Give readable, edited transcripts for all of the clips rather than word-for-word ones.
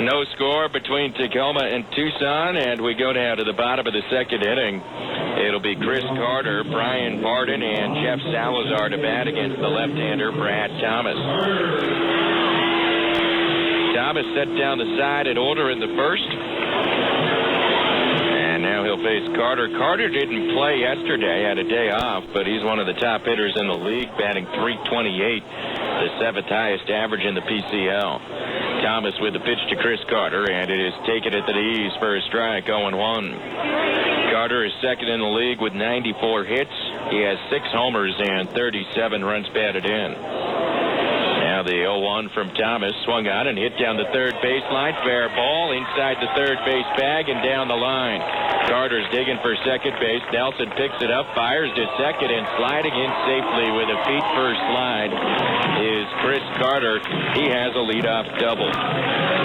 No score between Tacoma and Tucson, and we go down to the bottom of the second inning. It'll be Chris Carter, Brian Barden, and Jeff Salazar to bat against the left-hander Brad Thomas. Thomas set down the side in order in the first. And now he'll face Carter. Carter didn't play yesterday, had a day off, but he's one of the top hitters in the league, batting .328, the seventh highest average in the PCL. Thomas with the pitch to Chris Carter, and it is taken at the knees for a strike, 0-1. Carter is second in the league with 94 hits. He has 6 homers and 37 runs batted in. Now the 0-1 from Thomas, swung on and hit down the third baseline. Fair ball inside the third base bag and down the line. Carter's digging for second base. Nelson picks it up, fires to second, and sliding in safely with a feet-first slide is Chris Carter. He has a leadoff double.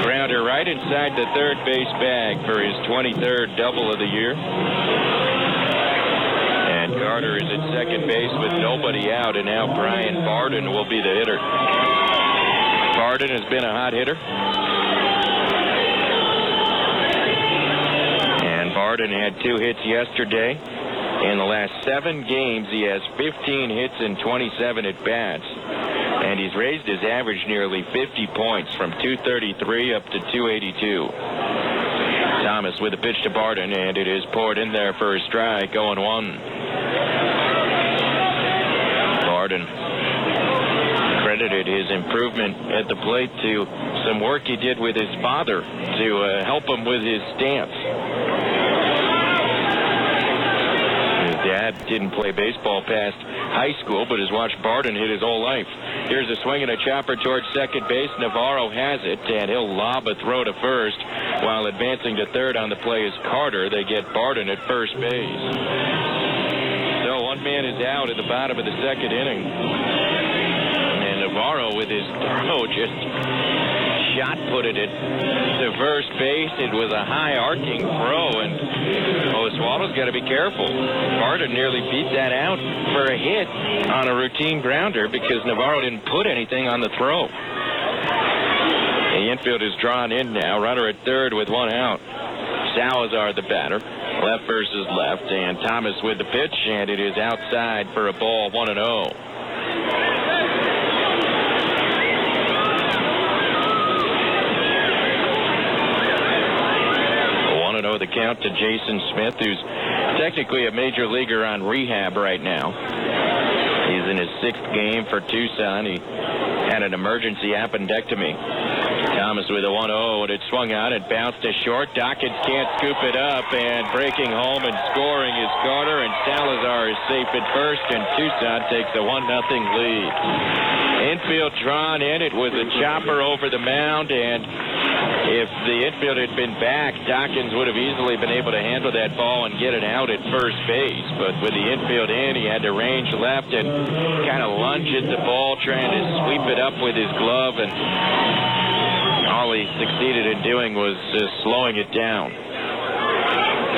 Grounder right inside the third base bag for his 23rd double of the year. And Carter is at second base with nobody out, and now Brian Barden will be the hitter. Barden has been a hot hitter. And Barden had 2 hits yesterday. In the last 7 games, he has 15 hits and 27 at-bats. And he's raised his average nearly 50 points from 233 up to 282. Thomas with a pitch to Barden, and it is poured in there for a strike, 0-1. Barden credited his improvement at the plate to some work he did with his father to help him with his stance. His dad didn't play baseball past high school, but has watched Barden hit his whole life. Here's a swing and a chopper towards second base. Navarro has it, and he'll lob a throw to first. While advancing to third on the play is Carter. They get Barden at first base. So one man is out at the bottom of the second inning. And Navarro with his throw just shot-putted it to first base. It was a high arcing throw, and Oswaldo's got to be careful. Barden nearly beat that out for a hit on a routine grounder because Navarro didn't put anything on the throw. The infield is drawn in now. Runner at third with 1 out. Salazar the batter. Left versus left, and Thomas with the pitch, and it is outside for a ball, 1-0. 1-0 the count to Jason Smith, who's technically a major leaguer on rehab right now. He's in his 6th game for Tucson. He had an emergency appendectomy. Thomas with a 1-0, and it swung on and bounced to short. Dawkins can't scoop it up, and breaking home and scoring is Carter, and Salazar is safe at first, and Tucson takes a 1-0 lead. Infield drawn in. It was a chopper over the mound, and if the infield had been back, Dawkins would have easily been able to handle that ball and get it out at first base. But with the infield in, he had to range left and kind of lunge at the ball, trying to sweep it up with his glove, and all he succeeded in doing was slowing it down.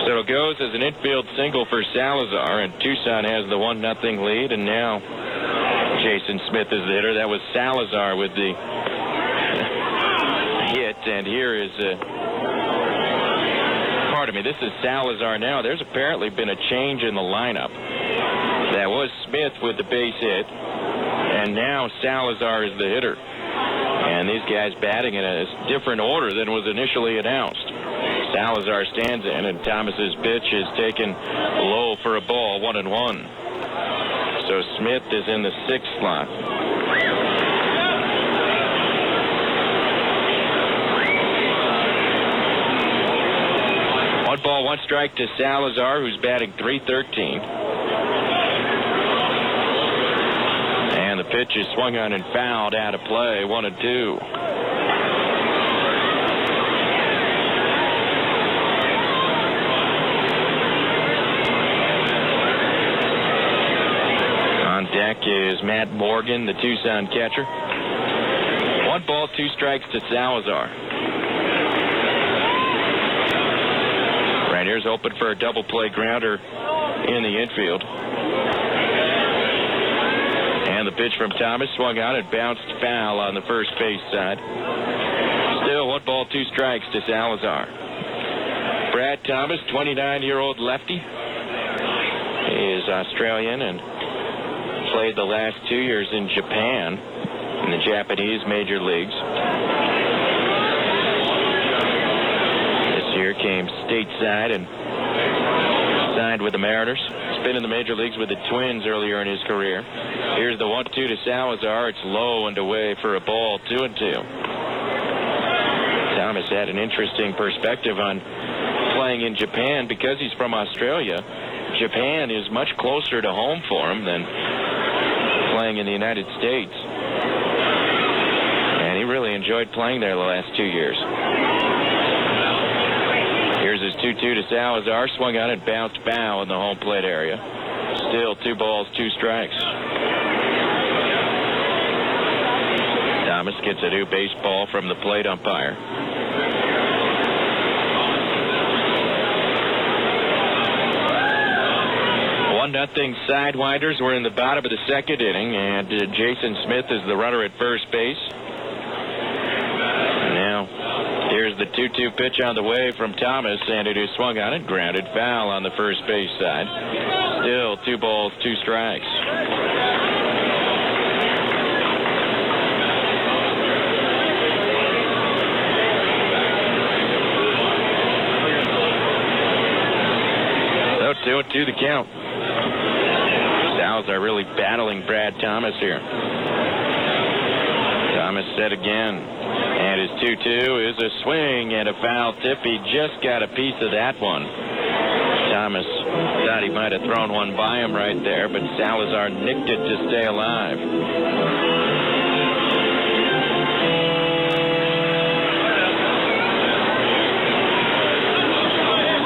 So it goes as an infield single for Salazar, and Tucson has the 1-0 lead, and now Jason Smith is the hitter. That was Salazar with the hit, and here is pardon me, this is Salazar now. There's apparently been a change in the lineup. That was Smith with the base hit, and now Salazar is the hitter. And these guys batting in a different order than was initially announced. Salazar stands in, and Thomas's pitch is taken low for a ball, 1-1. So Smith is in the 6th slot. One ball, 1 strike to Salazar, who's batting .313. And the pitch is swung on and fouled out of play, 1-2. On deck is Matt Morgan, the Tucson catcher. 1 ball, 2 strikes to Salazar. Right here's open for a double play grounder in the infield. pitch from Thomas, swung out and bounced foul on the first base side. Still 1 ball, 2 strikes to Salazar. Brad Thomas, 29-year-old lefty, is Australian and played the last 2 years in Japan in the Japanese major leagues. This year came stateside and signed with the Mariners. He's been in the major leagues with the Twins earlier in his career. Here's the 1-2 to Salazar. It's low and away for a ball, 2-2. Thomas had an interesting perspective on playing in Japan because he's from Australia. Japan is much closer to home for him than playing in the United States. And he really enjoyed playing there the last 2 years. Here's his 2-2 to Salazar. Swung out and bounced foul in the home plate area. Still 2 balls, 2 strikes. Thomas gets a new baseball from the plate umpire. 1-0 Sidewinders. We're in the bottom of the second inning, and Jason Smith is the runner at first base. Now, here's the 2-2 pitch on the way from Thomas, and it is swung on and grounded foul on the first base side. Still 2 balls, 2 strikes. So 2-2 the count. Salazar really battling Brad Thomas here. Thomas set again. And his 2-2 is a swing and a foul tip. He just got a piece of that one. Thomas thought he might have thrown one by him right there, but Salazar nicked it to stay alive.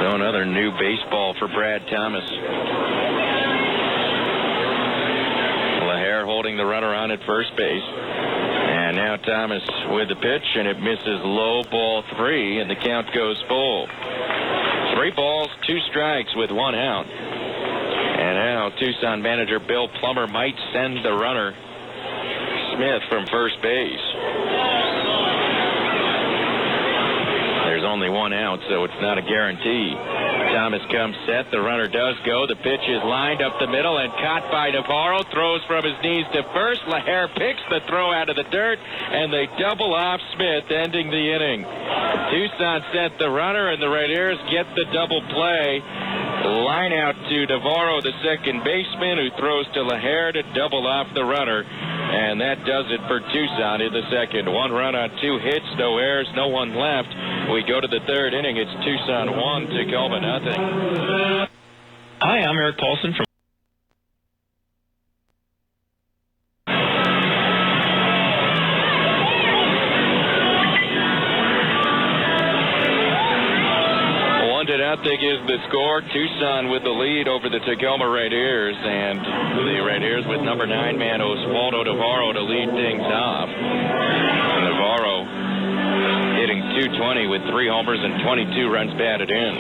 So another new baseball for Brad Thomas. Holding the runner on at first base. And now Thomas with the pitch, and it misses low, ball 3, and the count goes full. 3 balls, 2 strikes with 1 out. And now Tucson manager Bill Plummer might send the runner Smith from first base. There's only 1 out, so it's not a guarantee. Thomas comes set. The runner does go. The pitch is lined up the middle and caught by Navarro. Throws from his knees to first. Laher picks the throw out of the dirt, and they double off Smith, ending the inning. Tucson sent the runner, and the Raiders get the double play. Line out to Navarro, the second baseman, who throws to Laher to double off the runner. And that does it for Tucson in the second. 1 run on 2 hits, no errors, no one left. We go to the third inning. It's Tucson 1, Tacoma 0. Hi, I'm Eric Paulson from Nothing is the score. Tucson with the lead over the Tacoma Raiders, and the Raiders with number 9 man Oswaldo Navarro to lead things off. Navarro hitting .220 with 3 homers and 22 runs batted in.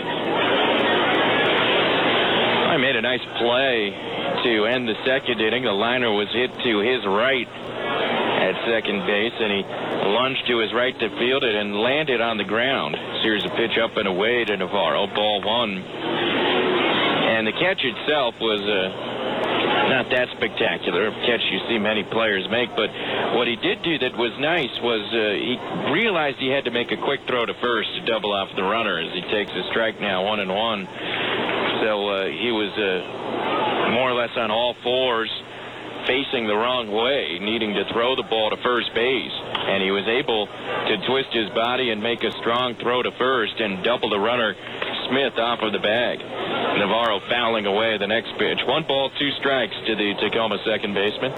I made a nice play to end the second inning. The liner was hit to his right at second base, and he lunged to his right to field it and landed on the ground. Series of pitch up and away to Navarro, ball 1. And the catch itself was not that spectacular, a catch you see many players make, but what he did do that was nice was he realized he had to make a quick throw to first to double off the runner as he takes a strike now, 1-1. So he was more or less on all fours, facing the wrong way, needing to throw the ball to first base, and he was able to twist his body and make a strong throw to first and double the runner Smith off of the bag. Navarro fouling away the next pitch. 1 ball, 2 strikes to the Tacoma second baseman.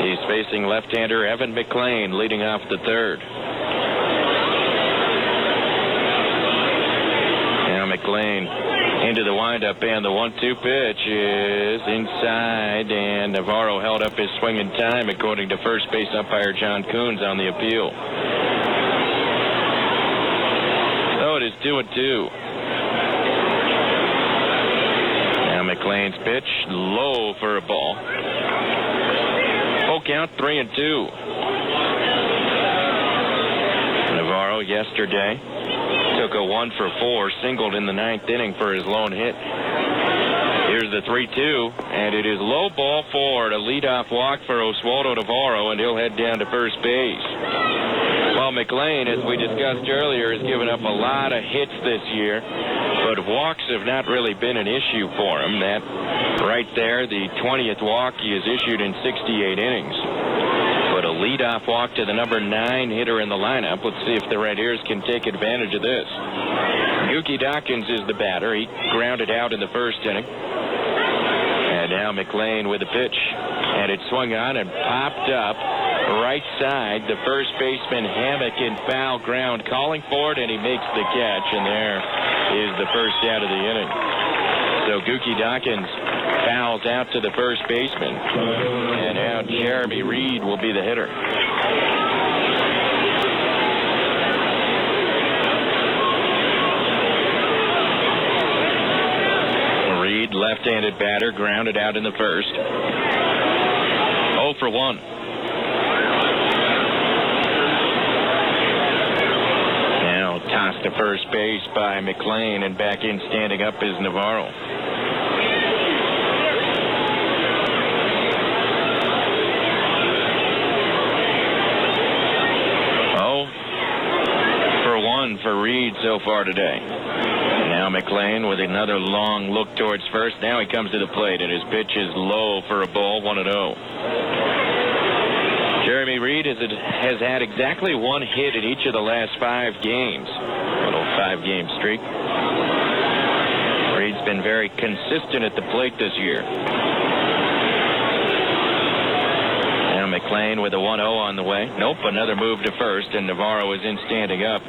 He's facing left-hander Evan McLean leading off the third. Now McLean into the windup, and the 1-2 pitch is inside, and Navarro held up his swing in time, according to first base umpire John Coons on the appeal. So it is 2-2. Now McLean McLean's pitch, low for a ball. Full count, 3-2. Navarro yesterday took a 1-for-4, singled in the ninth inning for his lone hit. Here's the 3-2, and it is low ball forward, a leadoff walk for Oswaldo Navarro, and he'll head down to first base. Well, McLean, as we discussed earlier, has given up a lot of hits this year, but walks have not really been an issue for him. That right there, the 20th walk he has issued in 68 innings. But a leadoff walk to the number 9 hitter in the lineup. Let's see if the Red-Ears can take advantage of this. Gookie Dawkins is the batter. He grounded out in the first inning. And now McLean with the pitch. And it swung on and popped up right side. The first baseman Hammock in foul ground, calling for it, and he makes the catch. And there is the first out of the inning. So Gookie Dawkins fouls out to the first baseman. And now Jeremy Reed will be the hitter. Reed, left-handed batter, grounded out in the first. 0 for 1. Now tossed to first base by McLean, and back in standing up is Navarro. For Reed so far today. Now McLean with another long look towards first. Now he comes to the plate, and his pitch is low for a ball, 1-0. Jeremy Reed has had exactly one hit in each of the last 5 games. A little 5-game streak. Reed's been very consistent at the plate this year. Now McLean with a 1-0 on the way. Nope, another move to first, and Navarro is in standing up.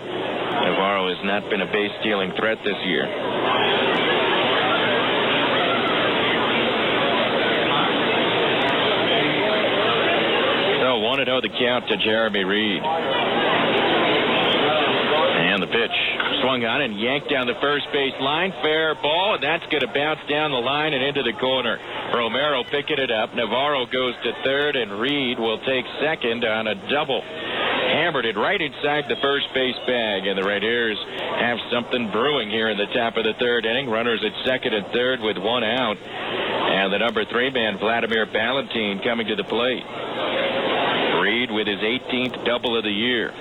Navarro has not been a base-stealing threat this year. So 1-0 the count to Jeremy Reed. And the pitch swung on and yanked down the first base line. Fair ball, and that's going to bounce down the line and into the corner. Romero picking it up. Navarro goes to third, and Reed will take second on a double. Hammered it right inside the first base bag, and the Red-Ears have something brewing here in the top of the third inning. Runners at second and third with 1 out, and the number 3 man Vladimir Ballantine coming to the plate. Reed with his 18th double of the year.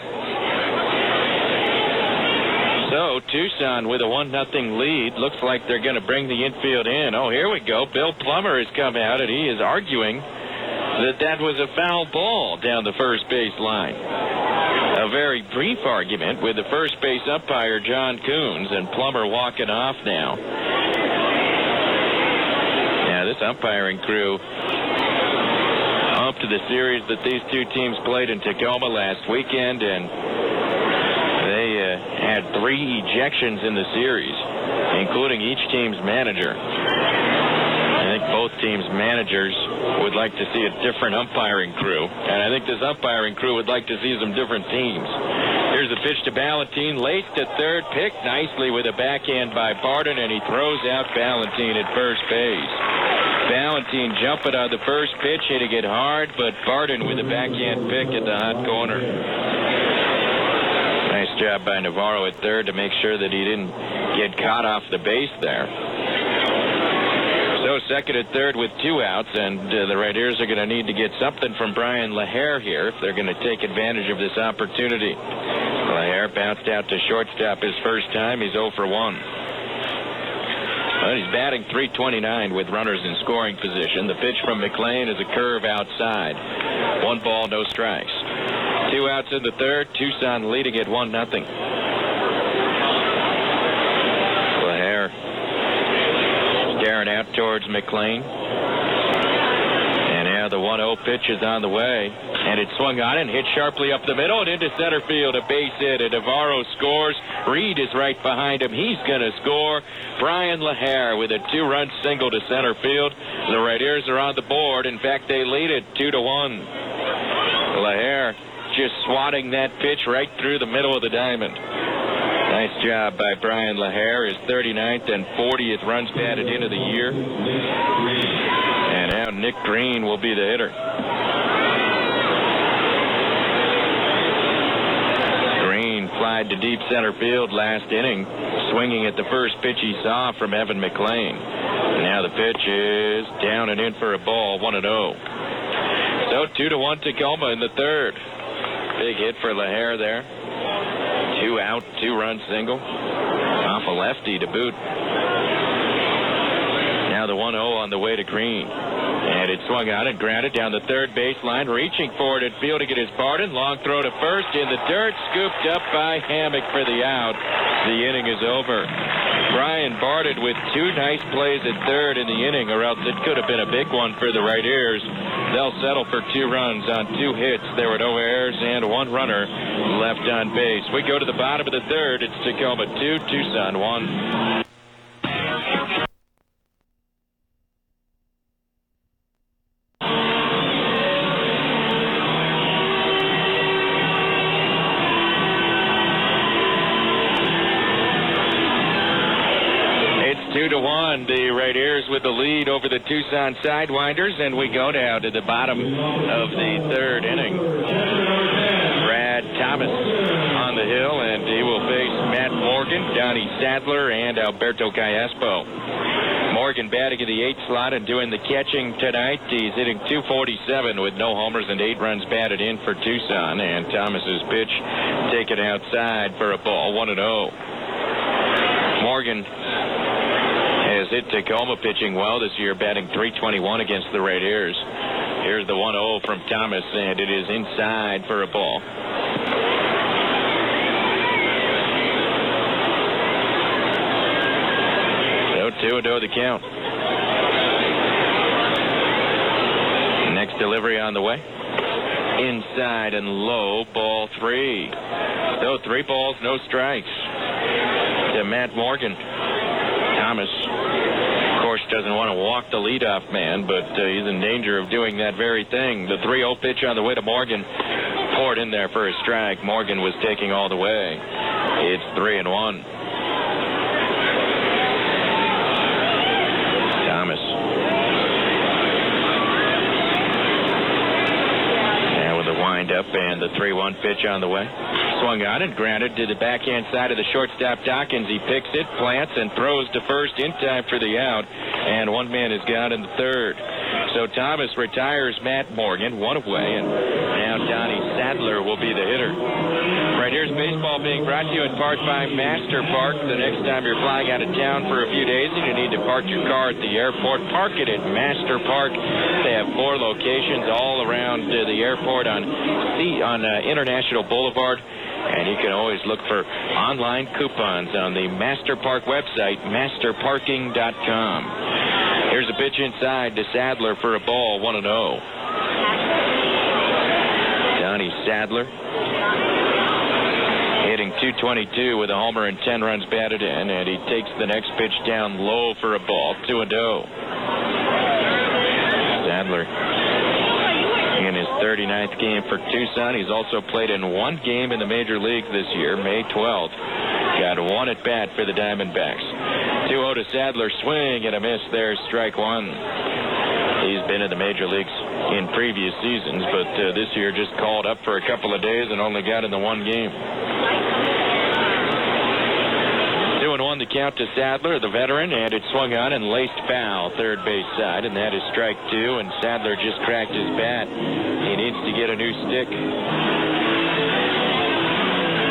So Tucson with a 1-0 lead. Looks like they're going to bring the infield in. Oh, here we go. Bill Plummer has come out, and he is arguing that was a foul ball down the first base line. A very brief argument with the first base umpire, John Coons, and Plummer walking off now. Now, this umpiring crew up to the series that these two teams played in Tacoma last weekend, and they had 3 ejections in the series, including each team's manager. I think both teams' managers would like to see a different umpiring crew, and I think this umpiring crew would like to see some different teams. Here's the pitch to Ballantine, late to third, picked nicely with a backhand by Barden, and he throws out Ballantine at first base. Ballantine jumping on the first pitch, hitting it hard, but Barden with a backhand pick at the hot corner. Nice job by Navarro at third to make sure that he didn't get caught off the base there. So second and third with 2 outs, and the Red-Ears are going to need to get something from Brian LaHare here if they're going to take advantage of this opportunity. LaHare bounced out to shortstop his first time. He's 0 for 1. Well, he's batting .329 with runners in scoring position. The pitch from McLean is a curve outside. 1 ball, no strikes. 2 outs in the third. Tucson leading at 1-0. Staring out towards McLean. And now the 1-0 pitch is on the way. And it swung on and hit sharply up the middle and into center field. A base hit, and Navarro scores. Reed is right behind him. He's going to score. Brian LaHare with a 2-run single to center field. The Red-Ears are on the board. In fact, they lead it 2-1. LaHare just swatting that pitch right through the middle of the diamond. Nice Nice job by Brian LaHare, his 39th and 40th runs batted into the year. And now Nick Green will be the hitter. Green flied to deep center field last inning, swinging at the first pitch he saw from Evan McLean. Now the pitch is down and in for a ball, 1-0. So 2-1 Tacoma in the third. Big hit for LaHare there. 2 out, 2-run single. Off a lefty to boot. Now the 1-0 on the way to Green. And it swung out and grounded down the third baseline, reaching for it at field to get his Barton. Long throw to first in the dirt, scooped up by Hammock for the out. The inning is over. Brian Barton with 2 nice plays at third in the inning, or else it could have been a big one for the right ears. They'll settle for 2 runs on 2 hits. There were no errors and 1 runner left on base. We go to the bottom of the third. It's Tacoma 2, Tucson 1. It's 2-1. The right ears with the lead over the Tucson Sidewinders, and we go down to the bottom of the third inning. Brad Thomas on the hill, and he will face Matt Morgan, Donnie Sadler, and Alberto Callaspo. Morgan batting in the 8th slot and doing the catching tonight. He's hitting .247 with no homers and 8 runs batted in for Tucson. And Thomas's pitch taken outside for a ball, 1-0. Morgan has hit Tacoma pitching well this year, batting .321 against the right ears. Here's the 1-0 from Thomas, and it is inside for a ball. So 2-0 the count. Next delivery on the way. Inside and low, ball 3. So 3 balls, no strikes to Matt Morgan. Thomas, of course, doesn't want to walk the leadoff man, but he's in danger of doing that very thing. The 3-0 pitch on the way to Morgan, poured in there for a strike. Morgan was taking all the way. It's 3-1. Thomas. Now with the windup and the 3-1 pitch on the way. Swung on and grounded to the backhand side of the shortstop Dawkins. He picks it, plants, and throws to first in time for the out. And 1 man is gone in the third. So Thomas retires Matt Morgan, 1 away, and now Donnie Sadler will be the hitter. Right here's baseball being brought to you in part by Master Park. The next time you're flying out of town for a few days and you need to park your car at the airport, park it at Master Park. They have 4 locations all around the airport on International Boulevard. And you can always look for online coupons on the Master Park website, masterparking.com. Here's a pitch inside to Sadler for a ball, 1-0. Donnie Sadler hitting .222 with a homer and 10 runs batted in, and he takes the next pitch down low for a ball, 2-0. Sadler in his 39th game for Tucson. He's also played in 1 game in the major leagues this year, May 12th. Got 1 at bat for the Diamondbacks. 2-0 to Sadler, swing and a miss. There's strike 1. He's been in the major leagues in previous seasons, but this year just called up for a couple of days and only got in the 1 game. 2-1 the count to Sadler, the veteran, and it swung on and laced foul, third base side, and that is strike 2, and Sadler just cracked his bat. He needs to get a new stick.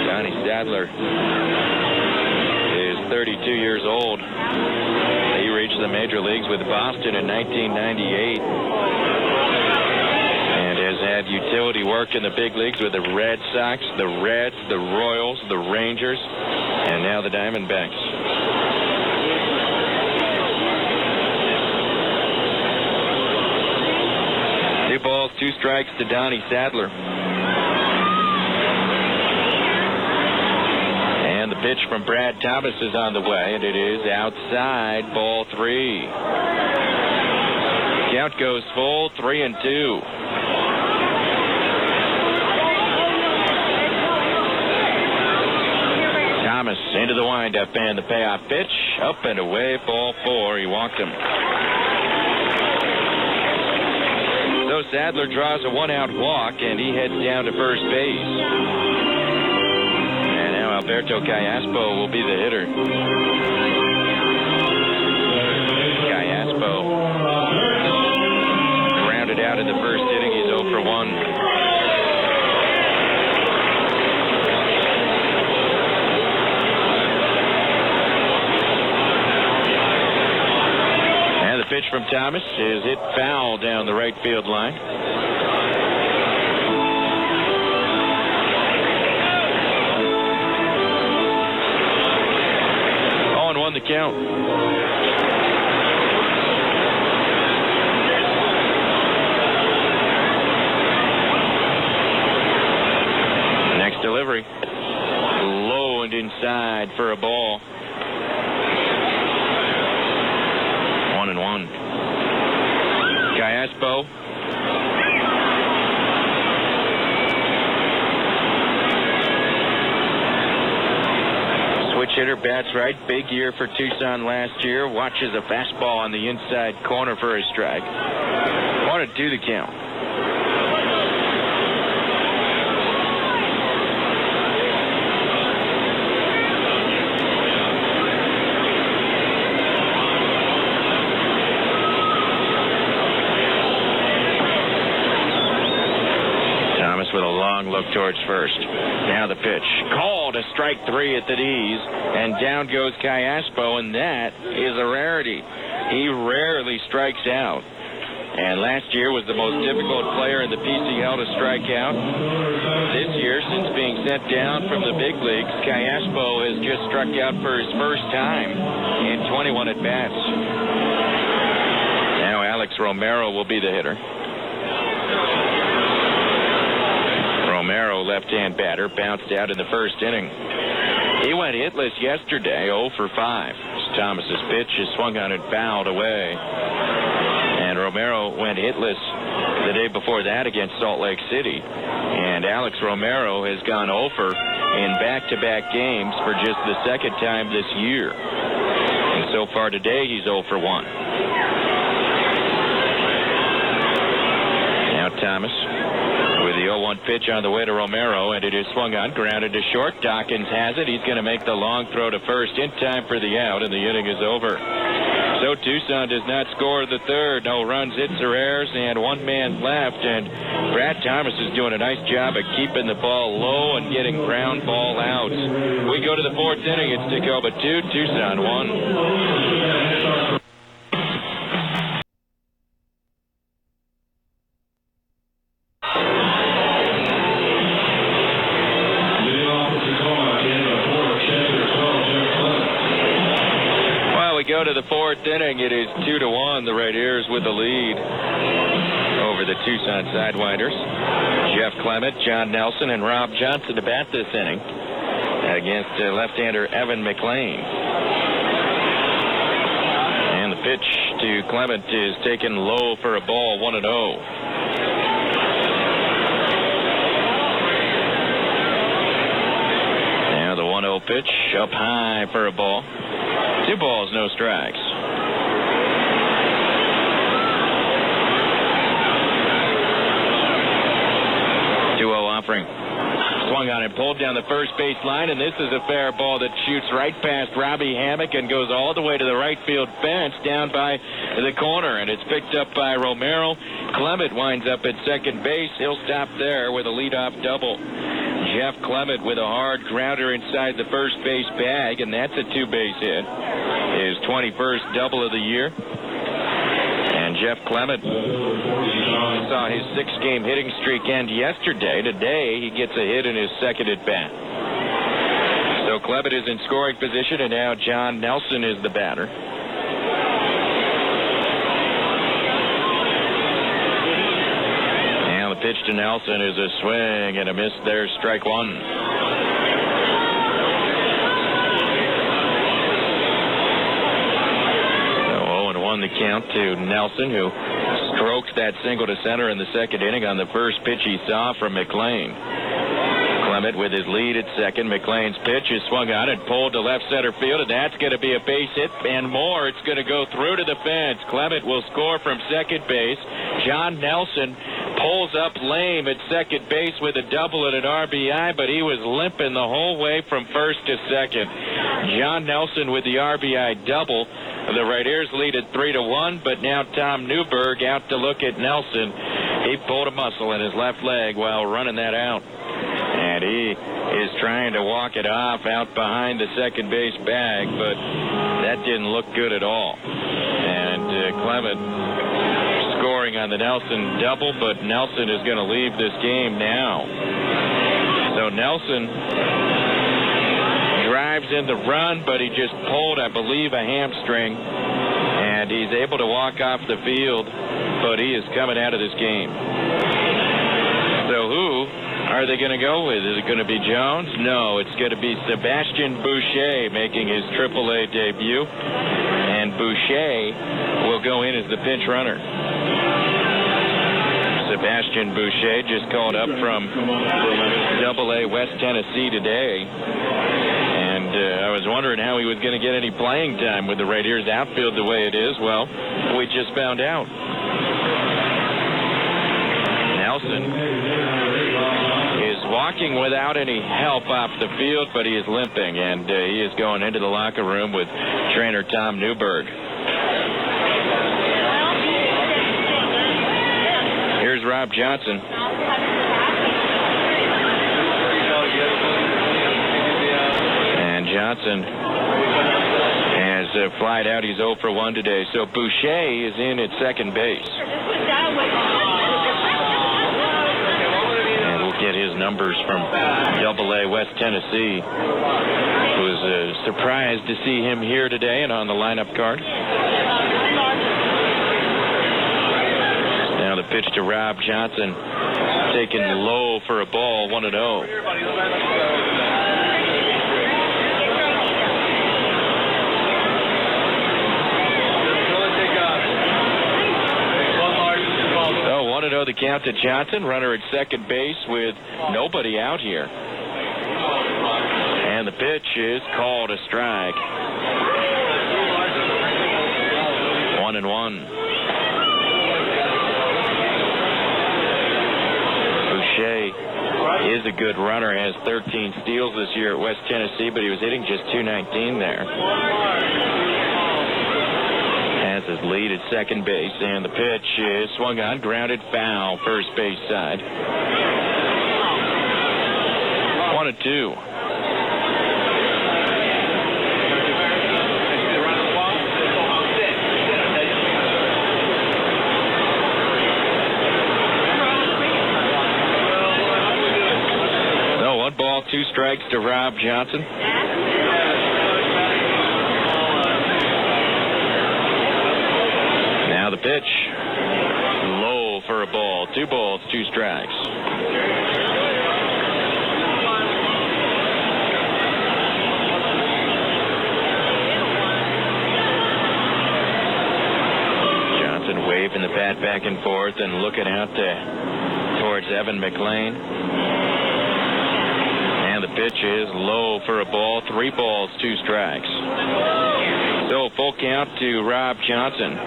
Donnie Sadler is 32 years old. He reached the major leagues with Boston in 1998 and has had utility work in the big leagues with the Red Sox, the Reds, the Royals, the Rangers, and now the Diamondbacks. Two balls, 2 strikes to Donnie Sadler. And the pitch from Brad Thomas is on the way, and it is outside, ball 3. Count goes full, 3-2. Thomas into the windup and the payoff pitch. Up and away, ball 4. He walked him. So Sadler draws a 1-out walk, and he heads down to first base. And now Alberto Callaspo will be the hitter. Callaspo grounded out in the first inning. He's 0 for 1. Pitch from Thomas is hit foul down the right field line. 0-1 the count. Next delivery. Low and inside for a ball. 1-1. Callaspo. Switch hitter, bats right. Big year for Tucson last year. Watches a fastball on the inside corner for a strike. 1-2 the count. With a long look towards first. Now the pitch. Called a strike 3 at the D's, and down goes Callaspo, and that is a rarity. He rarely strikes out, and last year was the most difficult player in the PCL to strike out. This year, since being sent down from the big leagues, Callaspo has just struck out for his first time in 21 at-bats. Now Alex Romero will be the hitter. Romero, left-hand batter, bounced out in the first inning. He went hitless yesterday, 0 for 5. Thomas's pitch is swung on and fouled away. And Romero went hitless the day before that against Salt Lake City. And Alex Romero has gone 0 for in back-to-back games for just the second time this year. And so far today, he's 0 for 1. Now Thomas with the 0-1 pitch on the way to Romero, and it is swung on, grounded to short. Dawkins has it. He's going to make the long throw to first in time for the out, and the inning is over. So Tucson does not score the third. No runs, hits, or errors, and one man left. And Brad Thomas is doing a nice job of keeping the ball low and getting ground ball outs. We go to the fourth inning. It's Tacoma 2, Tucson 1. Go to the fourth inning. It is 2-1. The Red Ears with the lead over the Tucson Sidewinders. Jeff Clement, John Nelson, and Rob Johnson to bat this inning against left-hander Evan McLean. And the pitch to Clement is taken low for a ball, 1-0. Now the 1-0 pitch up high for a ball. 2 balls, no strikes. 2-0 offering. Swung on and pulled down the first base line, and this is a fair ball that shoots right past Robbie Hammock and goes all the way to the right field fence down by the corner, and it's picked up by Romero. Clement winds up at second base. He'll stop there with a leadoff double. Jeff Clement with a hard grounder inside the first base bag, and that's a 2-base hit. His 21st double of the year. And Jeff Clement saw his 6-game hitting streak end yesterday. Today, he gets a hit in his second at-bat. So Clement is in scoring position, and now John Nelson is the batter. Pitch to Nelson is a swing and a miss there, strike 1. So 0-1 the count to Nelson, who strokes that single to center in the second inning on the first pitch he saw from McLean. Clement with his lead at second. McLean's pitch is swung on and pulled to left center field, and that's going to be a base hit and more. It's going to go through to the fence. Clement will score from second base. John Nelson pulls up lame at second base with a double and an RBI, but he was limping the whole way from first to second. John Nelson with the RBI double. The Raiders lead at 3-1, but now Tom Newberg out to look at Nelson. He pulled a muscle in his left leg while running that out, and he is trying to walk it off out behind the second base bag, but that didn't look good at all. And Clement scoring on the Nelson double, but Nelson is going to leave this game now. So Nelson drives in the run, but he just pulled, I believe, a hamstring, and he's able to walk off the field, but he is coming out of this game. So who are they going to go with? Is it going to be Jones? No, it's going to be Sebastian Boucher making his AAA debut, and Boucher will go in as the pinch runner. Sebastian Boucher just called up from AA West Tennessee today, and I was wondering how he was going to get any playing time with the Raiders outfield the way it is. Well, we just found out. Nelson is walking without any help off the field, but he is limping, and he is going into the locker room with trainer Tom Newberg. Here's Rob Johnson. And Johnson has flied out. He's 0 for 1 today. So Boucher is in at second base. And we'll get his numbers from AA West Tennessee. Was surprised to see him here today and on the lineup card. Now the pitch to Rob Johnson, taken low for a ball, 1-0. So 1-0 the count to Johnson, runner at second base with nobody out here. And the pitch is called a strike. 1-1. Boucher is a good runner, has 13 steals this year at West Tennessee, but he was hitting just .219 there. Has his lead at second base, and the pitch is swung on, grounded foul, first base side. 1-2. Ball, 2 strikes to Rob Johnson. Now the pitch, low for a ball. 2 balls, 2 strikes. Johnson waving the bat back and forth and looking out towards Evan McLean. And the pitch is low for a ball. 3 balls, 2 strikes. So full count to Rob Johnson.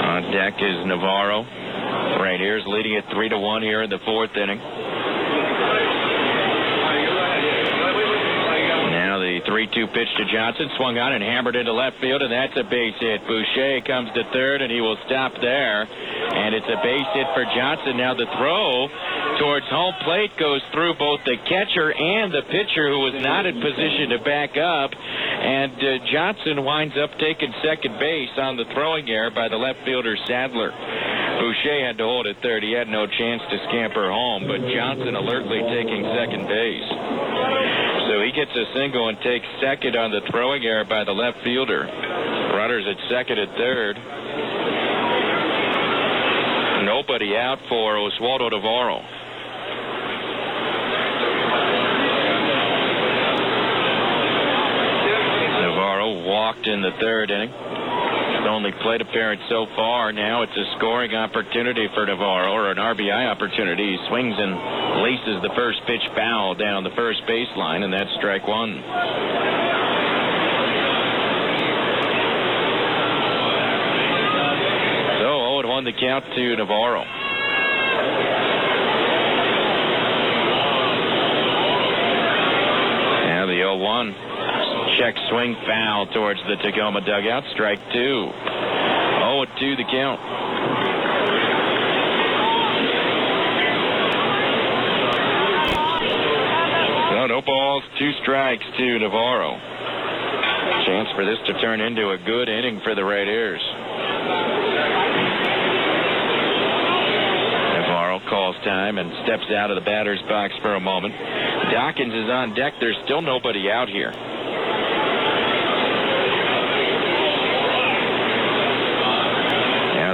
On deck is Navarro. Raiders leading it 3-1 here in the 4th inning. Now the 3-2 pitch to Johnson, swung on and hammered into left field, and that's a base hit. Boucher comes to third, and he will stop there. And it's a base hit for Johnson. Now the throw towards home plate goes through both the catcher and the pitcher, who was not in position to back up. And Johnson winds up taking second base on the throwing error by the left fielder Sadler. Boucher had to hold at third. He had no chance to scamper home, but Johnson alertly taking second base. So he gets a single and takes second on the throwing error by the left fielder. Runners at second and third. Nobody out for Oswaldo Navarro. Navarro walked in the 3rd inning. only plate appearance so far. Now it's a scoring opportunity for Navarro, or an RBI opportunity. He swings and laces the first pitch foul down the first baseline, and that's strike one. So 0-1 the count to Navarro. Now the 0-1. Check swing foul towards the Tacoma dugout. Strike two. 0-2 the count. No balls, 2 strikes to Navarro. Chance for this to turn into a good inning for the Red Ears. Navarro calls time and steps out of the batter's box for a moment. Dawkins is on deck. There's still nobody out here.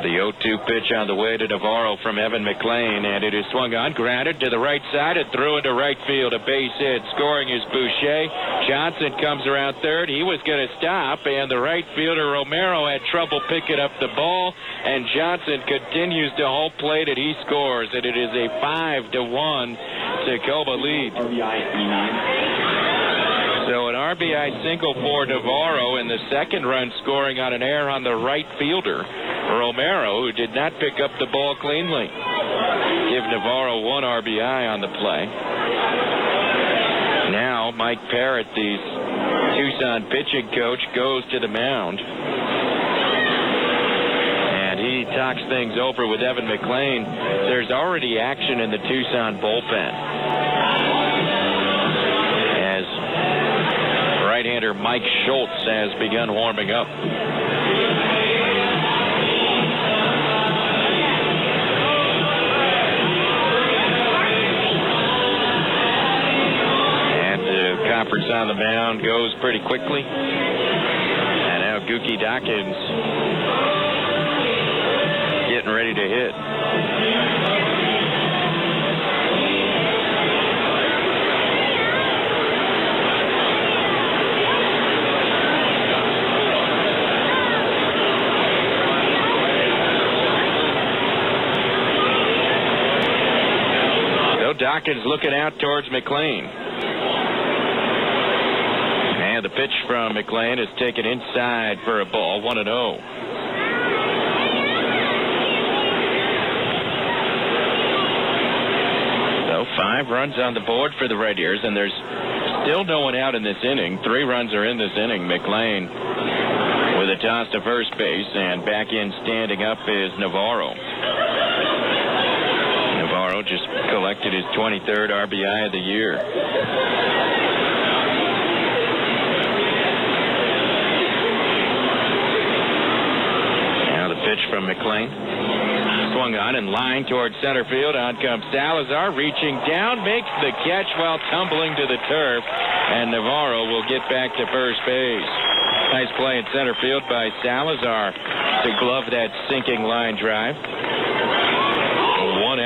The 0-2 pitch on the way to Navarro from Evan McLean, and it is swung on, grounded to the right side, and threw into right field. A base hit. Scoring is Boucher. Johnson comes around third. He was going to stop, and the right fielder Romero had trouble picking up the ball, and Johnson continues to hold plate, and he scores, and it is a 5-1 Tacoma lead. So an RBI single for Navarro, and the second run scoring on an error on the right fielder Romero, who did not pick up the ball cleanly. Give Navarro 1 RBI on the play. Now Mike Parrott, the Tucson pitching coach, goes to the mound. And he talks things over with Evan McLean. There's already action in the Tucson bullpen, as right-hander Mike Schultz has begun warming up. Conference on the mound goes pretty quickly. And now Gookie Dawkins getting ready to hit. So Dawkins looking out towards McLean. The pitch from McLean is taken inside for a ball, 1-0. So 5 runs on the board for the Red Ears, and there's still no one out in this inning. 3 runs are in this inning. McLean with a toss to first base, and back in standing up is Navarro. Navarro just collected his 23rd RBI of the year. Pitch from McLean. Swung on and lined towards center field. On comes Salazar, reaching down, makes the catch while tumbling to the turf, and Navarro will get back to first base. Nice play in center field by Salazar to glove that sinking line drive. 1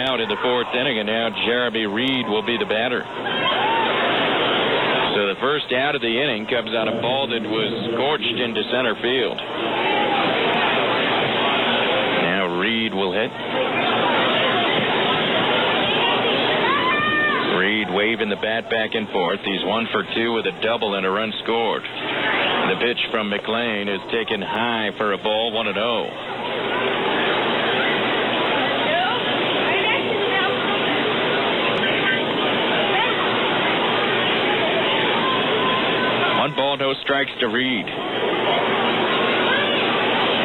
out in the 4th inning, and now Jeremy Reed will be the batter. So the first out of the inning comes on a ball that was scorched into center field. Reed will hit. Reed waving the bat back and forth. He's 1 for 2 with a double and a run scored. The pitch from McLean is taken high for a ball, 1-0. One ball, no strikes to Reed.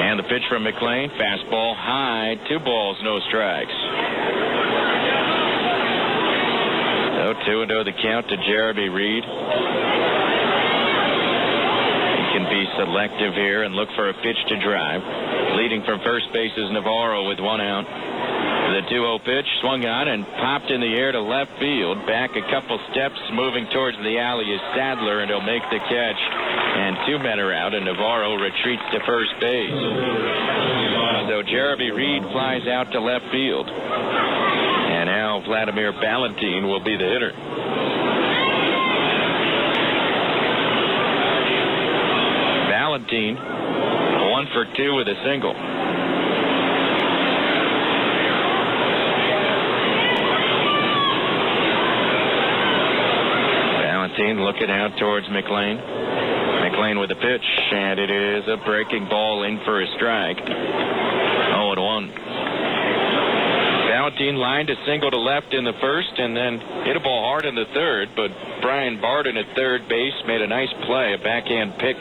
And the pitch from McLean, fastball high, 2 balls, no strikes. So 2-0 the count to Jeremy Reed. He can be selective here and look for a pitch to drive. Leading from first base is Navarro with 1 out. The 2-0 pitch swung on and popped in the air to left field. Back a couple steps, moving towards the alley is Sadler, and he'll make the catch. And 2 men are out, and Navarro retreats to first base. So Jeremy Reed flies out to left field. And now Vladimir Ballantine will be the hitter. Ballantine, 1 for 2 with a single. Valentine looking out towards McLean. McLean with a pitch, and it is a breaking ball in for a strike. 0-1. Valentine lined a single to left in the first and then hit a ball hard in the third, but Brian Barden at third base made a nice play, a backhand pick.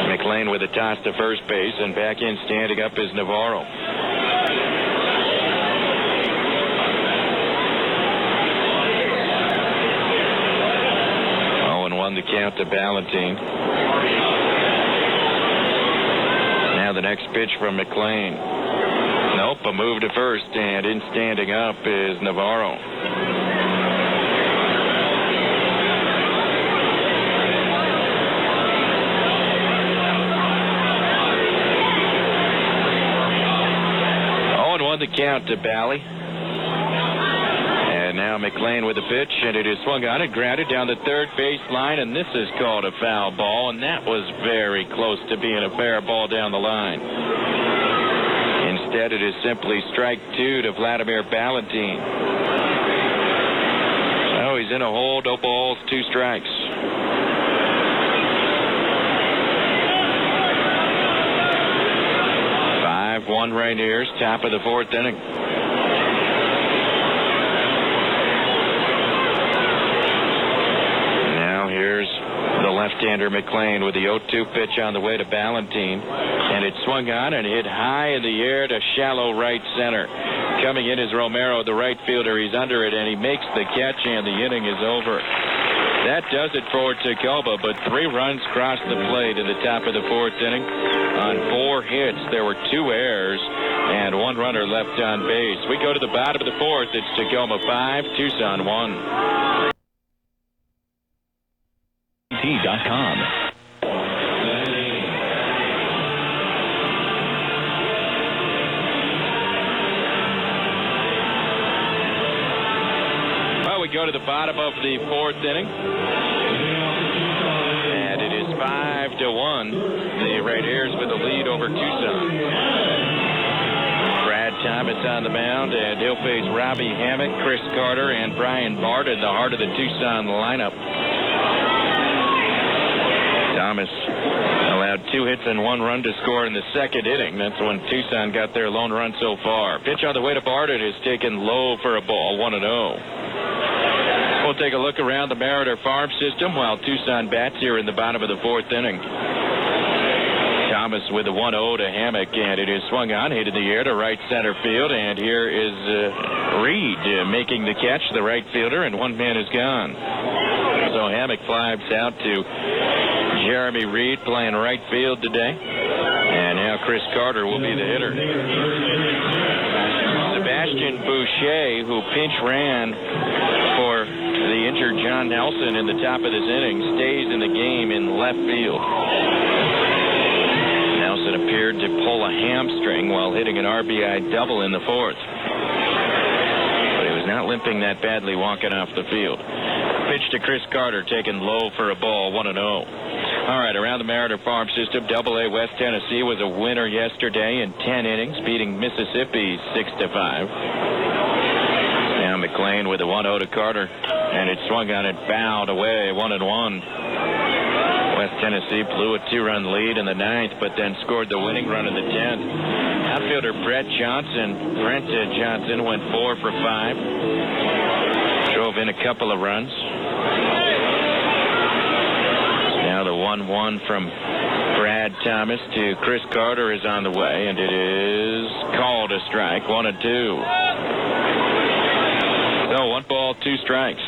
McLean with a toss to first base, and back in standing up is Navarro. The count to Valentine. Now the next pitch from McLean. Nope, a move to first, and in standing up is Navarro. The count to Bally. And now McLean with a pitch, and it is swung on and grounded down the third base line, and this is called a foul ball, and that was very close to being a fair ball down the line. Instead, it is simply strike 2 to Vladimir Valentine. Oh, he's in a hole, no balls, 2 strikes. 5-1 Rainiers, top of the 4th inning. Now here's the left-hander McLean with the 0-2 pitch on the way to Valentine, and it swung on and hit high in the air to shallow right center. Coming in is Romero, the right fielder. He's under it, and he makes the catch, and the inning is over. That does it for Tacoma, but 3 runs crossed the plate in the top of the 4th inning. On 4 hits, there were 2 errors and 1 runner left on base. We go to the bottom of the 4th. It's Tacoma 5, Tucson 1. T.com. We go to the bottom of the 4th inning, and it is 5-1. The Rainiers with the lead over Tucson. Brad Thomas on the mound, and he'll face Robbie Hammock, Chris Carter, and Brian Barden, the heart of the Tucson lineup. Thomas allowed 2 hits and 1 run to score in the 2nd inning. That's when Tucson got their lone run so far. Pitch on the way to Barden is taken low for a ball, 1-0. We'll take a look around the Mariner farm system while Tucson bats here in the bottom of the 4th inning. Thomas with a 1-0 to Hammock, and it is swung on, hit in the air to right center field, and here is Reed making the catch, the right fielder, and 1 man is gone. So Hammock flies out to Jeremy Reed playing right field today, and now Chris Carter will be the hitter. Sebastian Boucher, who pinch ran for the injured John Nelson in the top of this inning, stays in the game in left field. Nelson appeared to pull a hamstring while hitting an RBI double in the 4th. But he was not limping that badly walking off the field. Pitch to Chris Carter, taken low for a ball, 1-0. All right, around the Mariner farm system, AA West Tennessee was a winner yesterday in 10 innings, beating Mississippi 6-5. Now McLean with a 1-0 to Carter, and it swung on and fouled away, 1-1. West Tennessee blew a 2-run lead in the 9th, but then scored the winning run in the 10th. Outfielder Brent Johnson went 4 for 5. Drove in a couple of runs. Now the 1-1 from Brad Thomas to Chris Carter is on the way, and it is called a strike, 1-2. So 1 ball, 2 strikes.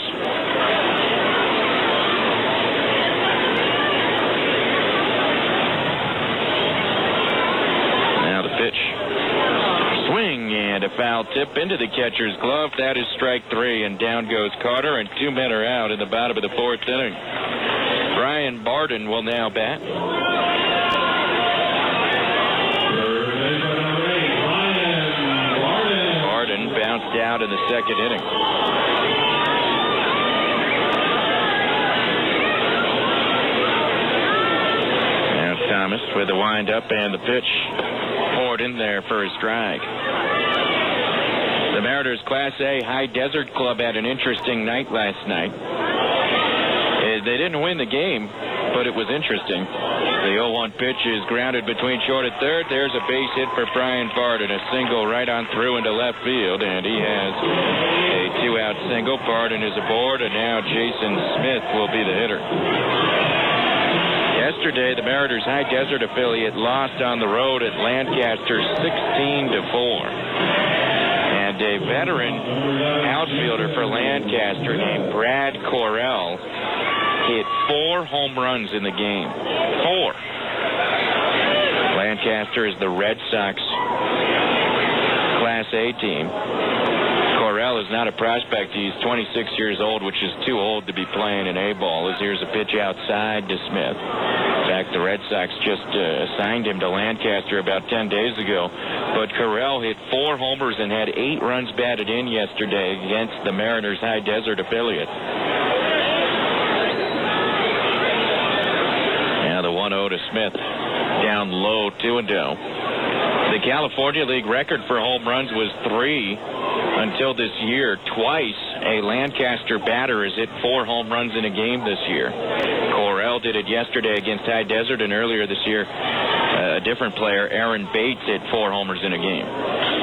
Now the pitch. Swing and a foul tip into the catcher's glove. That is strike 3, and down goes Carter, and 2 men are out in the bottom of the 4th inning. Brian Barden will now bat. Barden bounced out in the 2nd inning. Now Thomas with the windup and the pitch poured in there for a strike. The Mariners Class A High Desert Club had an interesting night last night. They didn't win the game, but it was interesting. The 0-1 pitch is grounded between short and third. There's a base hit for Brian Barden, a single right on through into left field, and he has a 2-out single. Barden is aboard, and now Jason Smith will be the hitter. Yesterday, the Mariners High Desert affiliate lost on the road at Lancaster 16-4. And a veteran outfielder for Lancaster named Brad Correll hit 4 home runs in the game. 4. Lancaster is the Red Sox Class A team. Correll is not a prospect. He's 26 years old, which is too old to be playing in A-ball. As here's a pitch outside to Smith. In fact, the Red Sox just assigned him to Lancaster about 10 days ago. But Correll hit 4 homers and had 8 runs batted in yesterday against the Mariners High Desert affiliate. Now the 1-0 to Smith. Down low, 2-0. The California League record for home runs was 3 until this year. Twice a Lancaster batter has hit 4 home runs in a game this year. Correll did it yesterday against High Desert, and earlier this year a different player, Aaron Bates, hit 4 homers in a game.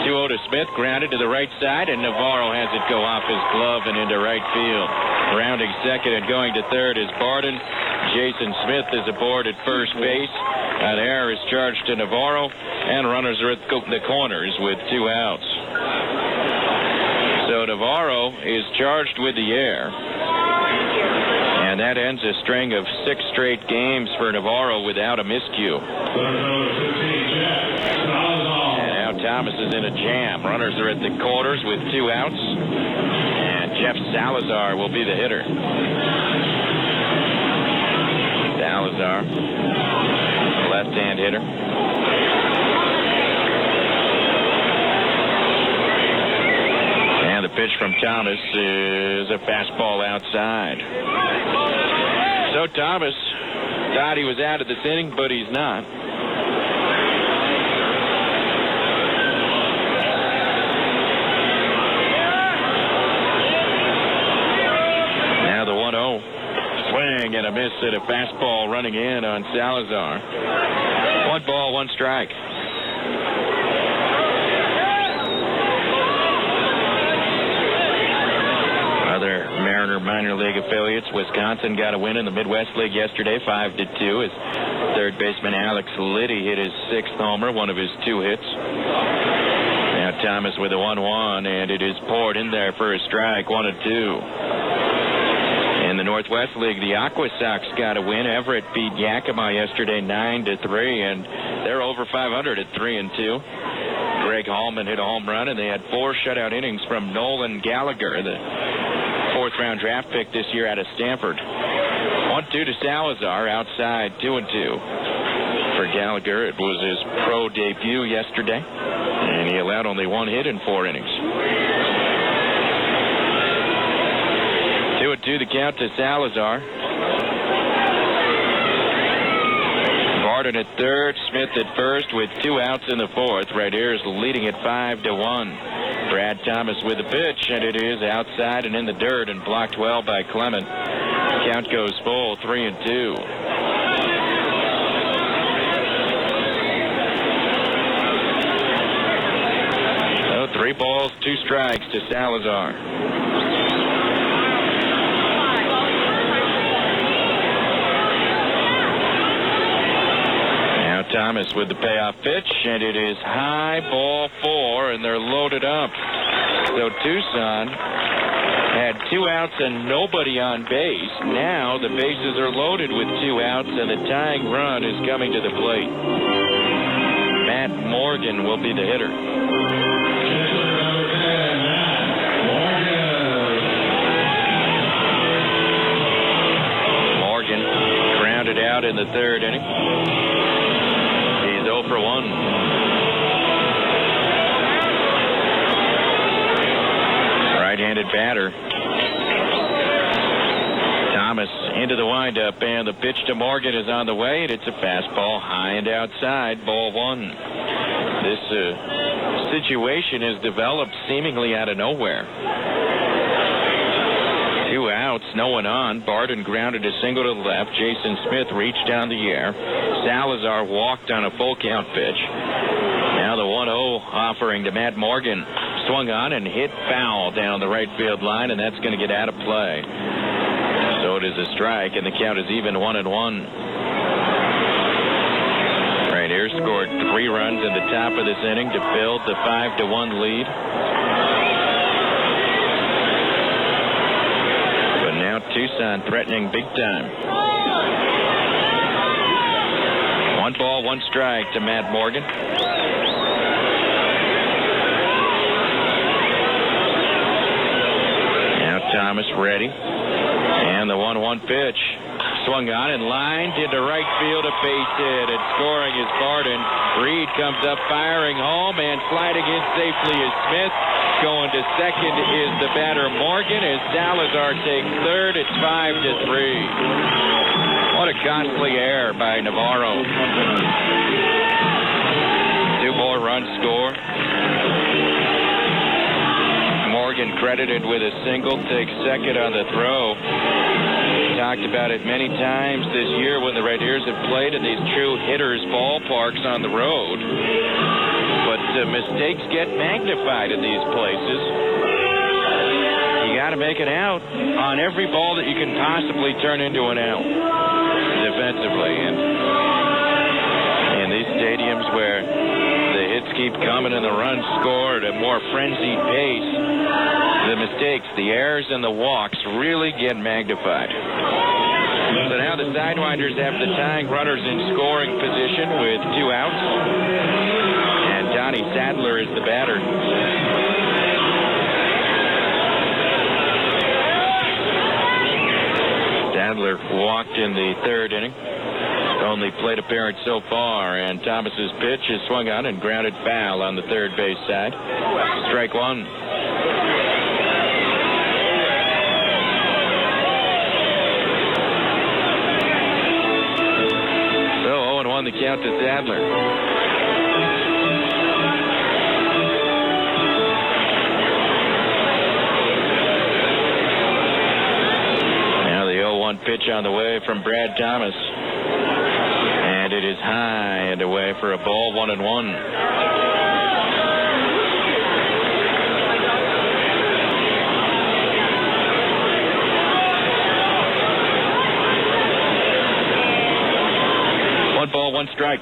2-0 to Smith, grounded to the right side, and Navarro has it go off his glove and into right field. Rounding second and going to third is Barden. Jason Smith is aboard at first base. An error is charged to Navarro, and runners are at the corners with 2 outs. So Navarro is charged with the error. And that ends a string of 6 straight games for Navarro without a miscue. And now Thomas is in a jam. Runners are at the corners with 2 outs. And Jeff Salazar will be the hitter. Salazar, left-hand hitter. And the pitch from Thomas is a fastball outside. So Thomas thought he was out of this inning, but he's not. Now the 1-0. Swing and a miss at a fastball running in on Salazar. 1 ball, 1 strike. Other Mariner minor league affiliates, Wisconsin got a win in the Midwest League yesterday, 5-2, as third baseman Alex Liddy hit his 6th homer, one of his 2 hits. Now Thomas with a 1-1, and it is poured in there for a strike, 1-2. In the Northwest League, the Aqua Sox got a win. Everett beat Yakima yesterday 9-3, and they're over 500 at 3-2. Greg Hallman hit a home run, and they had 4 shutout innings from Nolan Gallagher, the 4th-round draft pick this year out of Stanford. 1-2 to Salazar, outside, 2-2. For Gallagher, it was his pro debut yesterday, and he allowed only 1 hit in 4 innings. 2-2 the count to Salazar. Barden at third, Smith at first with 2 outs in the 4th. Right here is leading at 5-1. Brad Thomas with the pitch, and it is outside and in the dirt and blocked well by Clement. Count goes full, 3-2. 3 balls, 2 strikes to Salazar. Thomas with the payoff pitch, and it is high, ball 4, and they're loaded up. So Tucson had 2 outs and nobody on base. Now the bases are loaded with 2 outs, and the tying run is coming to the plate. Matt Morgan will be the hitter. Morgan grounded out in the 3rd inning. 0 for 1. Right-handed batter. Thomas into into the windup, and the pitch to Morgan is on the way, and it's a fastball high and outside, ball one. This situation has developed seemingly out of nowhere. 2 outs, no one on. Barden grounded a single to the left. Jason Smith reached down the air. Salazar walked on a full count pitch. Now the 1-0 offering to Matt Morgan. Swung on and hit foul down the right field line, and that's going to get out of play. So it is a strike, and the count is even 1-1. Right here scored 3 runs in the top of this inning to build the 5-1 lead. But now Tucson threatening big time. 1 ball, 1 strike to Matt Morgan. Thomas ready. And the 1-1 pitch. Swung on and lined into right field, a base hit. And scoring is Barden. Reed comes up firing home, and sliding in safely is Smith. Going to second is the batter Morgan as Salazar takes third. It's 5-3. What a costly error by Navarro. 2 more runs score. Morgan credited with a single, takes second on the throw. Talked about it many times this year when the Red Ears have played in these true hitters' ballparks on the road. But mistakes get magnified in these places. You got to make it out on every ball that you can possibly turn into an out defensively. And in these stadiums where the hits keep coming and the runs scored at a more frenzied pace, the mistakes, the errors, and the walks really get magnified. So now the Sidewinders have the tying runners in scoring position with 2 outs. And Donnie Sadler is the batter. Sadler walked in the 3rd inning. Only plate appearance so far, and Thomas's pitch is swung on and grounded foul on the 3rd base side. Strike 1. So 0-1 the count to Sadler. Now the 0-1 pitch on the way from Brad Thomas. And it is high and away for a ball, 1-1. One ball, 1 strike.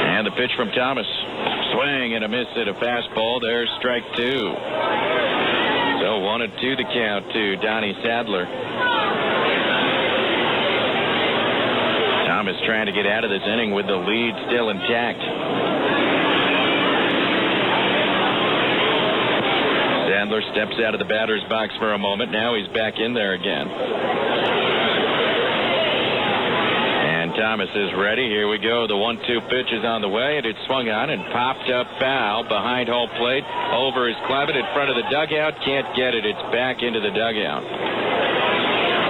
And the pitch from Thomas. Swing and a miss at a fastball. There's strike 2. So 1-2 the count to Donnie Sadler. Thomas trying to get out of this inning with the lead still intact. Sadler steps out of the batter's box for a moment. Now he's back in there again. And Thomas is ready. Here we go. The 1-2 pitch is on the way, and it's swung on and popped up foul behind home plate. Over his Clevitt in front of the dugout. Can't get it. It's back into the dugout.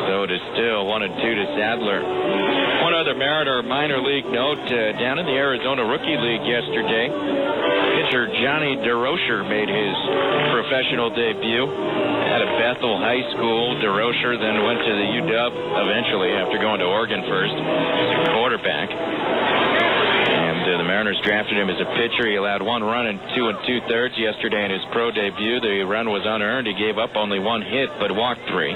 So it is still 1-2 to Sadler. One other Mariner minor league note, down in the Arizona Rookie League yesterday, pitcher Johnny DeRocher made his professional debut out of Bethel High School. DeRocher then went to the UW eventually after going to Oregon first as a quarterback. And the Mariners drafted him as a pitcher. He allowed 1 run in 2 2/3 yesterday in his pro debut. The run was unearned. He gave up only 1 hit but walked 3.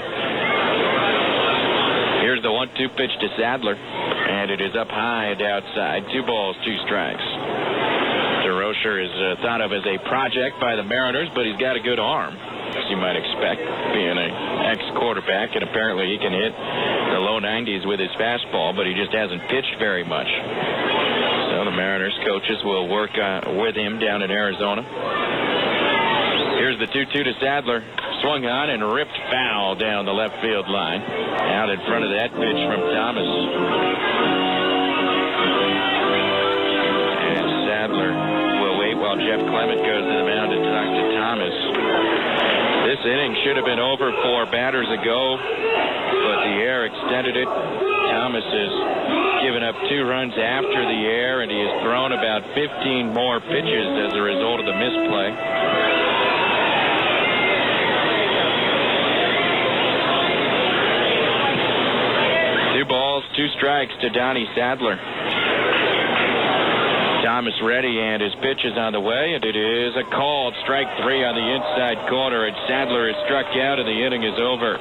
Here's the 1-2 pitch to Sadler, and it is up high and outside. 2 balls, 2 strikes. DeRocher is thought of as a project by the Mariners, but he's got a good arm, as you might expect, being an ex-quarterback, and apparently he can hit the low 90s with his fastball, but he just hasn't pitched very much. So the Mariners coaches will work with him down in Arizona. Here's the 2-2 to Sadler. Swung on and ripped foul down the left field line. Out in front of that pitch from Thomas. And Sadler will wait while Jeff Clement goes to the mound to talk to Thomas. This inning should have been over 4 batters ago, but the air extended it. Thomas has given up 2 runs after the air, and he has thrown about 15 more pitches as a result of the misplay. Two balls, 2 strikes to Donnie Sadler. Thomas ready, and his pitch is on the way, and it is a called strike 3 on the inside corner, and Sadler is struck out, and the inning is over.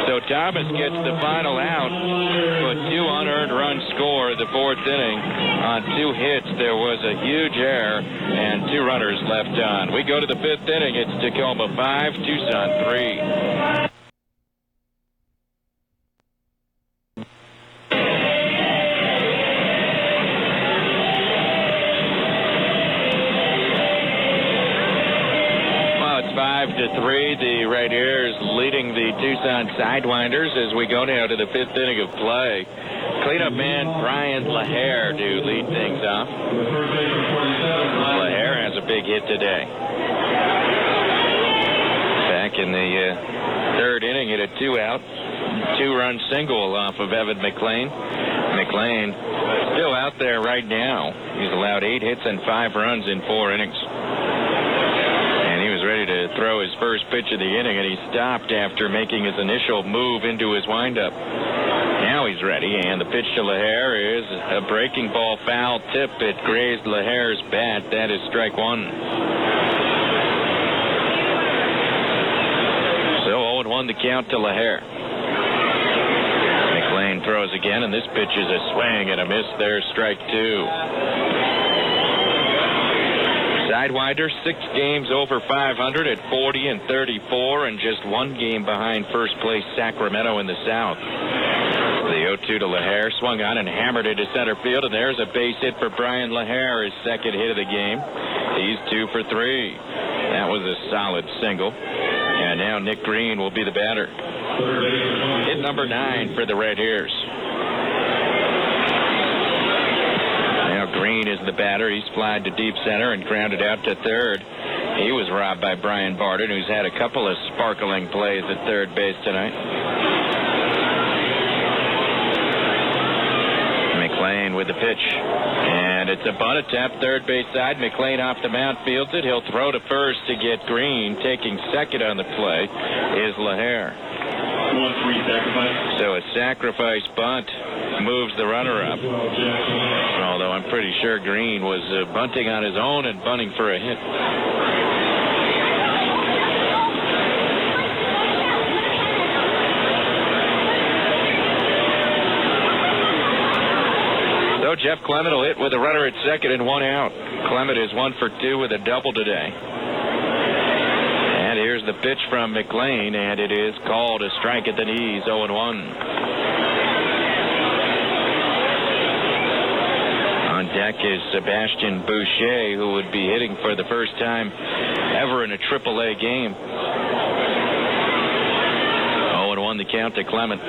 So Thomas gets the final out, but 2 unearned runs score in the 4th inning. On 2 hits, there was a huge error, and 2 runners left on. We go to the 5th inning. It's Tacoma 5, Tucson 3. To 3, the right ears leading the Tucson Sidewinders as we go now to the 5th inning of play. Cleanup man Brian LaHare to lead things off. LaHare has a big hit today. Back in the 3rd inning, hit a 2-out, 2-run single off of Evan McLean. McLean still out there right now. He's allowed 8 hits and 5 runs in 4 innings. Ready to throw his first pitch of the inning, and he stopped after making his initial move into his windup. Now he's ready, and the pitch to LaHare is a breaking ball foul tip. It grazed LaHare's bat. That is strike 1. So 0-1 the count to LaHare. McLean throws again, and this pitch is a swing and a miss there, strike 2. Sidewinder, 6 games over 500 at 40-34, and just 1 game behind first place Sacramento in the South. The 0-2 to LaHare, swung on and hammered into center field, and there's a base hit for Brian LaHare, his 2nd hit of the game. He's 2 for 3. That was a solid single. And now Nick Green will be the batter. Hit number 9 for the Red Ears. Green is the batter. He's flied to deep center and grounded out to 3rd. He was robbed by Brian Barden, who's had a couple of sparkling plays at 3rd base tonight. McLean with the pitch, and it's a bunt attempt, 3rd base side. McLean off the mound, fields it. He'll throw to 1st to get Green. Taking 2nd on the play is LaHare. So a sacrifice bunt moves the runner up. Although I'm pretty sure Green was bunting on his own and bunting for a hit. So Jeff Clement will hit with a runner at 2nd and 1 out. Clement is 1 for 2 with a double today. And here's the pitch from McLean, and it is called a strike at the knees, 0-1. On deck is Sebastian Boucher, who would be hitting for the first time ever in a AAA game. 0-1 the count to Clement.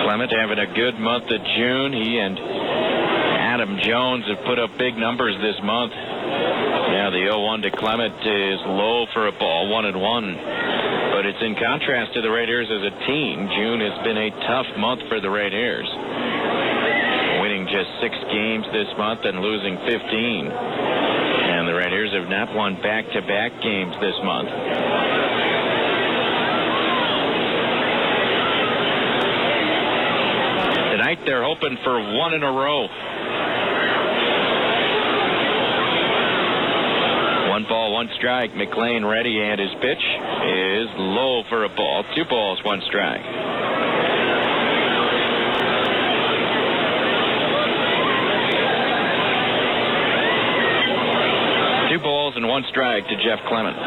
Clement having a good month of June. He and Adam Jones have put up big numbers this month. Now the 0-1 to Clement is low for a ball, 1-1. But it's in contrast to the Red Ears as a team. June has been a tough month for the Red Ears. Winning just 6 games this month and losing 15. And the Red Ears have not won back-to-back games this month. Tonight they're hoping for 1 in a row. 1 ball, 1 strike. McLean ready, and his pitch is low for a ball. 2 balls, 1 strike. Two balls and 1 strike to Jeff Clement.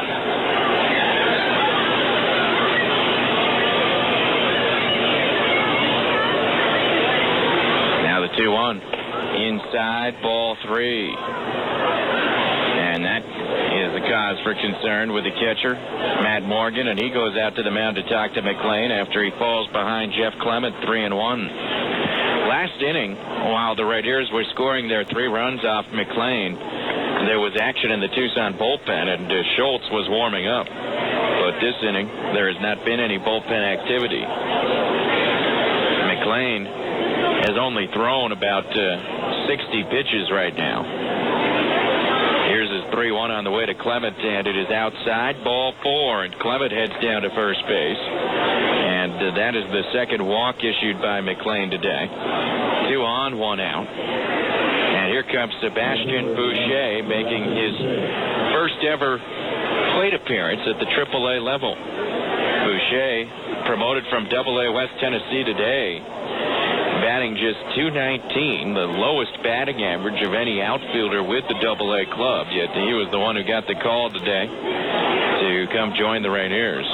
Now the 2-1. Inside, ball 3. And that is the cause for concern with the catcher, Matt Morgan, and he goes out to the mound to talk to McLean after he falls behind Jeff Clement, 3-1. Last inning, while the Raiders were scoring their 3 runs off McLean, there was action in the Tucson bullpen, and Schultz was warming up. But this inning, there has not been any bullpen activity. McLean has only thrown about 60 pitches right now. Here's his 3-1 on the way to Clement, and it is outside, ball 4, and Clement heads down to first base. And that is the second walk issued by McLean today. 2 on, 1 out. And here comes Sebastian Boucher making his first ever plate appearance at the AAA level. Boucher, promoted from AA West Tennessee today, batting just .219, the lowest batting average of any outfielder with the AA club, yet he was the one who got the call today to come join the Rainiers.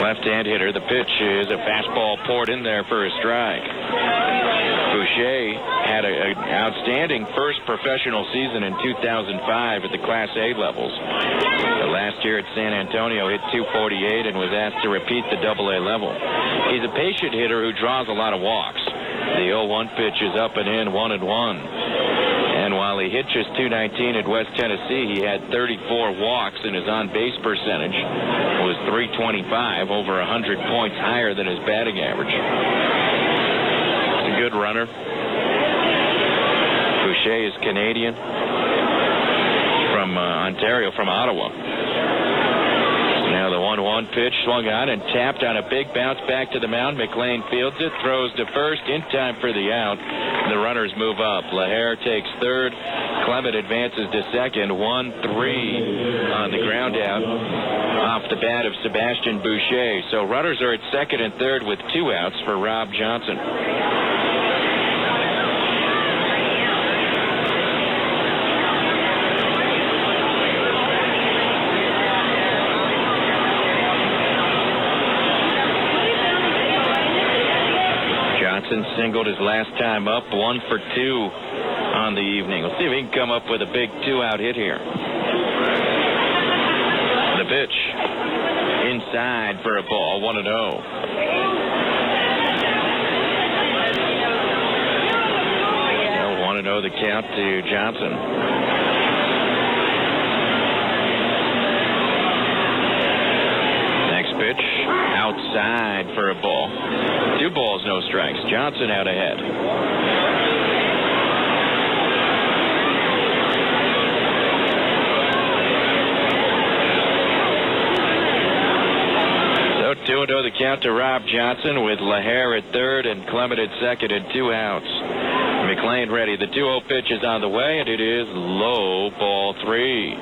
Left-hand hitter. The pitch is a fastball poured in there for a strike. Boucher had an outstanding first professional season in 2005 at the Class A levels. Last year at San Antonio hit .248 and was asked to repeat the AA level. He's a patient hitter who draws a lot of walks. The 0-1 pitch is up and in, 1-1. And while he hit just .219 at West Tennessee, he had 34 walks, and his on-base percentage was .325, over 100 points higher than his batting average. He's a good runner. Boucher is Canadian, from Ontario, from Ottawa. Now the 1-1 pitch swung on and tapped on a big bounce back to the mound. McLean fields it, throws to first in time for the out. The runners move up. Lahair takes third. Clement advances to second. 1-3 on the ground out off the bat of Sebastian Boucher. So runners are at second and third with 2 outs for Rob Johnson. Singled his last time up, 1 for 2 on the evening. We'll see if he can come up with a big 2-out hit here. The pitch inside for a ball, 1-0. So 1-0 the count to Johnson. Next pitch outside for a ball. 2 balls, no strikes. Johnson out ahead. So 2-0 the count to Rob Johnson with Lahair at third and Clement at second and 2 outs. McLean ready. The 2-0 pitch is on the way, and it is low, ball 3.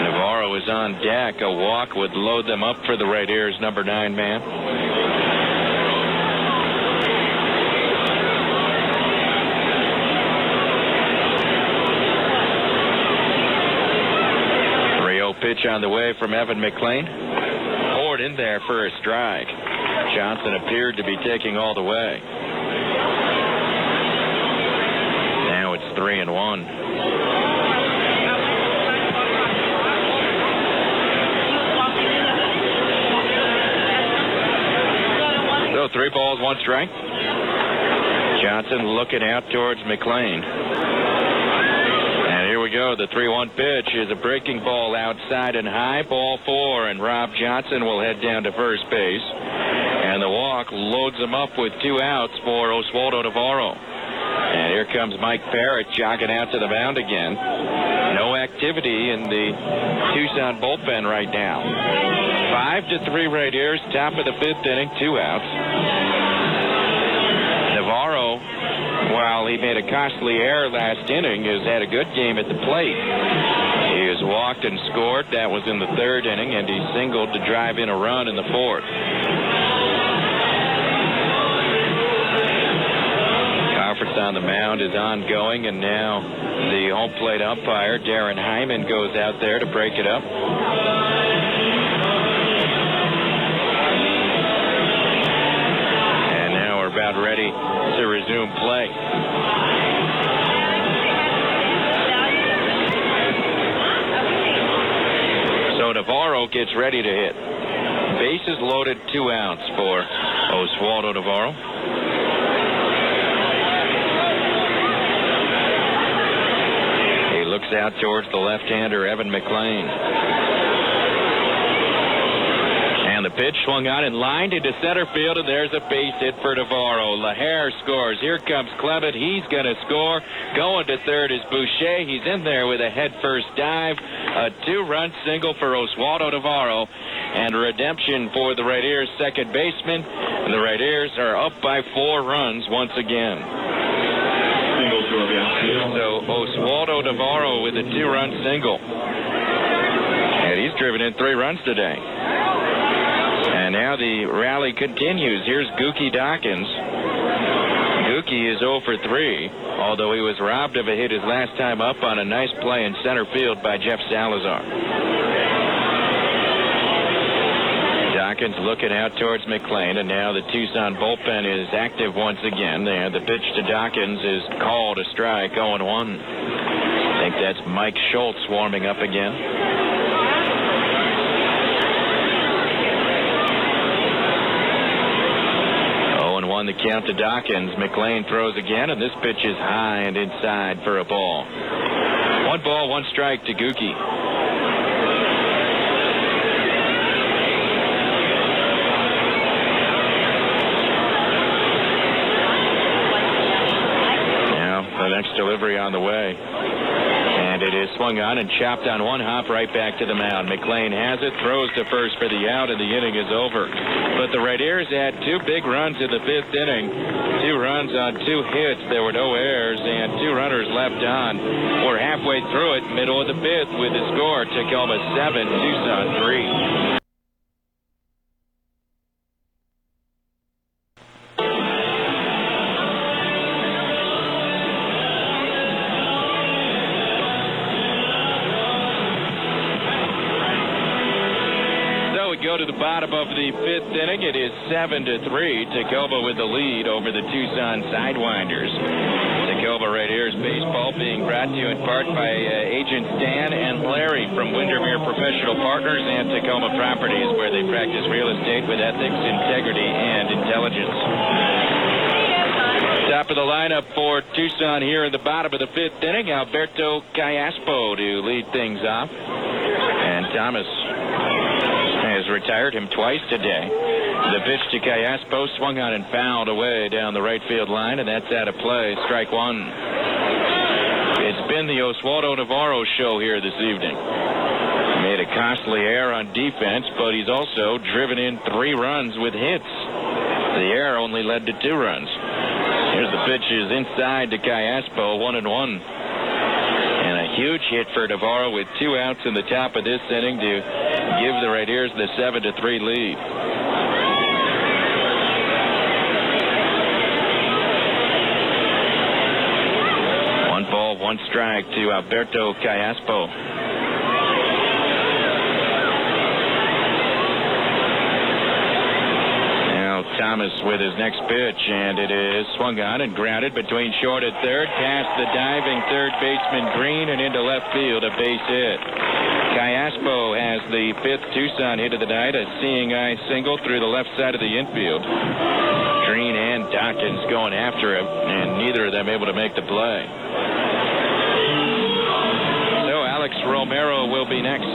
Navarro is on deck. A walk would load them up for the Raiders' number 9 man. Pitch on the way from Evan McLean. Poured in there for a strike. Johnson appeared to be taking all the way. Now it's 3-1. So 3 balls, 1 strike. Johnson looking out towards McLean. Here we go. The 3-1 pitch is a breaking ball outside and high, ball 4, and Rob Johnson will head down to first base. And the walk loads him up with 2 outs for Oswaldo Navarro. And here comes Mike Parrott jogging out to the mound again. No activity in the Tucson bullpen right now. 5-3 Raiders, top of the 5th inning, 2 outs. Navarro, while he made a costly error last inning, has had a good game at the plate. He has walked and scored. That was in the 3rd inning, and he singled to drive in a run in the 4th. Conference on the mound is ongoing, and now the home plate umpire, Darren Hyman, goes out there to break it up. And now we're about ready to resume play. So Navarro gets ready to hit. Bases loaded, 2 outs for Oswaldo Navarro. He looks out towards the left-hander, Evan McLean. And the pitch swung on and lined into center field, and there's a base hit for Navarro. LaHare scores. Here comes Clement. He's going to score. Going to third is Boucher. He's in there with a head-first dive. A 2-run single for Oswaldo Navarro. And redemption for the Red Ears second baseman. And the Red Ears are up by 4 runs once again. So Oswaldo Navarro with a 2-run single. And he's driven in 3 runs today. And now the rally continues. Here's Gookie Dawkins. Gookie is 0 for 3, although he was robbed of a hit his last time up on a nice play in center field by Jeff Salazar. Dawkins looking out towards McLean, and now the Tucson bullpen is active once again. And the pitch to Dawkins is called a strike, 0-1. I think that's Mike Schultz warming up again. 0-1 the count to Dawkins. McLean throws again, and this pitch is high and inside for a ball. 1 ball, 1 strike to Gookie. Now the next delivery on the way. And it is swung on and chopped on 1 hop right back to the mound. McLean has it, throws to first for the out, and the inning is over. But the Red Ears had 2 big runs in the 5th inning. 2 runs on 2 hits. There were no errors and 2 runners left on. We're halfway through it, middle of the 5th, with the score Tacoma 7, Tucson 3. Go to the bottom of the 5th inning. It is 7-3. Tacoma with the lead over the Tucson Sidewinders. Tacoma Red Ears baseball being brought to you in part by Agent Stan and Larry from Windermere Professional Partners and Tacoma Properties, where they practice real estate with ethics, integrity, and intelligence. Top of the lineup for Tucson here in the bottom of the 5th inning. Alberto Callaspo to lead things off. And Thomas has retired him twice today. The pitch to Callaspo swung on and fouled away down the right field line, and that's out of play. Strike 1. It's been the Oswaldo Navarro show here this evening. Made a costly error on defense, but he's also driven in 3 runs with hits. The error only led to 2 runs. Here's the pitch is inside to Callaspo, 1-1. And a huge hit for Navarro with 2 outs in the top of this inning to give the Red Ears the 7-3 lead. One ball, 1 strike to Alberto Callaspo. Now Thomas with his next pitch, and it is swung on and grounded between short and third, past the diving third baseman Green and into left field, a base hit. Callaspo has the 5th Tucson hit of the night, a seeing eye single through the left side of the infield. Green and Dawkins going after him, and neither of them able to make the play. So Alex Romero will be next.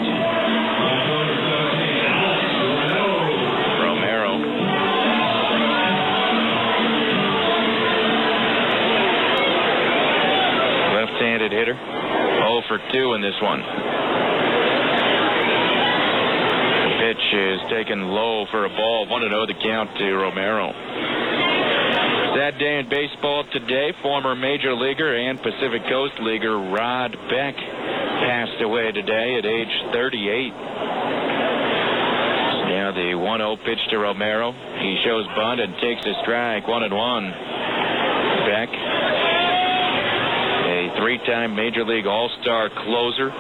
Romero. Left-handed hitter. 0 for 2 in this one. Pitch is taken low for a ball. 1-0 the count to Romero. Sad day in baseball today. Former Major Leaguer and Pacific Coast Leaguer Rod Beck passed away today at age 38. Now the 1-0 pitch to Romero. He shows bunt and takes a strike. 1-1. Beck, a 3-time Major League All-Star closer.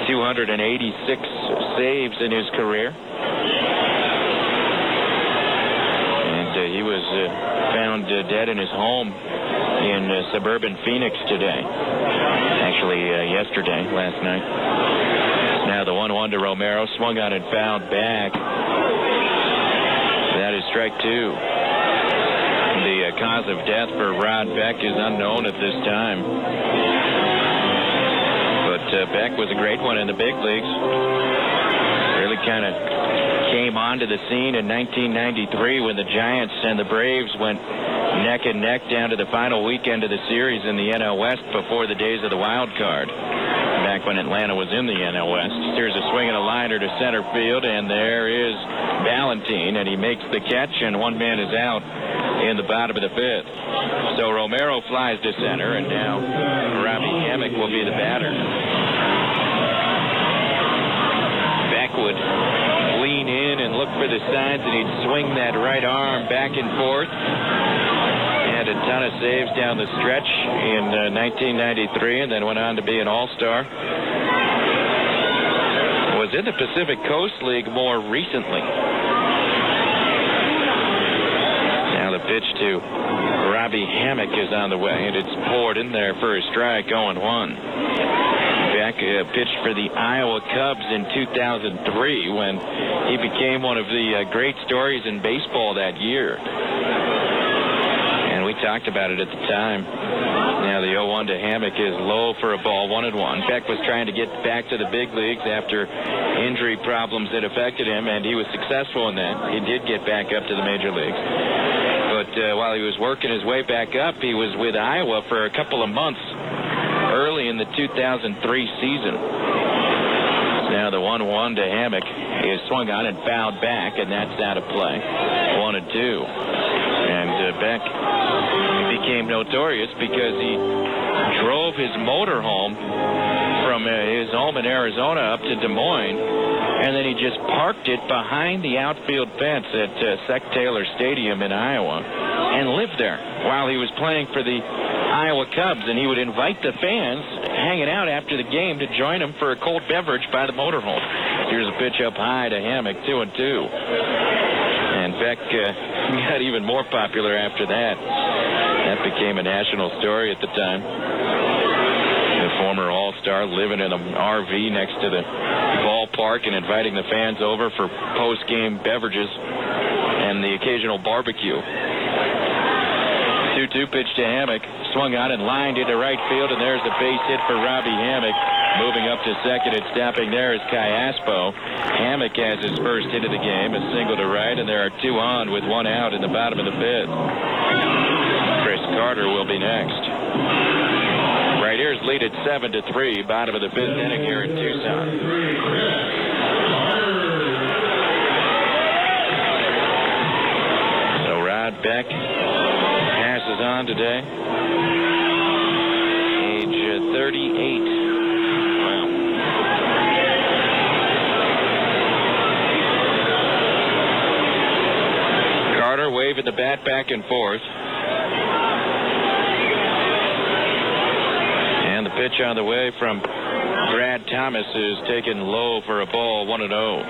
286 saves in his career. And he was found dead in his home in suburban Phoenix today. Actually, yesterday, last night. Now the 1-1 to Romero, swung on and fouled back. That is strike two. The cause of death for Rod Beck is unknown at this time. But Beck was a great one in the big leagues. Really kind of came onto the scene in 1993 when the Giants and the Braves went neck and neck down to the final weekend of the series in the NL West before the days of the wild card. Back when Atlanta was in the NL West. Here's a swing and a liner to center field, and there is Valentine, and he makes the catch, and one man is out in the bottom of the fifth. So Romero flies to center, and now Robbie Hammock will be the batter. Beck would lean in and look for the signs, and he'd swing that right arm back and forth. Had a ton of saves down the stretch in 1993, and then went on to be an all-star. Was in the Pacific Coast League more recently. Now the pitch to Robbie Hammock is on the way, and it's poured in there for a strike, 0-1. Beck pitched for the Iowa Cubs in 2003 when he became one of the great stories in baseball that year. And we talked about it at the time. Now the 0-1 to Hammock is low for a ball, 1-1. Beck was trying to get back to the big leagues after injury problems that affected him, and he was successful in that. He did get back up to the major leagues. But while he was working his way back up, he was with Iowa for a couple of months early in the 2003 season. Now the 1-1 to Hammock is swung on and fouled back, and that's out of play. 1-2. And Beck became notorious because he drove his motorhome from his home in Arizona up to Des Moines, and then he just parked it behind the outfield fence at Sec Taylor Stadium in Iowa and lived there while he was playing for the Iowa Cubs, and he would invite the fans hanging out after the game to join him for a cold beverage by the motorhome. Here's a pitch up high to Hammock, 2-2. And Beck got even more popular after that. That became a national story at the time. The former All-Star living in an RV next to the ballpark and inviting the fans over for post-game beverages and the occasional barbecue. 2-2 pitch to Hammock. Swung on and lined into right field, and there's a base hit for Robbie Hammock. Moving up to second and stopping there is Cayaspo. Hammock has his first hit of the game, a single to right, and there are two on with one out in the bottom of the fifth. Chris Carter will be next. Right here's lead at 7-3, bottom of the fifth inning here in Tucson. So Rod Beck passes on today. Age 38. Wow. Carter waving the bat back and forth. And the pitch on the way from Brad Thomas is taken low for a ball, 1-0.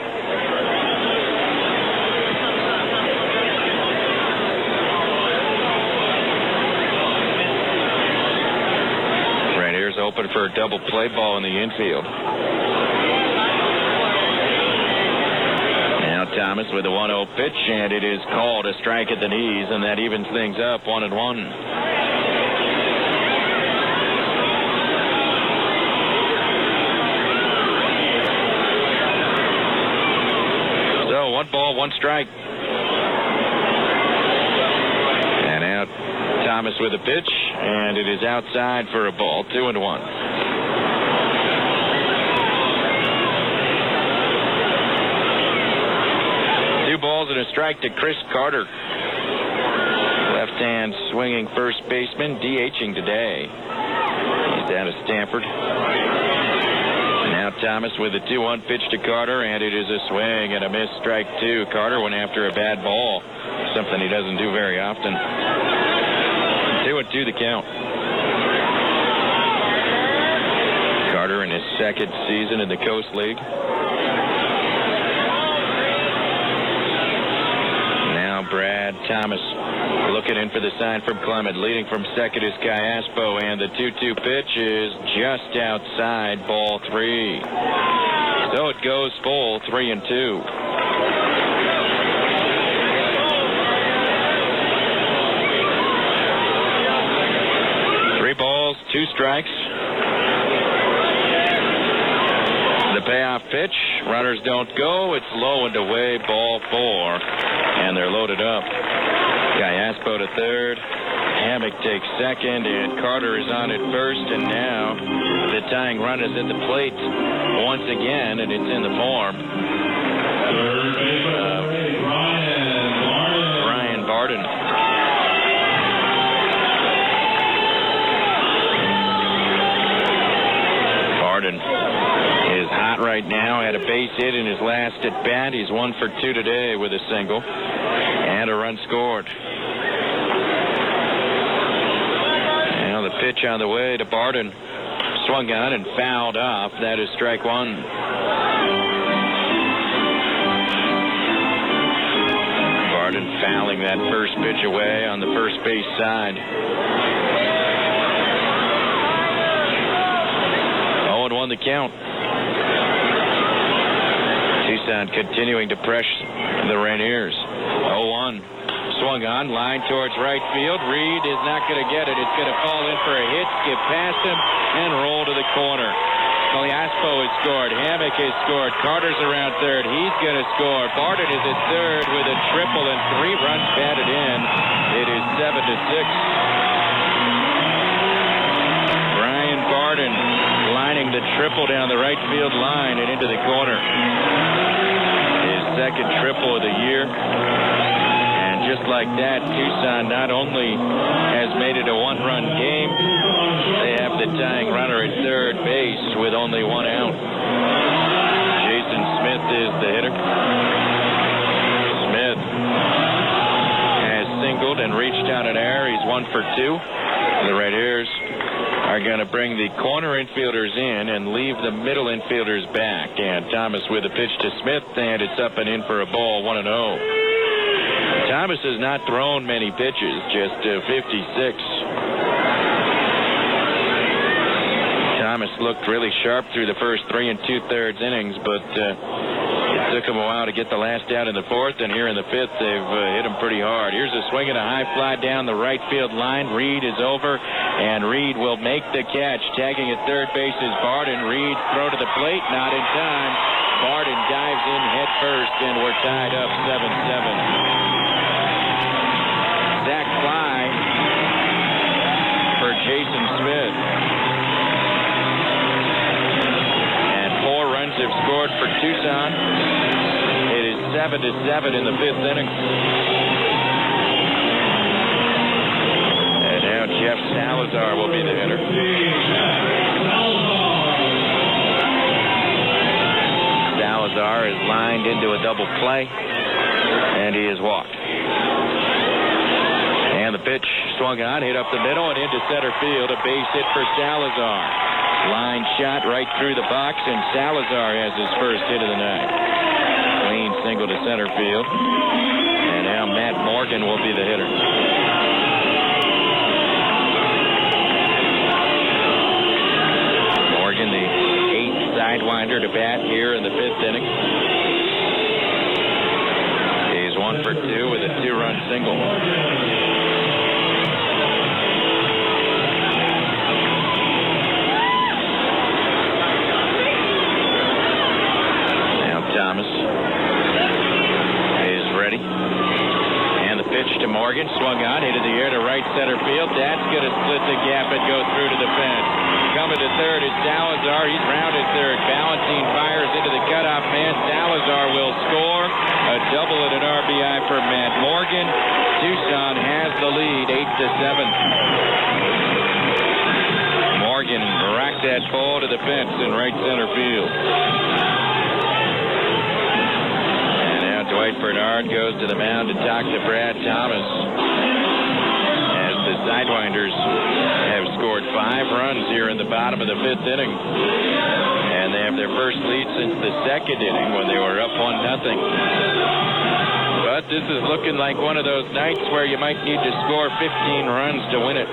Open for a double play ball in the infield. Now Thomas with a 1-0 pitch, and it is called a strike at the knees, and that evens things up, 1-1. So 1 ball, 1 strike. And out Thomas with a pitch, and it is outside for a ball, 2-1. 2 balls and a strike to Chris Carter. Left-hand swinging first baseman, DHing today. He's down to Stanford. Now Thomas with a 2-1 pitch to Carter, and it is a swing and a miss, strike 2. Carter went after a bad ball, something he doesn't do very often. 2-2 the count. Carter in his second season in the Coast League. Now Brad Thomas looking in for the sign from Clement. Leading from second is Cayaspo, and the 2-2 pitch is just outside, ball 3. So it goes full, 3-2. 2 strikes. The payoff pitch. Runners don't go. It's low and away. Ball 4. And they're loaded up. Gallaspo to third. Hammock takes second, and Carter is on at first, and now the tying run is at the plate once again, and it's in the form of Brian Barden. Barden is hot right now, had a base hit in his last at bat. He's 1 for 2 today with a single and a run scored. Pitch on the way to Barden. Swung on and fouled off. That is strike 1. Barden fouling that first pitch away on the first base side. 0-1 the count. Tucson continuing to press the Rainiers. 0-1. Swung on, line towards right field. Reed is not going to get it. It's going to fall in for a hit, skip past him, and roll to the corner. Gallaspo has scored. Hammock has scored. Carter's around third. He's going to score. Barden is at third with a triple and 3 runs batted in. It is 7-6. Brian Barden lining the triple down the right field line and into the corner. His second triple of the year. Just like that, Tucson not only has made it a 1-run game, they have the tying runner at third base with only 1 out. Jason Smith is the hitter. Smith has singled and reached out an error. He's 1 for 2. The Rainiers are going to bring the corner infielders in and leave the middle infielders back. And Thomas with a pitch to Smith, and it's up and in for a ball, 1-0. Thomas has not thrown many pitches, just 56. Thomas looked really sharp through the first 3 2/3 innings, but it took him a while to get the last out in the 4th, and here in the 5th, they've hit him pretty hard. Here's a swing and a high fly down the right field line. Reed is over, and Reed will make the catch. Tagging at third base is Barden. Reed throw to the plate, not in time. Barden dives in head first, and we're tied up 7-7. Zach fly for Jason Smith. And 4 runs have scored for Tucson. It is 7-7 in the 5th inning. And now Jeff Salazar will be the hitter. Salazar is lined into a double play, and he is walked. And the pitch swung on, hit up the middle, and into center field. A base hit for Salazar. Line shot right through the box, and Salazar has his first hit of the night. Clean single to center field. And now Matt Morgan will be the hitter. Morgan, the 8th sidewinder to bat here in the 5th inning. He's 1 for 2 with a 2-run single. Thomas is ready. And the pitch to Morgan. Swung on, hit in the air to right center field. That's going to split the gap and go through to the fence. Coming to third is Salazar. He's rounded third. Valentine fires into the cutoff man. Salazar will score. A double and an RBI for Matt Morgan. Tucson has the lead, 8-7. Morgan rocked that ball to the fence in right center field. Dwight Bernard goes to the mound to talk to Brad Thomas as the Sidewinders have scored 5 runs here in the bottom of the 5th inning, and they have their first lead since the 2nd inning when they were up 1-0. But this is looking like one of those nights where you might need to score 15 runs to win it.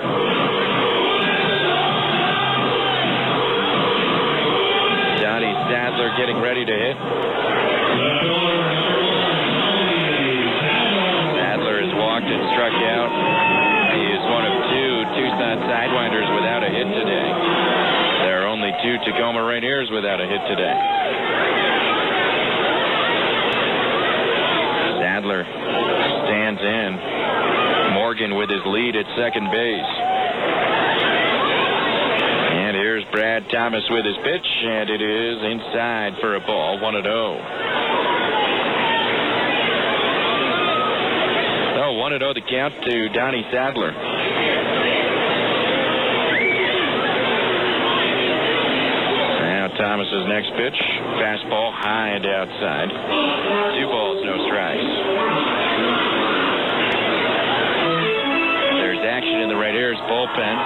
Donnie Sadler getting ready to hit. Walked and struck out. He is one of 2 Tucson Sidewinders without a hit today. Tacoma Rainiers without a hit today. Sadler stands in. Morgan with his lead at second base. And here's Brad Thomas with his pitch, and it is inside for a ball, 1-0. 1-0 the count to Donnie Sadler. Now Thomas's next pitch, fastball high and outside. 2 balls, no strikes. There's action in the Rainiers bullpen.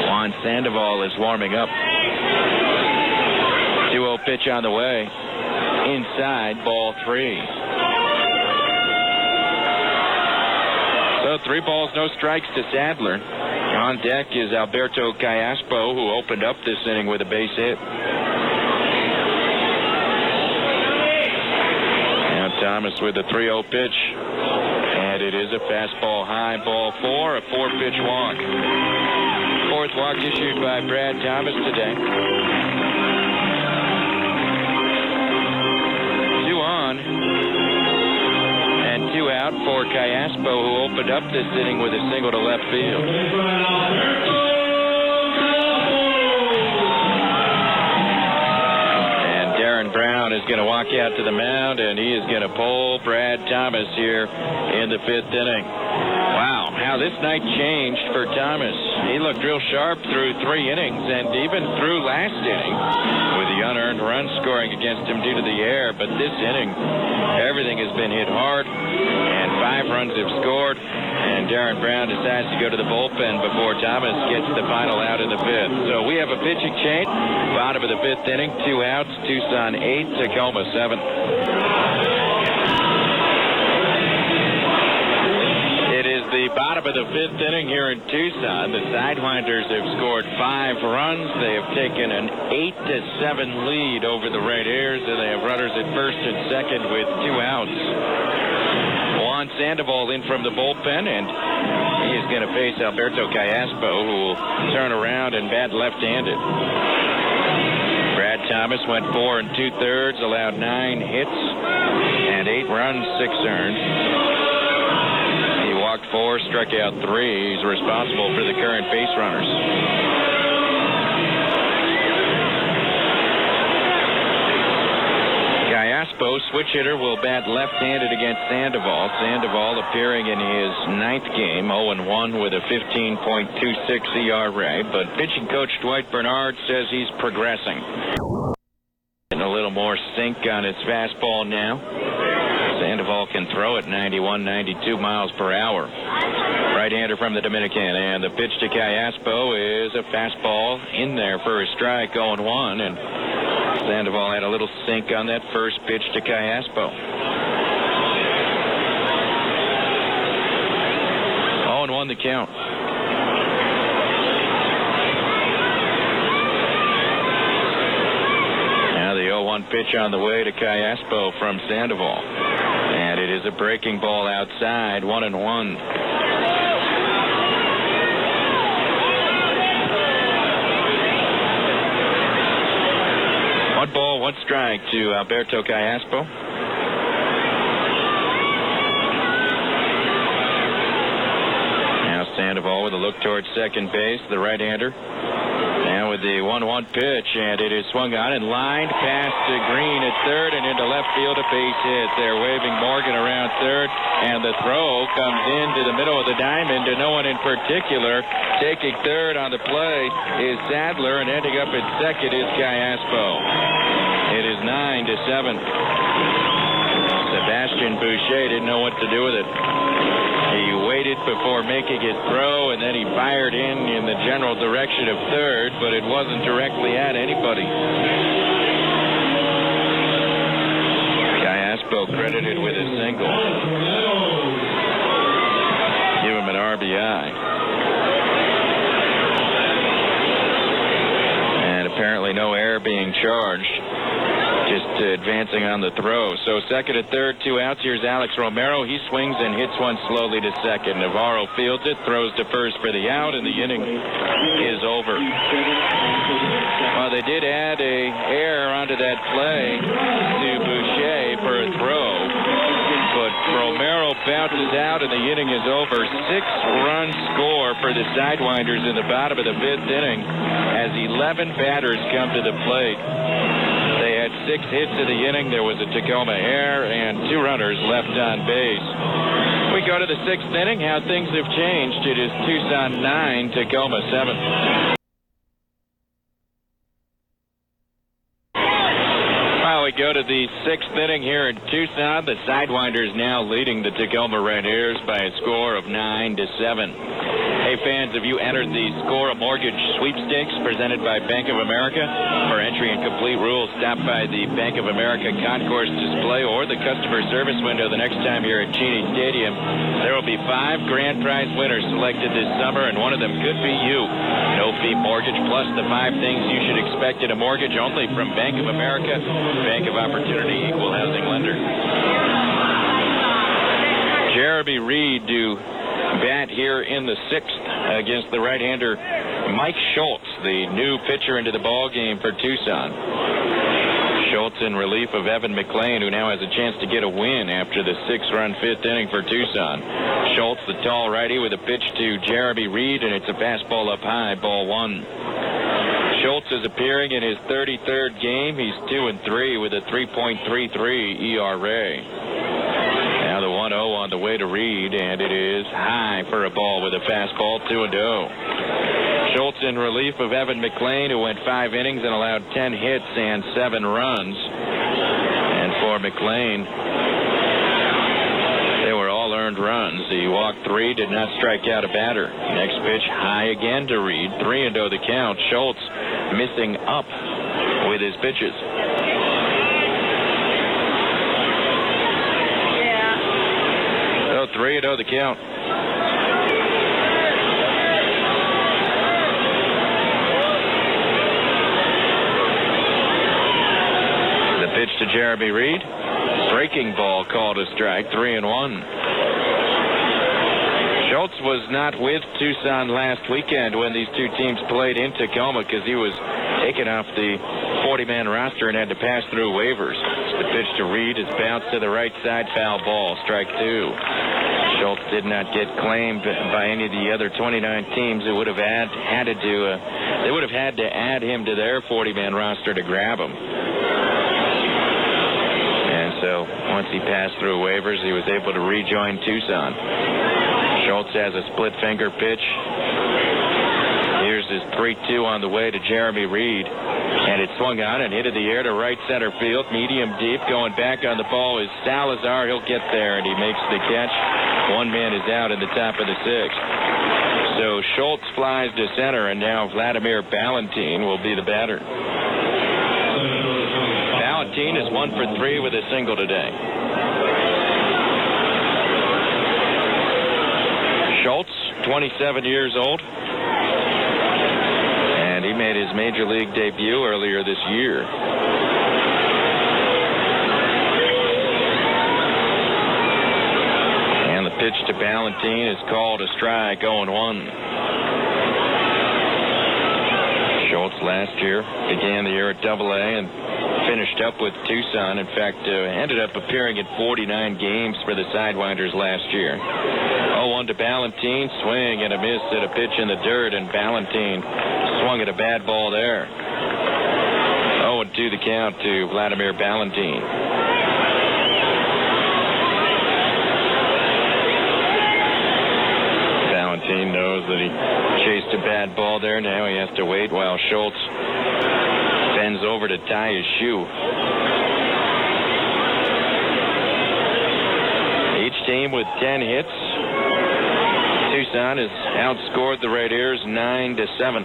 Juan Sandoval is warming up. 2-0 pitch on the way. Inside, ball 3. So 3 balls, no strikes to Sadler. On deck is Alberto Callaspo, who opened up this inning with a base hit. Now Thomas with a 3-0 pitch. And it is a fastball high, ball 4, a 4-pitch walk. 4th walk issued by Brad Thomas today. 2 on. And 2 out for Callaspo, who opened up this inning with a single to left field. And Darren Brown is going to walk out to the mound, and he is going to pull Brad Thomas here in the 5th inning. Wow, how this night changed for Thomas. He looked real sharp through 3 innings and even through last inning with the unearned run scoring against him due to the air. But this inning, everything has been hit hard, and 5 runs have scored. And Darren Brown decides to go to the bullpen before Thomas gets the final out in the 5th. So we have a pitching change. Bottom of the 5th inning, 2 outs, Tucson 8, Tacoma 7. The bottom of the 5th inning here in Tucson. The Sidewinders have scored 5 runs. They have taken an 8-7 lead over the Rainiers, and they have runners at first and second with 2 outs. Juan Sandoval in from the bullpen, and he is going to face Alberto Callaspo, who will turn around and bat left-handed. Brad Thomas went 4 2/3, allowed 9 hits and 8 runs, 6 earned. Walked 4, struck out 3. He's responsible for the current base runners. Callaspo, switch hitter, will bat left-handed against Sandoval. Sandoval appearing in his 9th game, 0-1 with a 15.26 ERA. But pitching coach Dwight Bernard says he's progressing. Getting a little more sink on his fastball now. Sandoval can throw at 91, 92 miles per hour. Right-hander from the Dominican, and the pitch to Callaspo is a fastball in there for a strike, 0-1, and Sandoval had a little sink on that first pitch to Callaspo. 0-1 the count. Now the 0-1 pitch on the way to Callaspo from Sandoval. And it is a breaking ball outside, 1-1. 1 ball, 1 strike to Alberto Callaspo. Now Sandoval with a look towards second base, the right-hander. Now with the 1-1 pitch, and it is swung on and lined past to Green at third and into left field, a base hit. They're waving Morgan around third, and the throw comes into the middle of the diamond to no one in particular. Taking third on the play is Sadler, and ending up at second is Callaspo. It is 9-7. Sebastian Boucher didn't know what to do with it. He waited before making his throw, and then he fired in the general direction of third, but it wasn't directly at anybody. Callaspo credited with a single. Give him an RBI. And apparently no error being charged. Just advancing on the throw. So second and third, 2 outs. Here's Alex Romero. He swings and hits one slowly to second. Navarro fields it, throws to first for the out, and the inning is over. Well, they did add a error onto that play to Boucher for a throw, but Romero bounces out, and the inning is over. 6-run score for the Sidewinders in the bottom of the 5th inning as 11 batters come to the plate. They had 6 hits in the inning. There was a Tacoma error and 2 runners left on base. We go to the 6th inning. How things have changed. It is Tucson 9, Tacoma 7. Well, we go to the 6th inning here in Tucson. The Sidewinders now leading the Tacoma Red Airs by a score of 9-7. Hey, fans, have you entered the Score a Mortgage Sweepstakes presented by Bank of America? For entry and complete rules, stop by the Bank of America concourse display or the customer service window the next time you're at Cheney Stadium. There will be 5 grand prize winners selected this summer, and one of them could be you. No fee mortgage plus the 5 things you should expect in a mortgage, only from Bank of America, Bank of Opportunity, Equal Housing Lender. Jeremy Reed to bat here in the 6th against the right-hander Mike Schultz, the new pitcher into the ball game for Tucson. Schultz in relief of Evan McLean, who now has a chance to get a win after the 6-run 5th inning for Tucson. Schultz, the tall righty, with a pitch to Jeremy Reed, and it's a fastball up high, ball 1. Schultz is appearing in his 33rd game. He's 2-3 with a 3.33 ERA. Now the 1-0 on the way to Reed, and it is high for a ball with a fastball, 2-0. Schultz in relief of Evan McLean, who went 5 innings and allowed 10 hits and 7 runs. And for McLean, they were all earned runs. He walked 3, did not strike out a batter. Next pitch high again to Reed, 3-0 the count. Schultz missing up with his pitches. 3-0 the count. The pitch to Jeremy Reed. Breaking ball called a strike, 3-1. Schultz was not with Tucson last weekend when these two teams played in Tacoma because he was taken off the 40-man roster and had to pass through waivers. The pitch to Reed is bounced to the right side, foul ball, strike 2. Schultz did not get claimed by any of the other 29 teams. It would have had to add him to their 40-man roster to grab him. And so once he passed through waivers, he was able to rejoin Tucson. Schultz has a split finger pitch. Here's his 3-2 on the way to Jeremy Reed. And it swung on and hit in the air to right center field. Medium deep. Going back on the ball is Salazar. He'll get there, and he makes the catch. One man is out in the top of the 6th. So Schultz flies to center, and now Vladimir Ballantine will be the batter. Ballantine is 1 for 3 with a single today. Schultz, 27 years old. And he made his major league debut earlier this year. And the pitch to Ballantine is called a strike, 0-1. Schultz last year began the year at AA and finished up with Tucson. In fact, ended up appearing in 49 games for the Sidewinders last year. 0-1 to Ballantine, swing and a miss at a pitch in the dirt, and Ballantine swung at a bad ball there. 0-2 the count to Vladimir Ballantine. Ballantine knows that he chased a bad ball there. Now he has to wait while Schultz bends over to tie his shoe. Each team with 10 hits. Tucson has outscored the Red Airs 9-7.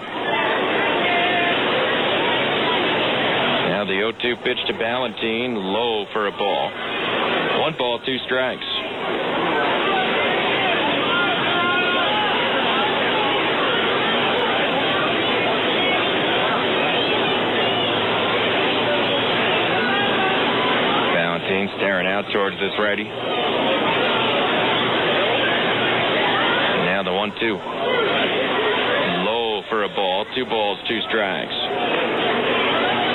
Now the 0-2 pitch to Ballantine, low for a ball. 1 ball, 2 strikes. towards this righty. Now the 1-2. Low for a ball. 2 balls, 2 strikes.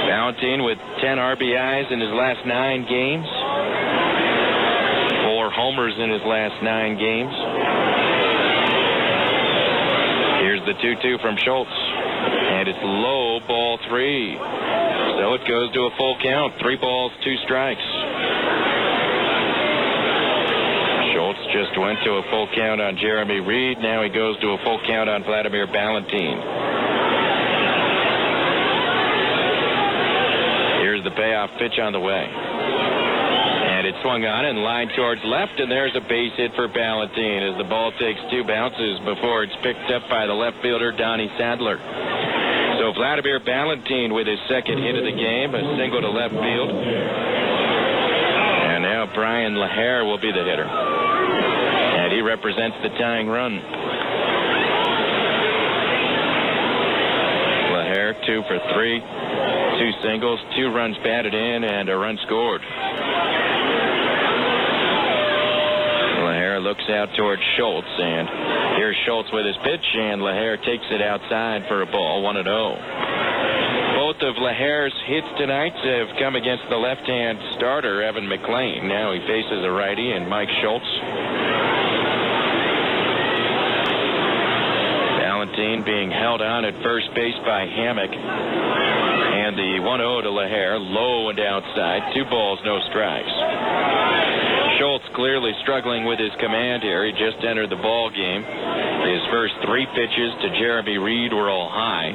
Valentine with 10 RBIs in his last 9 games. 4 homers in his last 9 games. Here's the 2-2 from Schultz. And it's low, ball 3. So it goes to a full count. 3 balls, 2 strikes. Schultz just went to a full count on Jeremy Reed. Now he goes to a full count on Vladimir Valentine. Here's the payoff pitch on the way. And it's swung on and lined towards left, and there's a base hit for Valentine as the ball takes 2 bounces before it's picked up by the left fielder, Donnie Sadler. So Vladimir Valentine with his second hit of the game, a single to left field. And now Brian LaHare will be the hitter. And he represents the tying run. LaHare 2 for 3, 2 singles, 2 runs batted in, and a run scored. LaHare looks out towards Schultz, and here's Schultz with his pitch, and LaHare takes it outside for a ball, 1-0. Both of LaHare's hits tonight have come against the left-hand starter, Evan McLean. Now he faces a righty and Mike Schultz. Valentine being held on at first base by Hammock. And the 1-0 to LaHare, low and outside, 2 balls, no strikes. Schultz clearly struggling with his command here. He just entered the ball game. His first 3 pitches to Jeremy Reed were all high.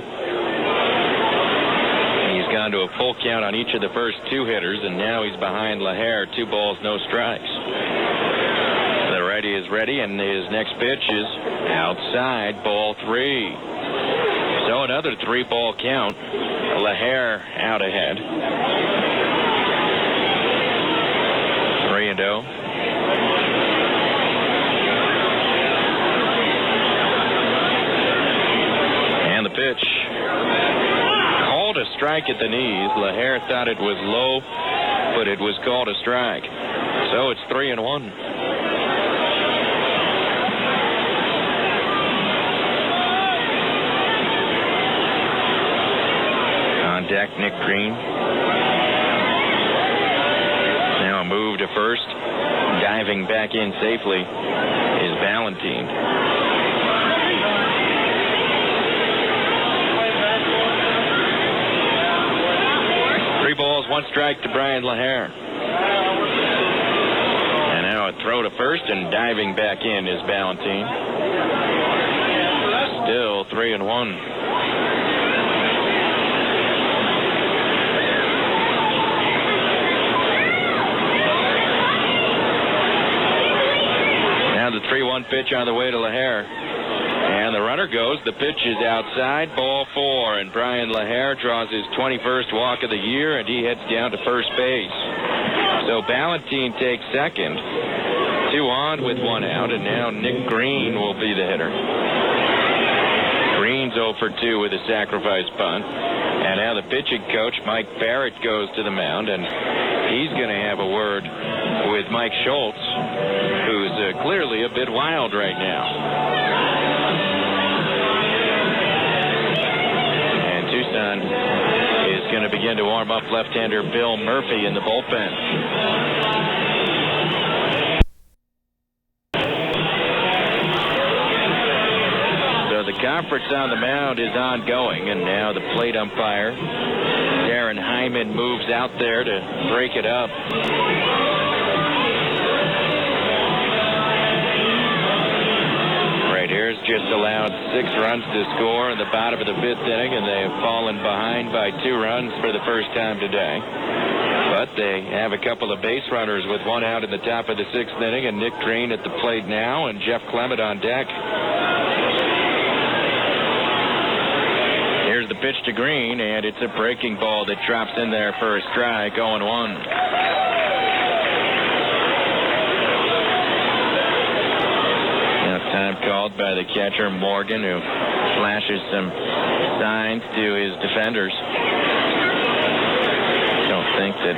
He's gone to a full count on each of the first 2 hitters, and now he's behind LaHare, 2 balls, no strikes. The righty is ready, and his next pitch is outside, ball 3. So another 3-ball count. LaHare out ahead. 3-0. And the pitch. Called a strike at the knees. LaHare thought it was low, but it was called a strike. So it's 3-1. On deck, Nick Green. Now a move to first. Diving back in safely is Valentine. Three balls, 1 strike to Brian LaHare. And now a throw to first, and diving back in is Valentine. Still 3-1. The 3-1 pitch on the way to LaHare. And the runner goes. The pitch is outside. Ball 4. And Brian LaHare draws his 21st walk of the year, and he heads down to first base. So Valentine takes second. 2 on with 1 out. And now Nick Green will be the hitter. Green's 0 for 2 with a sacrifice bunt. And now the pitching coach, Mike Barrett, goes to the mound. And he's going to have a word with Mike Schultz, who's clearly a bit wild right now. And Tucson is going to begin to warm up left-hander Bill Murphy in the bullpen. So the conference on the mound is ongoing, and now the plate umpire, Darren Hyman, moves out there to break it up. Raiders just allowed 6 runs to score in the bottom of the 5th inning, and they have fallen behind by 2 runs for the first time today. But they have a couple of base runners with 1 out in the top of the 6th inning, and Nick Green at the plate now, and Jeff Clement on deck. Here's the pitch to Green, and it's a breaking ball that drops in there for a strike, 0-1. Time called by the catcher, Morgan, who flashes some signs to his defenders. Don't think that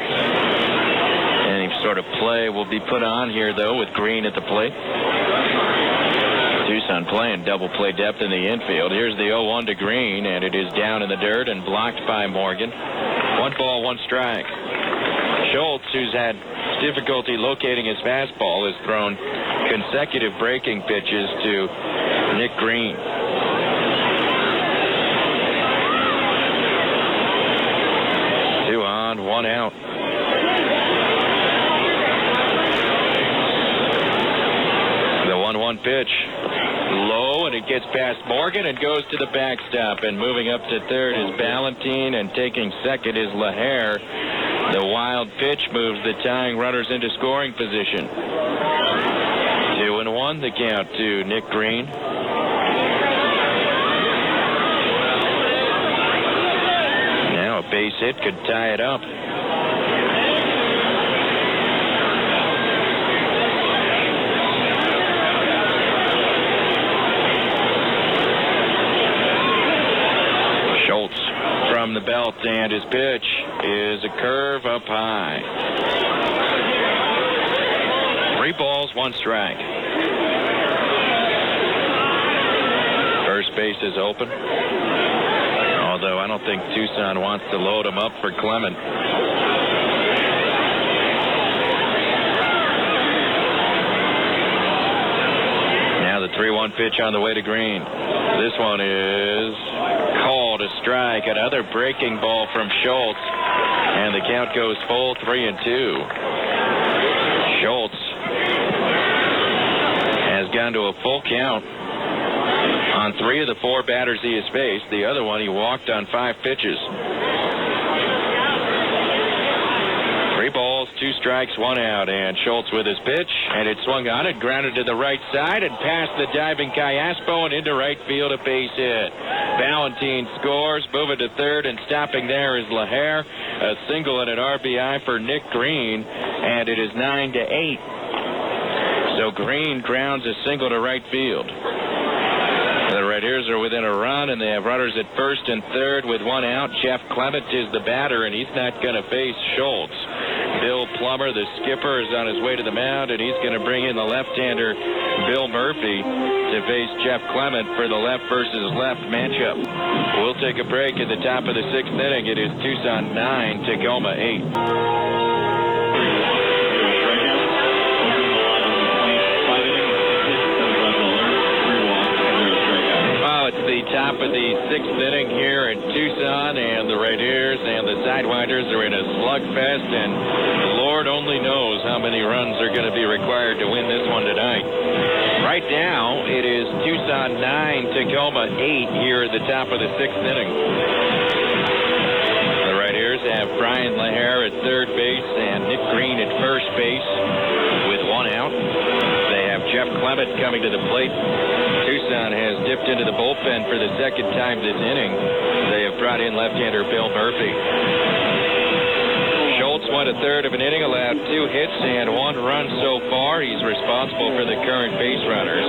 any sort of play will be put on here, though, with Green at the plate. Tucson playing double play depth in the infield. Here's the 0-1 to Green, and it is down in the dirt and blocked by Morgan. 1 ball, 1 strike. Schultz, who's had difficulty locating his fastball, has thrown consecutive breaking pitches to Nick Green. 2 on, 1 out. The 1-1 pitch. Low, and it gets past Morgan and goes to the backstop. And moving up to third is Ballantine, and taking second is LaHare. The wild pitch moves the tying runners into scoring position. 2-1 the count to Nick Green. Now a base hit could tie it up. From the belt, and his pitch is a curve up high. 3 balls, 1 strike. First base is open, although I don't think Tucson wants to load him up for Clement. Now the 3-1 pitch on the way to Green. This one is called a strike. Another breaking ball from Schultz, and the count goes full, 3-2. Schultz has gone to a full count on 3 of the 4 batters he has faced. The other one he walked on 5 pitches. 3 balls, 2 strikes, 1 out, and Schultz with his pitch, and it swung on it, grounded to the right side, and past the diving Callaspo and into right field, a base hit. Ballantine scores, moving to third, and stopping there is LaHare. A single and an RBI for Nick Green, and it is 9-8. So Green grounds a single to right field. The Raiders are within a run, and they have runners at first and third with 1 out. Jeff Clement is the batter, and he's not going to face Schultz. Bill Plummer, the skipper, is on his way to the mound, and he's going to bring in the left-hander Bill Murphy to face Jeff Clement for the left versus left matchup. We'll take a break at the top of the 6th inning. It is Tucson 9, Tacoma 8. The top of the 6th inning here in Tucson, and the Raiders and the Sidewinders are in a slugfest, and Lord only knows how many runs are going to be required to win this one tonight. Right now, it is Tucson 9, Tacoma 8 here at the top of the 6th inning. The Raiders have Brian LaHare at third base and Nick Green at first base with 1 out. They have Jeff Clement coming to the plate. Tucson has dipped into the bullpen for the 2nd time this inning. They have brought in left-hander Bill Murphy. Schultz went a third of an inning, allowed 2 hits and 1 run so far. He's responsible for the current base runners.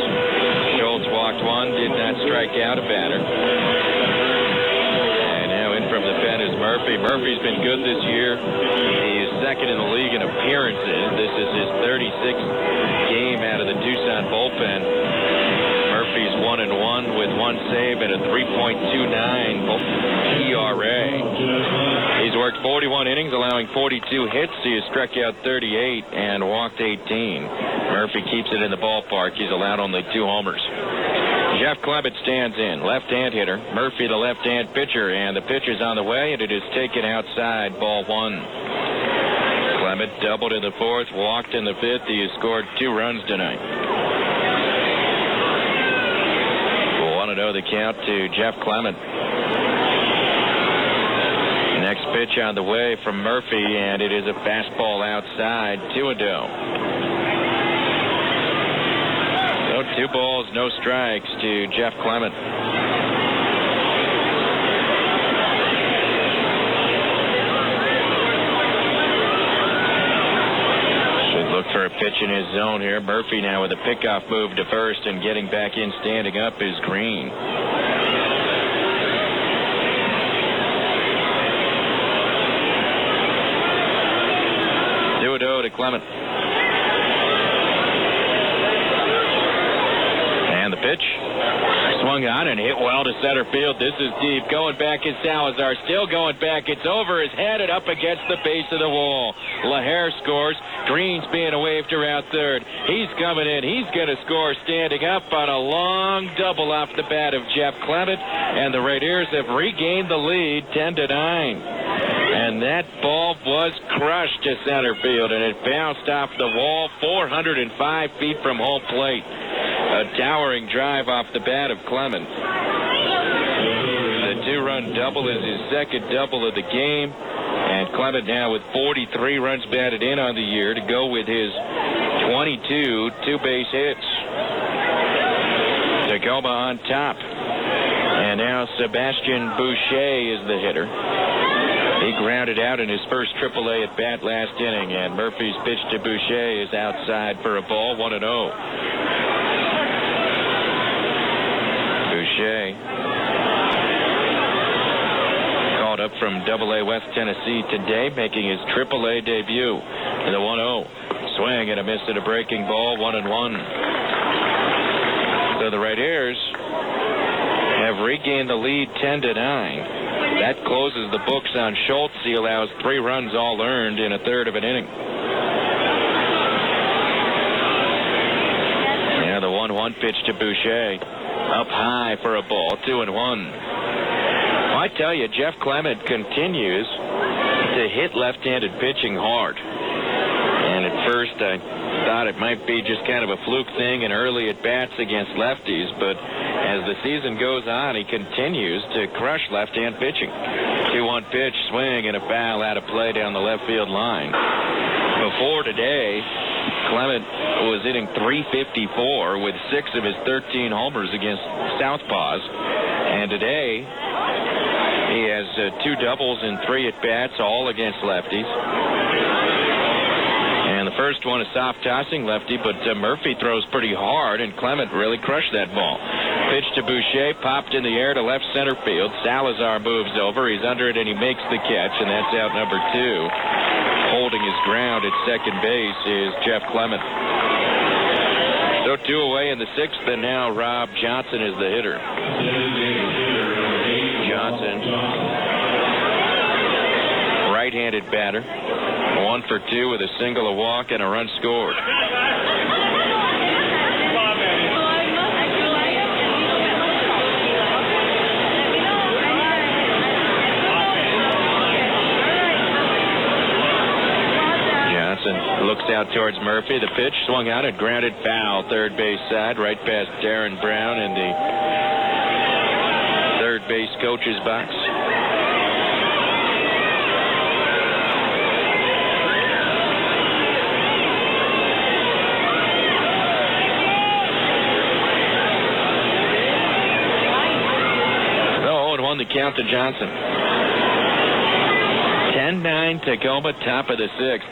Schultz walked 1, did not strike out a batter. And now in from the pen is Murphy. Murphy's been good this year. He is 2nd in the league in appearances. This is his 36th game out of the Tucson bullpen. Murphy's 1-1 with 1 save and a 3.29 ERA. He's worked 41 innings, allowing 42 hits. He has struck out 38 and walked 18. Murphy keeps it in the ballpark. He's allowed only 2 homers. Jeff Clement stands in, left-hand hitter. Murphy, the left-hand pitcher, and the pitch is on the way, and it is taken outside, ball 1. Clement doubled in the 4th, walked in the 5th. He has scored 2 runs tonight. 1-0 the count to Jeff Clement. Next pitch on the way from Murphy, and it is a fastball outside, 2-0. So 2 balls, no strikes to Jeff Clement. For a pitch in his zone here. Murphy now with a pickoff move to first, and getting back in, standing up, is Green. 2-0 to Clement. And the pitch. Swung on and hit well to center field. This is deep. Going back is Salazar. Still going back. It's over his head and up against the base of the wall. LaHare scores. Green's being waved around third. He's coming in. He's going to score standing up on a long double off the bat of Jeff Clement. And the Raiders have regained the lead 10-9. And that ball was crushed to center field, and it bounced off the wall 405 feet from home plate. A towering drive off the bat of Clement. The two-run double is his second double of the game, and Clement now with 43 runs batted in on the year to go with his 22 two-base hits. Tacoma on top, and now Sebastian Boucher is the hitter. He grounded out in his first AAA at bat last inning, and Murphy's pitch to Boucher is outside for a ball, 1-0. Boucher called up from AA West Tennessee today, making his AAA debut. The 1-0 swing and a miss at a breaking ball, 1-1. So the Raiders have regained the lead 10-9. That closes the books on Schultz. He allows 3 runs all earned in a third of an inning. Yeah, the 1-1 pitch to Boucher. Up high for a ball, 2-1. Well, I tell you, Jeff Clement continues to hit left-handed pitching hard. And at first I thought it might be just kind of a fluke thing in early at-bats against lefties, but as the season goes on, he continues to crush left-hand pitching. 2-1 pitch, swing, and a foul out of play down the left field line. Before today, Clement was hitting .354 with 6 of his 13 homers against southpaws. And today, he has 2 doubles and 3 at-bats, all against lefties. And the first one is soft tossing lefty, but Murphy throws pretty hard, and Clement really crushed that ball. Pitch to Boucher, popped in the air to left center field. Salazar moves over. He's under it, and he makes the catch, and that's out number 2. Holding his ground at second base is Jeff Clement. So 2 away in the 6th, and now Rob Johnson is the hitter. Johnson, right-handed batter. 1 for 2 with a single, a walk, and a run scored. Johnson looks out towards Murphy. The pitch swung out and grounded foul. Third base side, right past Darren Brown in the third base coach's box. The count to Johnson. 10-9 Tacoma, top of the 6th.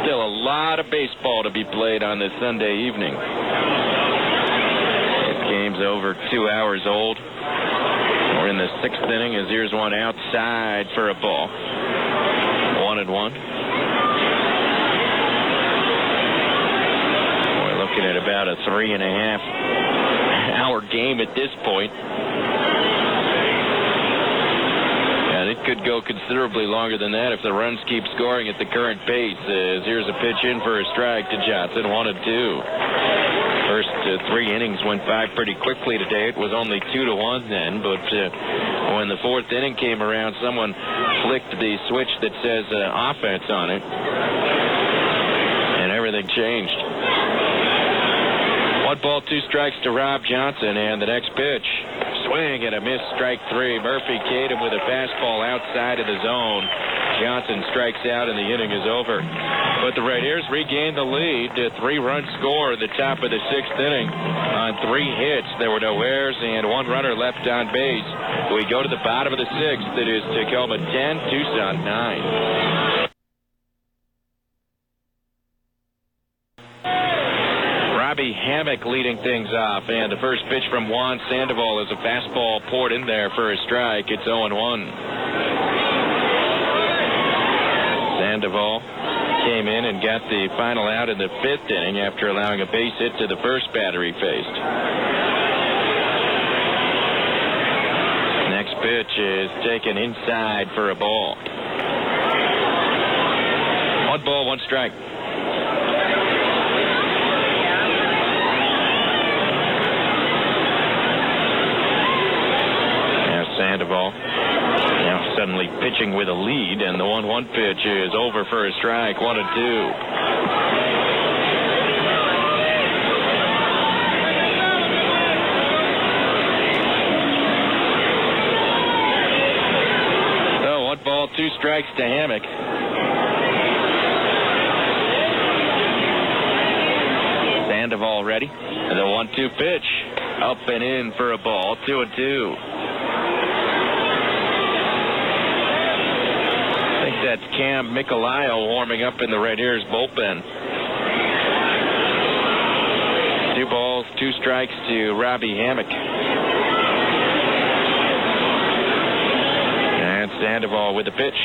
Still a lot of baseball to be played on this Sunday evening. This game's over 2 hours old. We're in the 6th inning as here's one outside for a ball. 1-1. We're looking at about a 3.5-hour game at this point. It could go considerably longer than that if the runs keep scoring at the current pace. Here's a pitch in for a strike to Johnson, 1-2. First 3 innings went by pretty quickly today. It was only 2-1 then, but when the 4th inning came around, someone flicked the switch that says offense on it, and everything changed. 1 ball, 2 strikes to Rob Johnson, and the next pitch. Swing and a miss, strike 3. Murphy K'd him with a fastball outside of the zone. Johnson strikes out and the inning is over. But the Raiders regained the lead. A 3-run score at the top of the 6th inning on 3 hits. There were no errors and 1 runner left on base. We go to the bottom of the 6th. It is Tacoma 10, Tucson 9. Robbie Hammock leading things off, and the first pitch from Juan Sandoval is a fastball poured in there for a strike. It's 0-1. Sandoval came in and got the final out in the 5th inning after allowing a base hit to the first batter he faced. Next pitch is taken inside for a ball. 1 ball, 1 strike. Now Sandoval now suddenly pitching with a lead, and the 1-1 pitch is over for a strike. 1-2. So 1 ball, 2 strikes to Hammock. Sandoval ready. The 1-2 pitch. Up and in for a ball. 2-2. I think that's Cam Michelio warming up in the Red Ears bullpen. 2 balls, 2 strikes to Robbie Hammock. And Sandoval with the pitch.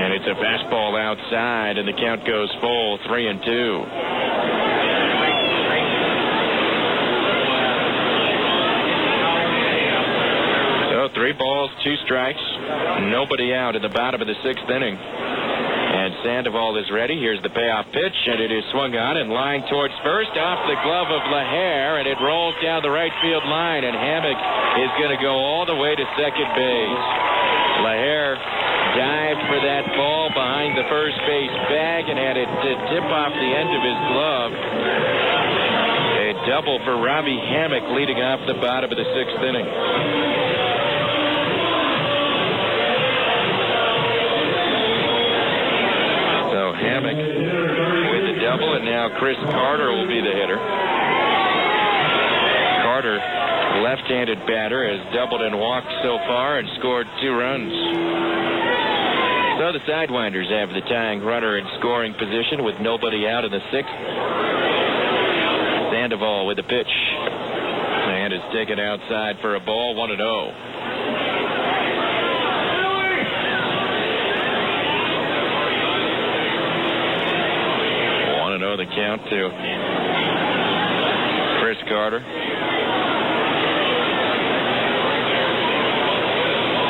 And it's a fastball outside, and the count goes full. 3-2. So 3 balls, 2 strikes. Nobody out in the bottom of the 6th inning. And Sandoval is ready. Here's the payoff pitch, and it is swung on and lined towards first off the glove of LaHare, and it rolls down the right field line, and Hammock is going to go all the way to second base. LaHare dived for that ball behind the first base bag and had it tip off the end of his glove. A double for Robbie Hammock leading off the bottom of the 6th inning. Hammock with the double, and now Chris Carter will be the hitter. Carter, left-handed batter, has doubled and walked so far and scored 2 runs. So the Sidewinders have the tying runner in scoring position with nobody out in the 6th. Sandoval with the pitch, and is taken outside for a ball. 1-0. 1-0 the count to Chris Carter.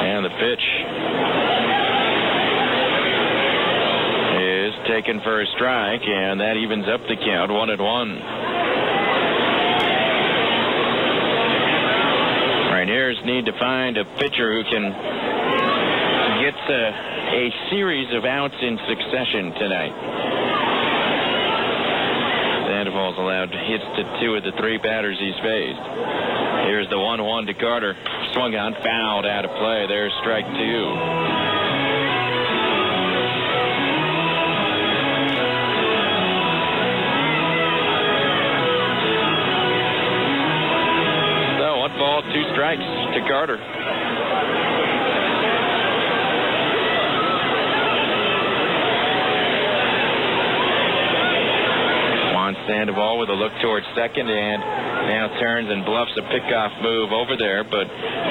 And the pitch is taken for a strike, and that evens up the count. 1-1. Pioneers need to find a pitcher who can get a series of outs in succession tonight. Sandoval's allowed hits to 2 of the 3 batters he's faced. Here's the 1-1 to Carter. Swung on, fouled, out of play. There's strike 2. So 1 ball, 2 strikes to Carter. Sandoval with a look towards second, and now turns and bluffs a pickoff move over there, but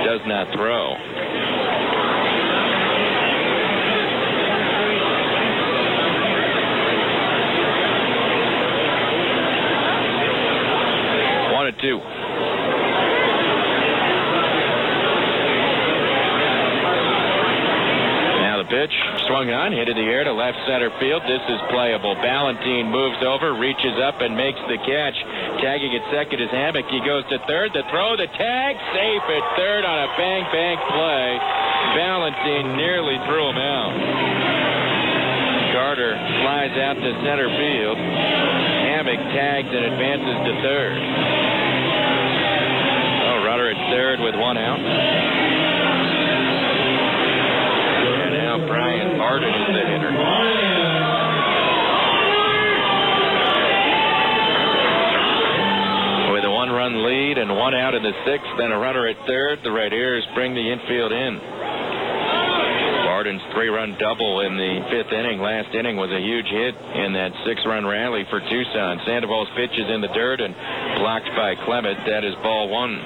does not throw. One and two. Pitch swung on, hit in the air to left center field. This is playable. Ballantine moves over, reaches up, and makes the catch. Tagging at second is Hammock. He goes to third. The throw, the tag, safe at third on a bang play. Ballantine nearly threw him out. Carter flies out to center field. Hammock tags and advances to third. Oh, runner at third with 1 out. Brian Arden is the hitter. With a 1-run lead and 1 out in the 6th, and a runner at third, the Red Ears bring the infield in. Arden's 3-run double in the 5th inning. Last inning was a huge hit in that 6-run rally for Tucson. Sandoval's pitch is in the dirt and blocked by Clement. That is ball 1.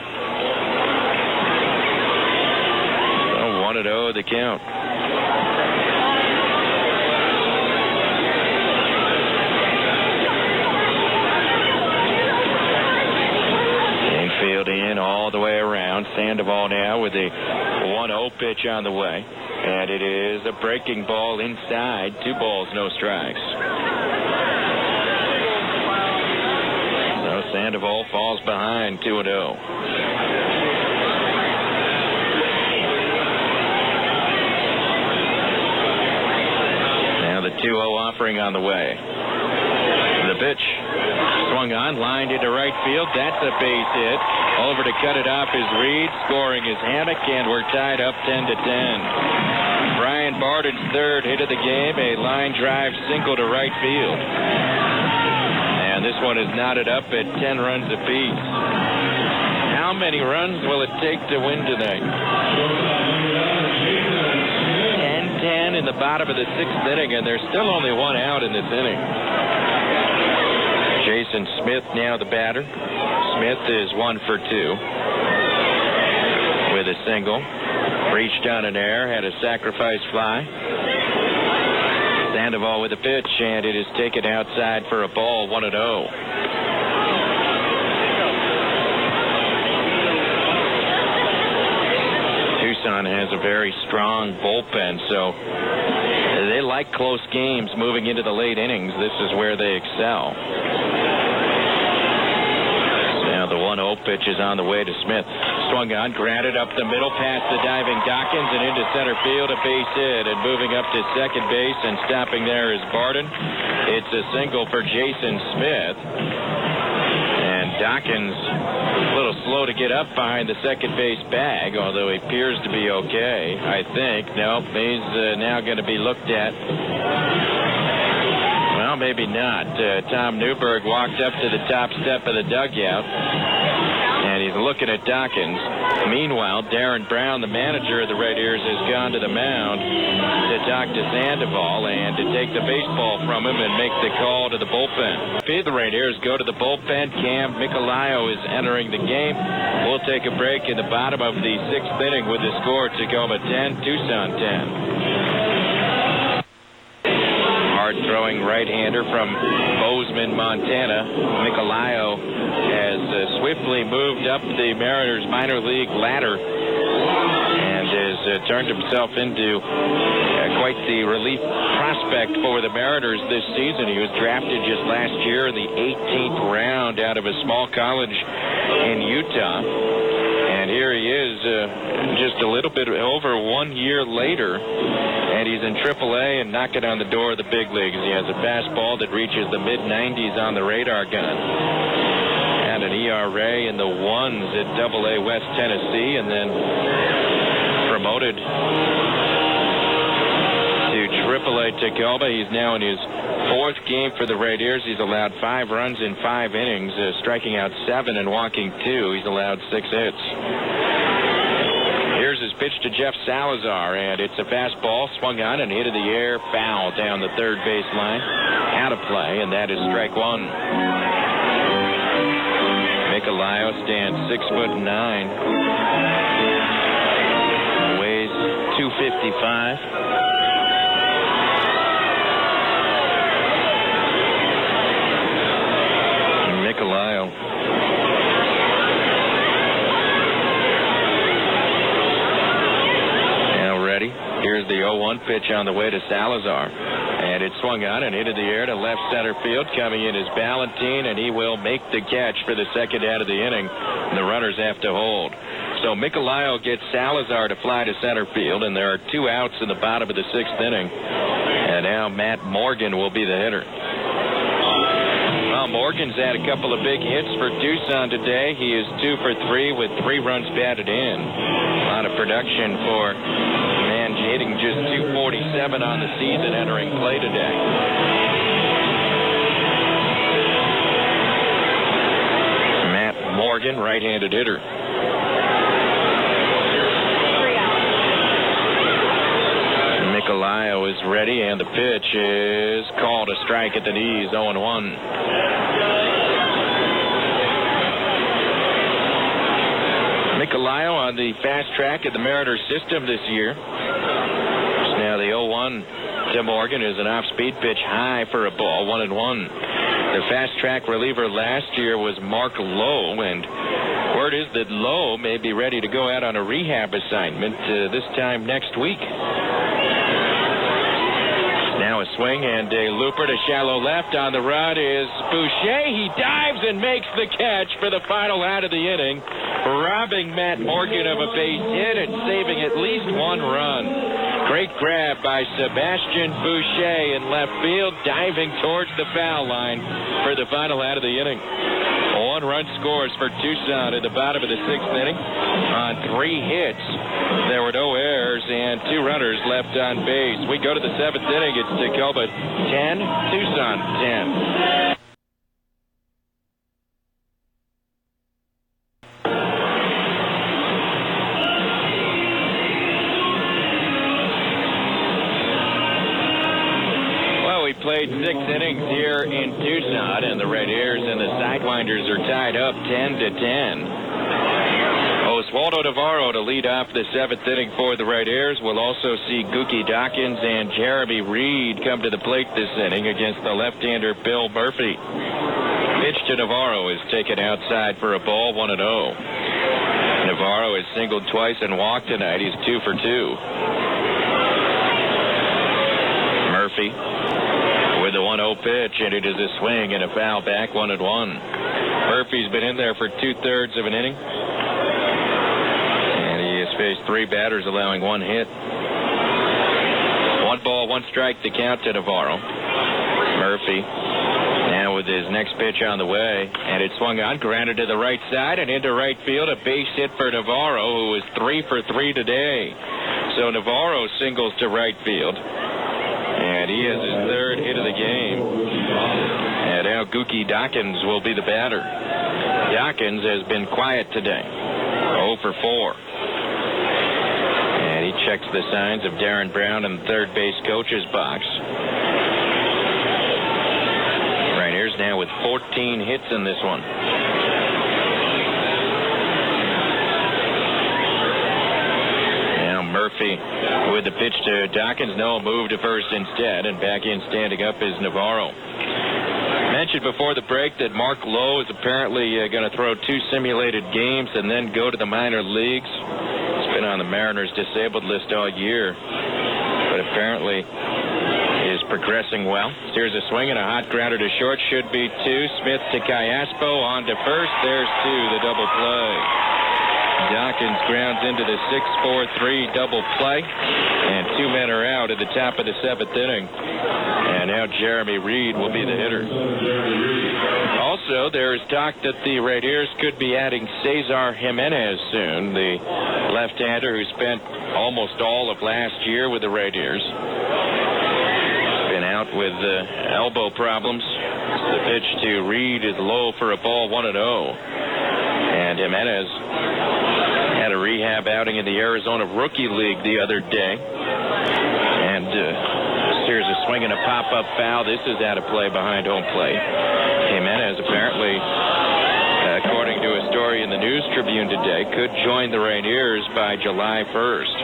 So 1-0 the count. in all the way around. Sandoval now with a 1-0 pitch on the way. And it is a breaking ball inside. 2 balls, no strikes. So Sandoval falls behind 2-0. Now the 2-0 offering on the way. The pitch swung on, lined into right field. That's a base hit. Over to cut it off is Reed, scoring his Hammock, and we're tied up 10-10. Brian Barden's third hit of the game, a line drive single to right field. And this one is knotted up at 10 runs apiece. How many runs will it take to win tonight? 10-10 in the bottom of the 6th inning, and there's still only 1 out in this inning. Jason Smith now the batter. Smith is 1 for 2 with a single. Reached on an error, had a sacrifice fly. Sandoval with a pitch, and it is taken outside for a ball, 1-0. Tucson has a very strong bullpen, so they like close games moving into the late innings. This is where they excel. Now the 1-0 pitch is on the way to Smith. Swung on, grounded up the middle, past the diving Dawkins and into center field, a base hit. And moving up to second base and stopping there is Barden. It's a single for Jason Smith. And Dawkins a little slow to get up behind the second base bag, although he appears to be okay, I think. Nope, he's now going to be looked at. Well, maybe not. Tom Newberg walked up to the top step of the dugout, and he's looking at Dawkins. Meanwhile, Darren Brown, the manager of the Red Ears, has gone to the mound to talk to Sandoval and to take the baseball from him and make the call to the bullpen. The Red Ears go to the bullpen. Cam Micolayo is entering the game. We'll take a break in the bottom of the 6th inning with the score: Tacoma 10, Tucson 10. Hard-throwing right-hander from Bozeman, Montana. Micolayo has swiftly moved up the Mariners minor league ladder and has turned himself into quite the relief prospect for the Mariners this season. He was drafted just last year in the 18th round out of a small college in Utah. And here he is just a little bit over 1 year later, and he's in AAA and knocking on the door of the big leagues. He has a fastball that reaches the mid-90s on the radar gun, and an ERA in the ones at AA West Tennessee, and then promoted to AAA Tacoma. He's now in his 4th game for the Red Ears. He's allowed 5 runs in 5 innings, striking out 7 and walking 2. He's allowed 6 hits. Here's his pitch to Jeff Salazar, and it's a fastball swung on and hit in the air, foul down the third base line, out of play, and that is strike 1. Micolayo stands 6'9", weighs 255. Micolayo. Now ready. Here's the 0-1 pitch on the way to Salazar. And it swung on and into the air to left center field. Coming in is Ballantine, and he will make the catch for the second out of the inning. The runners have to hold. So Micolayo gets Salazar to fly to center field, and there are 2 outs in the bottom of the 6th inning. And now Matt Morgan will be the hitter. Well, Morgan's had a couple of big hits for Tucson today. He is 2 for 3 with 3 runs batted in. A lot of production for man hitting just 247 on the season entering play today. Matt Morgan, right-handed hitter. Micolayo is ready, and the pitch is called a strike at the knees, 0-1. Micolayo on the fast track of the Mariners system this year. Now the 0-1 to Morgan is an off-speed pitch high for a ball, 1-1. The fast track reliever last year was Mark Lowe, and we're word is that Lowe may be ready to go out on a rehab assignment this time next week. Now a swing and a looper to shallow left. On the run is Boucher. He dives and makes the catch for the final out of the inning, robbing Matt Morgan of a base hit and saving at least one run. Great grab by Sebastian Boucher in left field, diving towards the foul line for the final out of the inning. 1 run scores for Tucson at the bottom of the 6th inning on 3 hits. There were no errors and 2 runners left on base. We go to the 7th inning. It's Tacoma 10, Tucson 10. Played 6 innings here in Tucson, and the Rainiers and the Sidewinders are tied up 10-10. Oswaldo Navarro to lead off the 7th inning for the Rainiers. We'll also see Gookie Dawkins and Jeremy Reed come to the plate this inning against the left-hander Bill Murphy. Pitch to Navarro is taken outside for a ball, 1-0. Navarro has singled twice and walked tonight. He's 2 for 2. Murphy with the 1-0 pitch, and it is a swing and a foul back, 1-1. Murphy's been in there for 2/3 of an inning, and he has faced 3 batters, allowing 1 hit. 1 ball, 1 strike to count to Navarro. Murphy now with his next pitch on the way, and it swung on, grounded to the right side and into right field. A base hit for Navarro, who is 3 for 3 today. So Navarro singles to right field, and he has his 3rd hit of the game. And now Gookie Dawkins will be the batter. Dawkins has been quiet today, 0 for 4. And he checks the signs of Darren Brown in the third base coach's box. Rainiers now with 14 hits in this one. Murphy with the pitch to Dawkins. No, move to first instead, and back in standing up is Navarro. Mentioned before the break that Mark Lowe is apparently going to throw 2 simulated games and then go to the minor leagues. He's been on the Mariners disabled list all year, but apparently is progressing well. Here's a swing and a hot grounder to short. Should be 2. Smith to Callaspo on to first. There's 2, the double play. Dawkins grounds into the 6-4-3 double play, and 2 men are out at the top of the 7th inning. And now Jeremy Reed will be the hitter. Also, there is talk that the Rainiers could be adding Cesar Jimenez soon, the left-hander who spent almost all of last year with the Rainiers. Been out with elbow problems. The pitch to Reed is low for a ball, 1-0. And Jimenez had a rehab outing in the Arizona Rookie League the other day. And here's a swing and a pop-up foul. This is out of play behind home plate. Jimenez apparently, according to a story in the News Tribune today, could join the Rainiers by July 1st.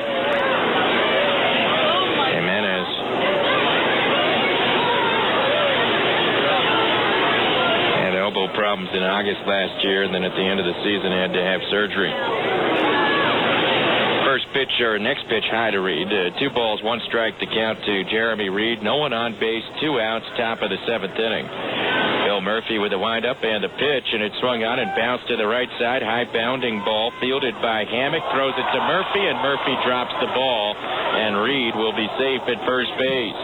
Jimenez had elbow problems in August last year, and then at the end of the season had to have surgery. First pitch, or next pitch, high to Reed. 2 balls, 1 strike to count to Jeremy Reed. No one on base, 2 outs, top of the 7th inning. Bill Murphy with the windup and the pitch, and it swung on and bounced to the right side. High bounding ball fielded by Hammock, throws it to Murphy, and Murphy drops the ball, and Reed will be safe at first base.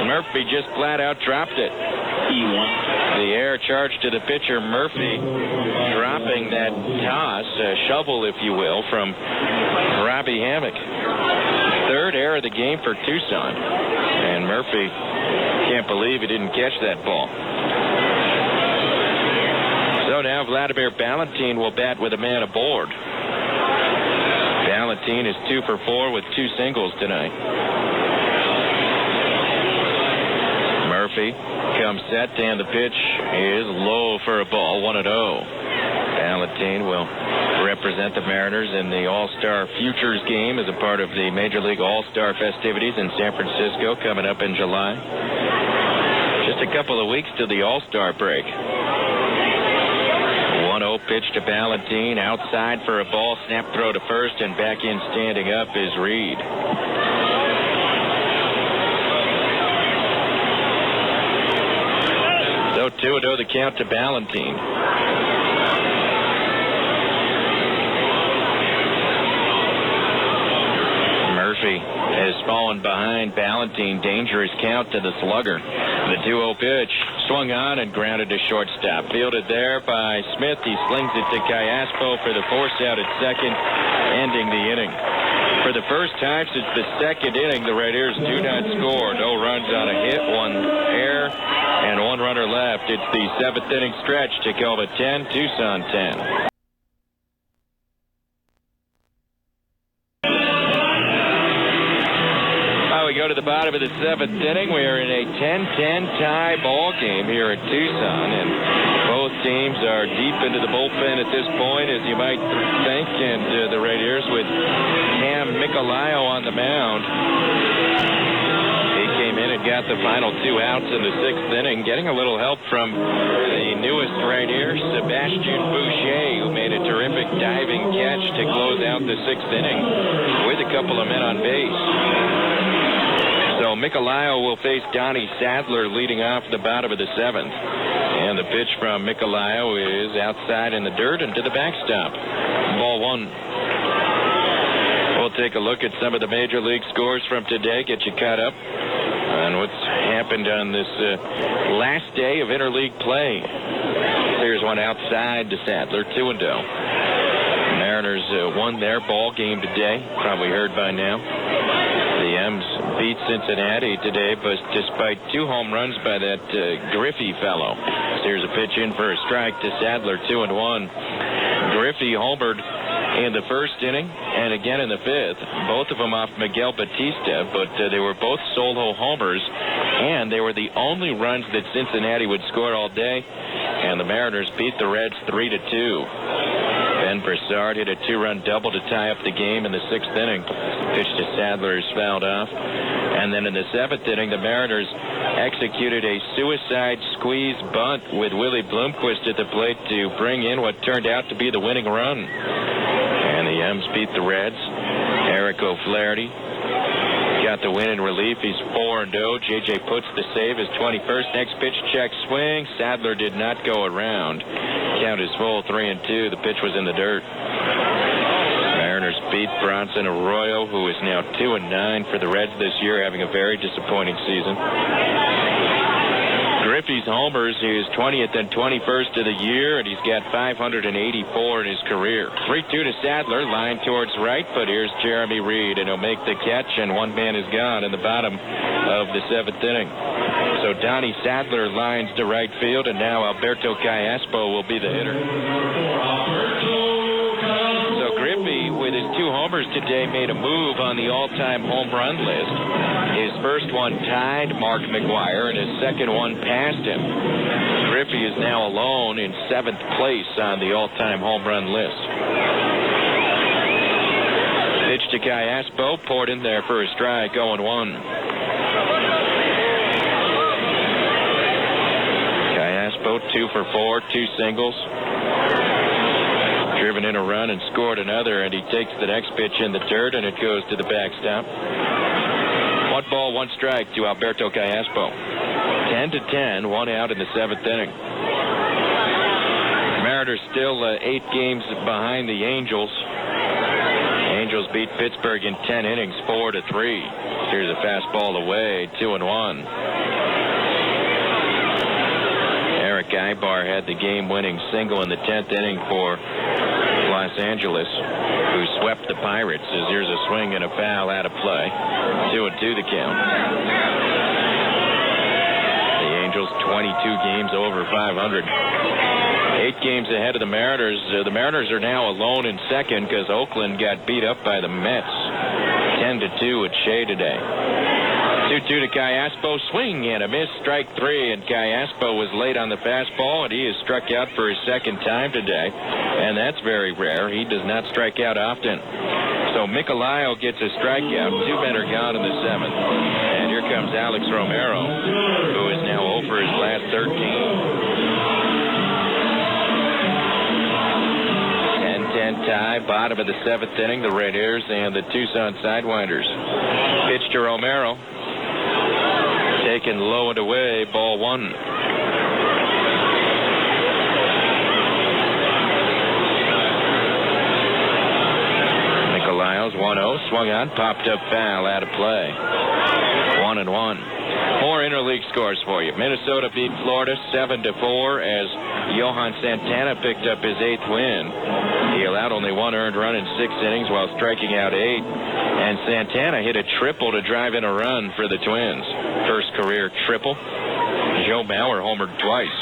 Murphy just flat out dropped it. The air charge to the pitcher, Murphy, dropping that toss, a shovel, if you will, from Robbie Hammock. 3rd error of the game for Tucson, and Murphy can't believe he didn't catch that ball. So now Vladimir Valentin will bat with a man aboard. Valentin is 2 for 4 with 2 singles tonight. Murphy comes set, and the pitch is low for a ball, 1-0. Valentin will represent the Mariners in the All-Star Futures game as a part of the Major League All-Star festivities in San Francisco coming up in July. Just a couple of weeks to the All-Star break. 1-0 1-0 pitch to Ballantine. Outside for a ball. Snap throw to first, and back in standing up is Reed. So 2-0 the count to Ballantine. Murphy has fallen behind Ballantine. Dangerous count to the slugger. The 2-0 pitch swung on and grounded to shortstop. Fielded there by Smith. He slings it to Callaspo for the force out at second, ending the inning. For the first time since the second inning, the Raiders do not score. No runs on a hit, one error, and one runner left. It's the seventh inning stretch. Tacoma 10, Tucson 10. We go to the bottom of the seventh inning. We are in a 10-10 tie ball game here at Tucson, and both teams are deep into the bullpen at this point, as you might think, and the Raiders with Cam Micolayo on the mound. He came in and got the final 2 outs in the sixth inning, getting a little help from the newest Rainier, Sebastian Boucher, who made a terrific diving catch to close out the sixth inning with a couple of men on base. So Micolayo will face Donnie Sadler leading off the bottom of the seventh. And the pitch from Micolayo is outside in the dirt and to the backstop. Ball one. We'll take a look at some of the major league scores from today, get you caught up on what's happened on this last day of interleague play. Here's one outside to Sadler, 2-0. Mariners won their ball game today, probably heard by now. The M's beat Cincinnati today, but despite 2 home runs by that Griffey fellow. So here's a pitch in for a strike to Sadler, 2-1. Griffey homered in the first inning and again in the fifth. Both of them off Miguel Batista, but they were both solo homers, and they were the only runs that Cincinnati would score all day, and the Mariners beat the Reds 3-2. Ben Broussard hit a 2-run double to tie up the game in the sixth inning. Pitch to Sadler is fouled off. And then in the seventh inning, the Mariners executed a suicide squeeze bunt with Willie Bloomquist at the plate to bring in what turned out to be the winning run. And the M's beat the Reds. Eric O'Flaherty got the win in relief. He's 4-0. J.J. puts the save, his 21st. Next pitch, check swing. Sadler did not go around. Count is full, 3-2. The pitch was in the dirt. Mariners beat Bronson Arroyo, who is now 2-9 for the Reds this year, having a very disappointing season. Griffey's homers, he is 20th and 21st of the year, and he's got 584 in his career. 3-2 to Sadler, line towards right, but here's Jeremy Reed, and he'll make the catch, and one man is gone in the bottom of the seventh inning. So Donnie Sadler lines to right field, and now Alberto Callaspo will be the hitter. So Griffey, with his 2 homers today, made a move on the all-time home run list. His first one tied Mark McGwire, and his second one passed him. Griffey is now alone in 7th place on the all-time home run list. Pitch to Callaspo, poured in there for a strike, 0-1. Callaspo 2 for 4, 2 singles. Driven in a run and scored another, and he takes the next pitch in the dirt, and it goes to the backstop. 1 ball, 1 strike to Alberto Callaspo. 10-10, 1 out in the 7th inning. Mariners still 8 games behind the Angels. Angels beat Pittsburgh in 10 innings, 4-3. Here's a fastball away, 2-1. Eric Ibar had the game-winning single in the 10th inning for Los Angeles, who swept the Pirates. As here's a swing and a foul out of play. 2-2 the count. The Angels 22 games over 500. 8 games ahead of the Mariners. The Mariners are now alone in second because Oakland got beat up by the Mets. 10-2 at Shea today. 2-2 to Callaspo. Swing and a miss. Strike 3. And Callaspo was late on the fastball, and he is struck out for his second time today. And that's very rare. He does not strike out often. So Micolayo gets a strikeout. 2 men are gone in the 7th. And here comes Alex Romero, who is now over his last 13. 10 tie, bottom of the 7th inning, the Red Airs and the Tucson Sidewinders. Pitch to Romero. Taken low and away, ball 1. Nicolaos, 1-0, swung on, popped up foul, out of play. 1-1. More interleague scores for you. Minnesota beat Florida 7-4 as Johan Santana picked up his 8th win. He allowed only 1 earned run in 6 innings while striking out 8. And Santana hit a triple to drive in a run for the Twins. First career triple. Joe Mauer homered twice.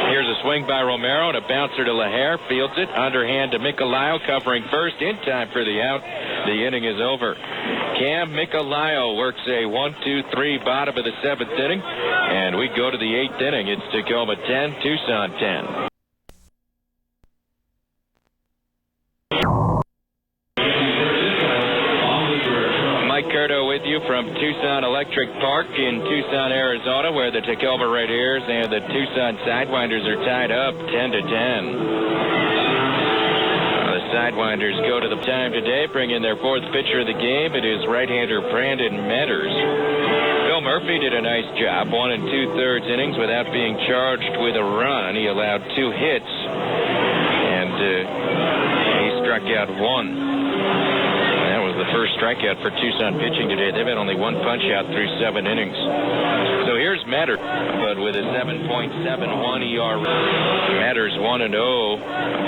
Here's a swing by Romero and a bouncer to LaHare. Fields it. Underhand to Micolaio, covering first in time for the out. The inning is over. Cam Micolaio works a 1-2-3 bottom of the 7th inning. And we go to the 8th inning. It's Tacoma 10, Tucson 10. With you from Tucson Electric Park in Tucson, Arizona, where the Tacoma Red Airs and the Tucson Sidewinders are tied up 10-10. The Sidewinders go to the time today, bring in their 4th pitcher of the game. It is right-hander Brandon Metters. Bill Murphy did a nice job, 1 2/3 innings without being charged with a run. He allowed 2 hits, and he struck out 1. The first strikeout for Tucson pitching today. They've had only 1 punch out through 7 innings. So here's Matter, but with a 7.71 ERA. Matter's 1-0,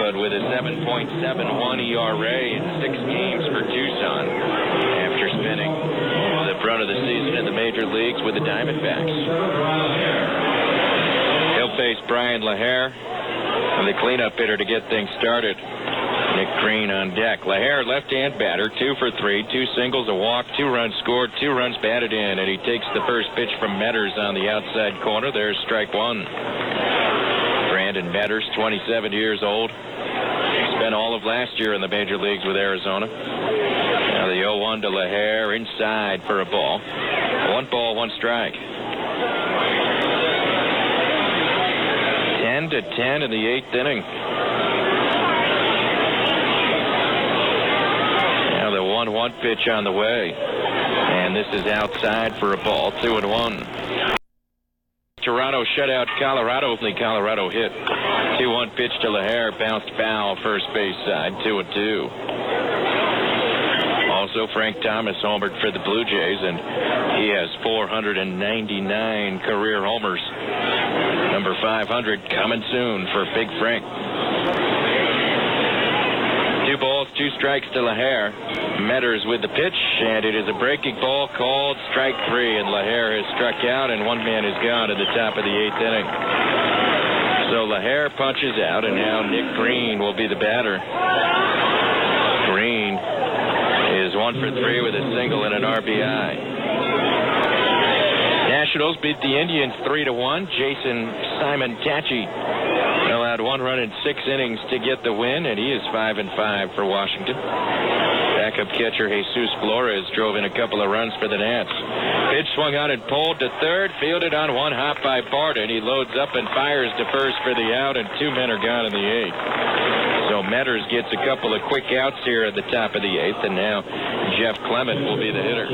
but with a 7.71 ERA in 6 games for Tucson after spending the brunt of the season in the major leagues with the Diamondbacks. He'll face Brian LaHare, the cleanup hitter, to get things started. Nick Green on deck. LaHare, left-hand batter, 2 for 3, 2 singles, a walk, 2 runs scored, 2 runs batted in, and he takes the first pitch from Metters on the outside corner. There's strike 1. Brandon Metters, 27 years old. Spent all of last year in the major leagues with Arizona. Now the 0-1 to LaHare, inside for a ball. 1 ball, 1 strike. 10-10 in the 8th inning. 1-1 pitch on the way, and this is outside for a ball. 2-1. Toronto shut out Colorado. Only Colorado hit. 2-1 pitch to LaHare, bounced foul, first base side. 2-2. Also, Frank Thomas homered for the Blue Jays, and he has 499 career homers. Number 500 coming soon for Big Frank. 2 balls, 2 strikes to LaHare. Metters with the pitch, and it is a breaking ball called strike 3, and LaHare has struck out, and 1 man is gone at the top of the 8th inning. So LaHare punches out, and now Nick Green will be the batter. Green is 1 for 3 with a single and an RBI. Nationals beat the Indians 3-1. Jason Simon-Tachi allowed 1 run in 6 innings to get the win, and he is 5-5 for Washington. Backup catcher Jesus Flores drove in a couple of runs for the Nats. Pitch swung on and pulled to third, fielded on 1 hop by Barton. He loads up and fires to first for the out, and 2 men are gone in the 8th. So Metters gets a couple of quick outs here at the top of the 8th, and now Jeff Clement will be the hitter.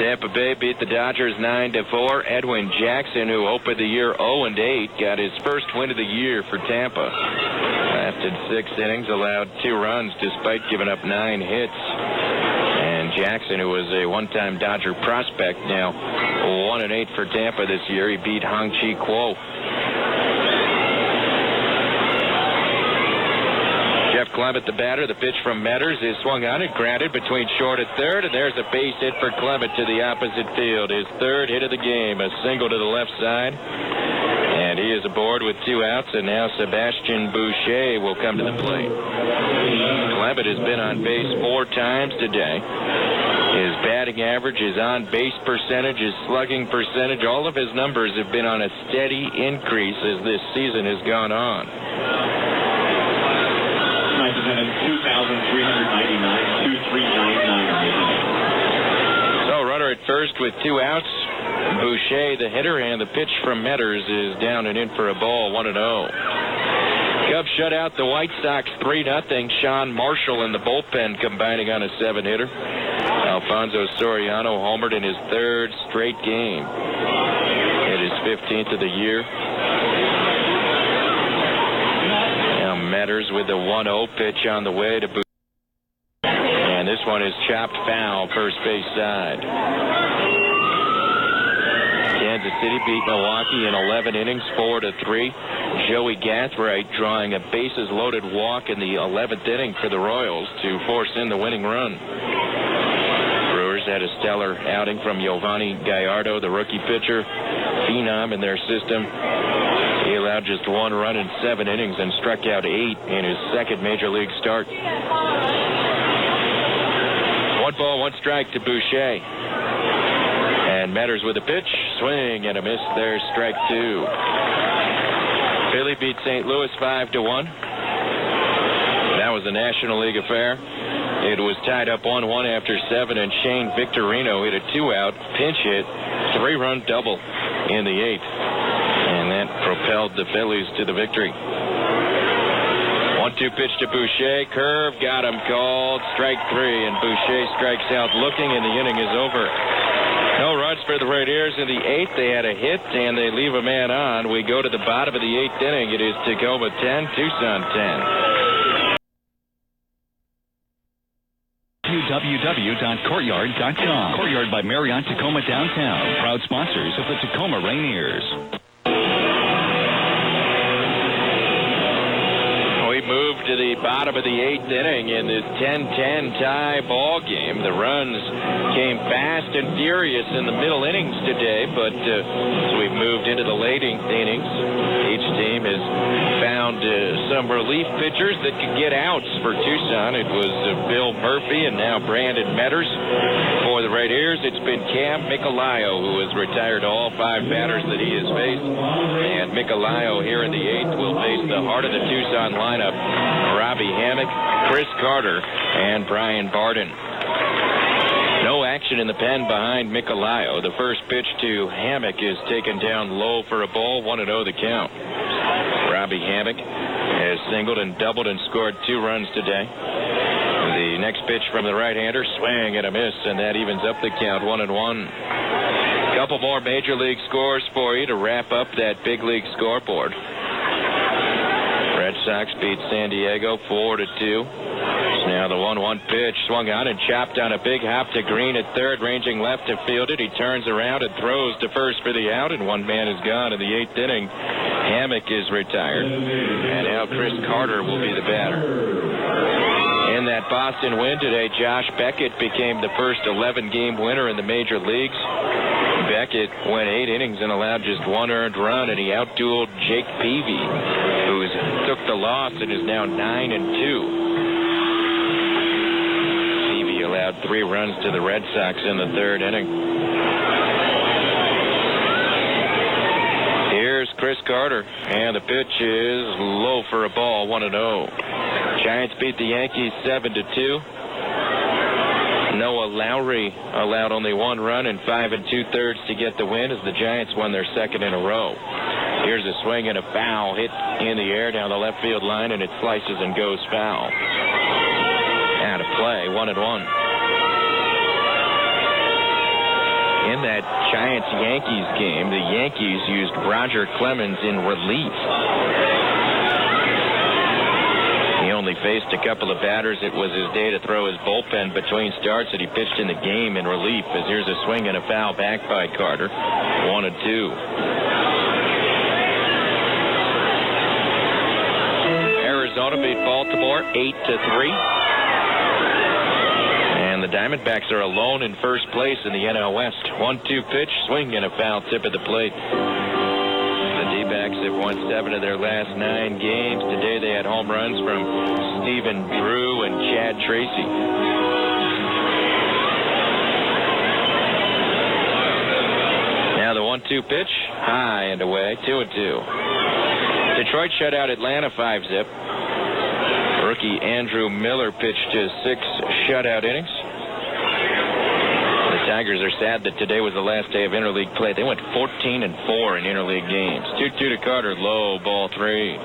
Tampa Bay beat the Dodgers 9-4. Edwin Jackson, who opened the year 0-8, got his first win of the year for Tampa. Lasted 6 innings, allowed 2 runs despite giving up 9 hits. And Jackson, who was a one-time Dodger prospect, now 1-8 for Tampa this year. He beat Hong-Chi Kuo. Jeff Clement, the batter. The pitch from Metters is swung on and grounded between short and third, and there's a base hit for Clement to the opposite field. His 3rd hit of the game, a single to the left side. And he is aboard with 2 outs, and now Sebastian Boucher will come to the plate. Clement has been on base 4 times today. His batting average, his on-base percentage, his slugging percentage, all of his numbers have been on a steady increase as this season has gone on. 2,399, 2,399. So runner at first with 2 outs. Boucher, the hitter, and the pitch from Metters is down and in for a ball, 1-0. Cubs shut out the White Sox 3-0. Sean Marshall in the bullpen combining on a 7-hitter. Alfonso Soriano homered in his 3rd straight game. It is 15th of the year. Now Matters with the 1-0 pitch on the way to Boucher. And this one is chopped foul, first base side. Kansas City beat Milwaukee in 11 innings, 4-3. Joey Gathright drawing a bases-loaded walk in the 11th inning for the Royals to force in the winning run. Brewers had a stellar outing from Giovanni Gallardo, the rookie pitcher, phenom in their system. He allowed just 1 run in 7 innings and struck out 8 in his 2nd major league start. 1 ball, 1 strike to Boucher. And Matters with a pitch, swing and a miss. There's strike 2. Philly beat St. Louis 5-1. That was a National League affair. It was tied up 1-1 after 7, and Shane Victorino hit a 2-out pinch hit, 3-run double in the 8th. And that propelled the Phillies to the victory. 1-2 pitch to Boucher. Curve got him called. Strike 3, and Boucher strikes out looking, and the inning is over. No runs for the Raiders in the 8th. They had a hit, and they leave a man on. We go to the bottom of the 8th inning. It is Tacoma 10, Tucson 10. www.courtyard.com. Courtyard by Marriott Tacoma Downtown. Proud sponsors of the Tacoma Rainiers. Moved to the bottom of the 8th inning in this 10-10 tie ball game. The runs came fast and furious in the middle innings today, but as we've moved into the late innings, each team has found some relief pitchers that could get outs for Tucson. It was Bill Murphy and now Brandon Metters. For the Raiders, it's been Cam Micolayo, who has retired all 5 batters that he has faced. And Micolayo here in the 8th will face the heart of the Tucson lineup, Robbie Hammock, Chris Carter, and Brian Barden. No action in the pen behind Micolayo. The first pitch to Hammock is taken down low for a ball, 1-0 the count. Robbie Hammock has singled and doubled and scored 2 runs today. The next pitch from the right-hander, swing and a miss, and that evens up the count, 1-1. Couple more major league scores for you to wrap up that big league scoreboard. Red Sox beat San Diego 4-2. Now the 1-1 pitch swung on and chopped on a big hop to Green at third, ranging left to field it. He turns around and throws to first for the out, and 1 man is gone in the 8th inning. Hammock is retired, and now Chris Carter will be the batter. In that Boston win today, Josh Beckett became the first 11-game winner in the major leagues. Beckett went 8 innings and allowed just 1 earned run, and he outdueled Jake Peavy, who took the loss and is now 9-2. Peavy allowed 3 runs to the Red Sox in the 3rd inning. Here's Chris Carter, and the pitch is low for a ball, 1-0. Giants beat the Yankees 7-2. Noah Lowry allowed only 1 run and 5 2/3 to get the win as the Giants won their 2nd in a row. Here's a swing and a foul hit in the air down the left field line, and it slices and goes foul. Out of play, 1-1. In that Giants-Yankees game, the Yankees used Roger Clemens in relief. He only faced a couple of batters. It was his day to throw his bullpen between starts, and he pitched in the game in relief. As here's a swing and a foul back by Carter, 1-2. Arizona beat Baltimore 8-3. And the Diamondbacks are alone in first place in the NL West. 1-2 pitch, swing and a foul tip at the plate. The D-backs have won 7 of their last 9 games. Today they had home runs from Stephen Drew and Chad Tracy. Now the 1-2 pitch, high and away, 2-2. Detroit shut out Atlanta 5-zip. Rookie Andrew Miller pitched his 6 shutout innings. The Tigers are sad that today was the last day of interleague play. They went 14-4 in interleague games. 2-2 to Carter, low, ball 3.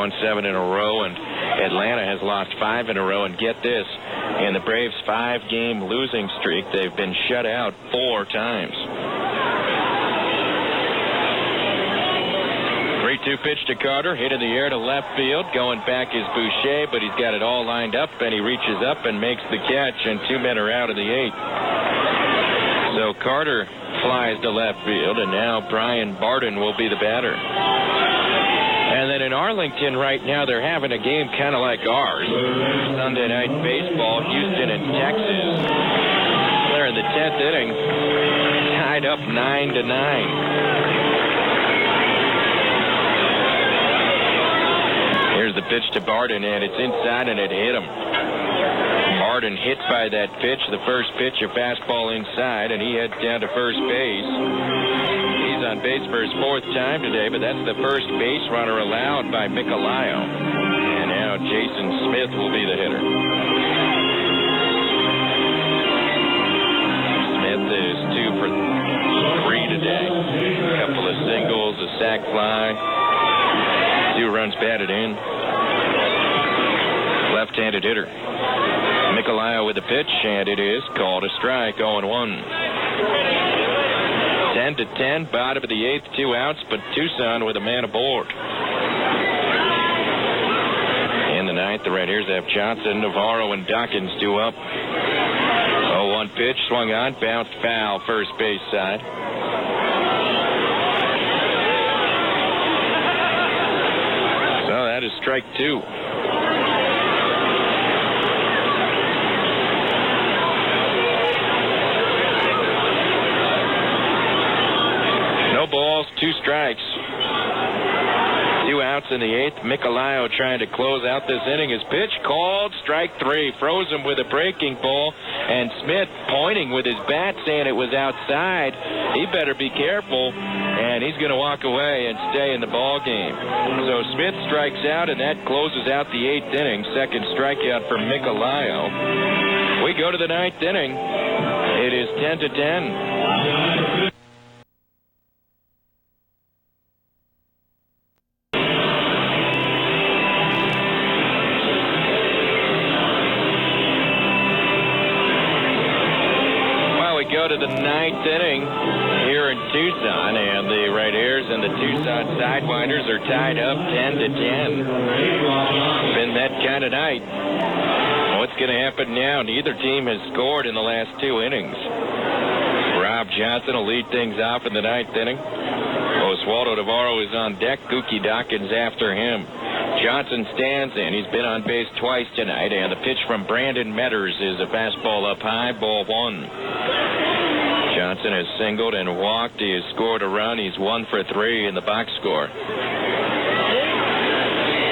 won 7 in a row, and Atlanta has lost 5 in a row. And get this, in the Braves' 5-game losing streak, they've been shut out 4 times. 3-2 pitch to Carter, hit in the air to left field. Going back is Boucher, but he's got it all lined up, and he reaches up and makes the catch, and 2 men are out of the 8th. So Carter flies to left field, and now Brian Barden will be the batter. And then in Arlington right now, they're having a game kind of like ours. Sunday night baseball, Houston and Texas. They're in the 10th inning, tied up 9-9. Here's the pitch to Barden, and it's inside, and it hit him. Barden hit by that pitch, the first pitch, a fastball inside, and he heads down to first base. He's on base for his 4th time today, but that's the first base runner allowed by Micolayo. And now Jason Smith will be the hitter. Smith is 2 for 3 today. A couple of singles, a sac fly. 2 runs batted in. Left-handed hitter. Micolayo with the pitch, and it is called a strike, 0-1. 10-10, bottom of the 8th, 2 outs, but Tucson with a man aboard. In the 9th, the Rainiers have Johnson, Navarro, and Dawkins 2 up. 0-1 pitch, swung on, bounced foul, first base side. So that is strike 2. Balls, 2 strikes. 2 outs in the 8th. Micolayo trying to close out this inning. His pitch called, strike 3. Froze him with a breaking ball, and Smith pointing with his bat saying it was outside. He better be careful, and he's going to walk away and stay in the ball game. So Smith strikes out, and that closes out the 8th inning. Second strikeout for Micolayo. We go to the 9th inning. It is 10-10. Go to the 9th inning here in Tucson, and the Rainiers and the Tucson Sidewinders are tied up 10-10. Been that kind of night. What's going to happen now? Neither team has scored in the last 2 innings. Rob Johnson will lead things off in the 9th inning. Oswaldo Navarro is on deck. Gookie Dawkins after him. Johnson stands in. He's been on base twice tonight, and the pitch from Brandon Metters is a fastball up high, ball 1. Johnson has singled and walked. He has scored a run. He's 1 for 3 in the box score.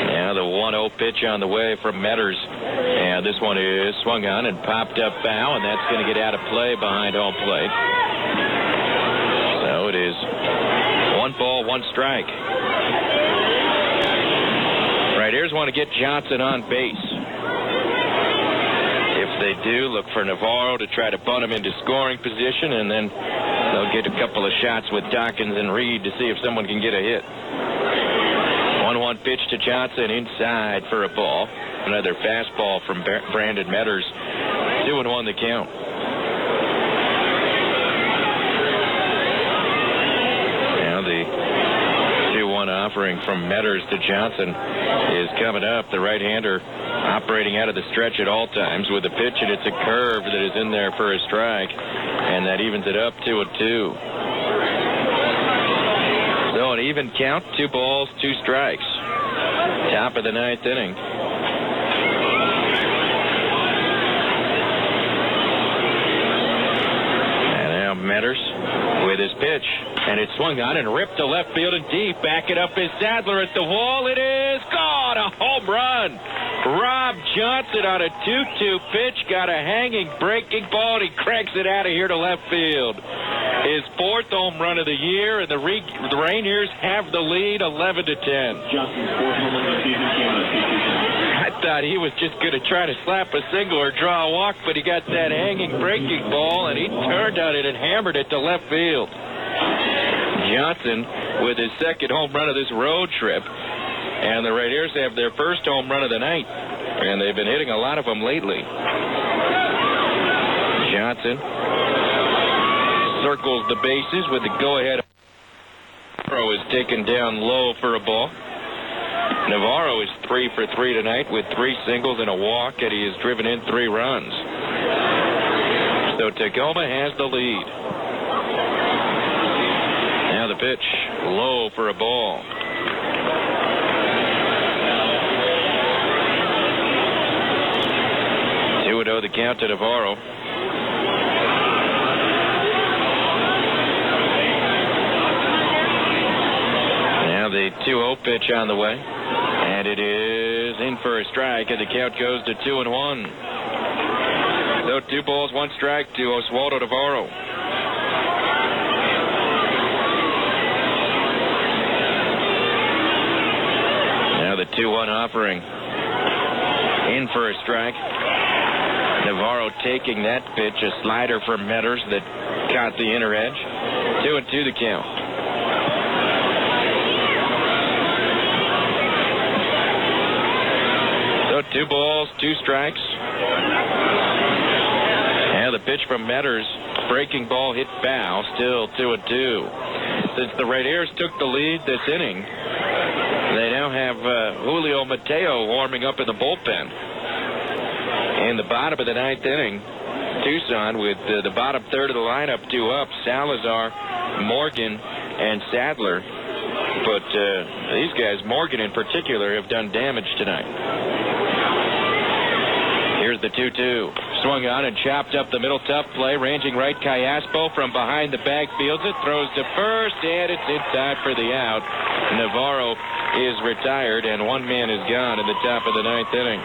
Now the 1-0 pitch on the way from Metters. And this one is swung on and popped up foul, and that's going to get out of play behind home plate. So it is 1 ball, 1 strike. Raiders want to get Johnson on base. If they do, look for Navarro to try to bunt him into scoring position, and then they'll get a couple of shots with Dawkins and Reed to see if someone can get a hit. 1-1 pitch to Johnson inside for a ball. Another fastball from Brandon Metters. 2-1 the count. Now the 2-1 offering from Metters to Johnson is coming up. The right-hander operating out of the stretch at all times with a pitch, and it's a curve that is in there for a strike, and that evens it up to a 2. So an even count, 2 balls, 2 strikes. Top of the 9th inning. And now Metters with his pitch, and it swung on and ripped to left field and deep. Back it up is Sadler at the wall. It is gone, a home run. Rob Johnson on a 2-2 pitch, got a hanging breaking ball, and he cranks it out of here to left field. His 4th home run of the year, and the Rainiers have the lead 11-10. Johnson's 4th home run of the season came on a 2-2. I thought he was just going to try to slap a single or draw a walk, but he got that hanging breaking ball, and he turned on it and hammered it to left field. Johnson with his 2nd home run of this road trip. And the Raiders have their first home run of the night, and they've been hitting a lot of them lately. Johnson circles the bases with the go-ahead. Navarro is taken down low for a ball. Navarro is 3 for 3 tonight with 3 singles and a walk, and he has driven in 3 runs. So Tacoma has the lead. Now the pitch, low for a ball. 2-0 the count to Navarro. Now the 2-0 pitch on the way. And it is in for a strike, and the count goes to 2-1. So 2 balls, 1 strike to Oswaldo Navarro. Now the 2-1 offering. In for a strike. Navarro taking that pitch, a slider from Metters that caught the inner edge. 2-2 the count. So 2 balls, 2 strikes. And the pitch from Metters, breaking ball hit foul, still 2-2. Since the Raiders took the lead this inning, they now have Julio Mateo warming up in the bullpen. In the bottom of the 9th inning, Tucson with the bottom third of the lineup 2 up, Salazar, Morgan, and Sadler. But these guys, Morgan in particular, have done damage tonight. Here's the 2-2. Swung on and chopped up the middle, tough play. Ranging right, Callaspo from behind the bag fields it, throws to first, and it's in time for the out. Navarro is retired, and 1 man is gone in the top of the 9th inning.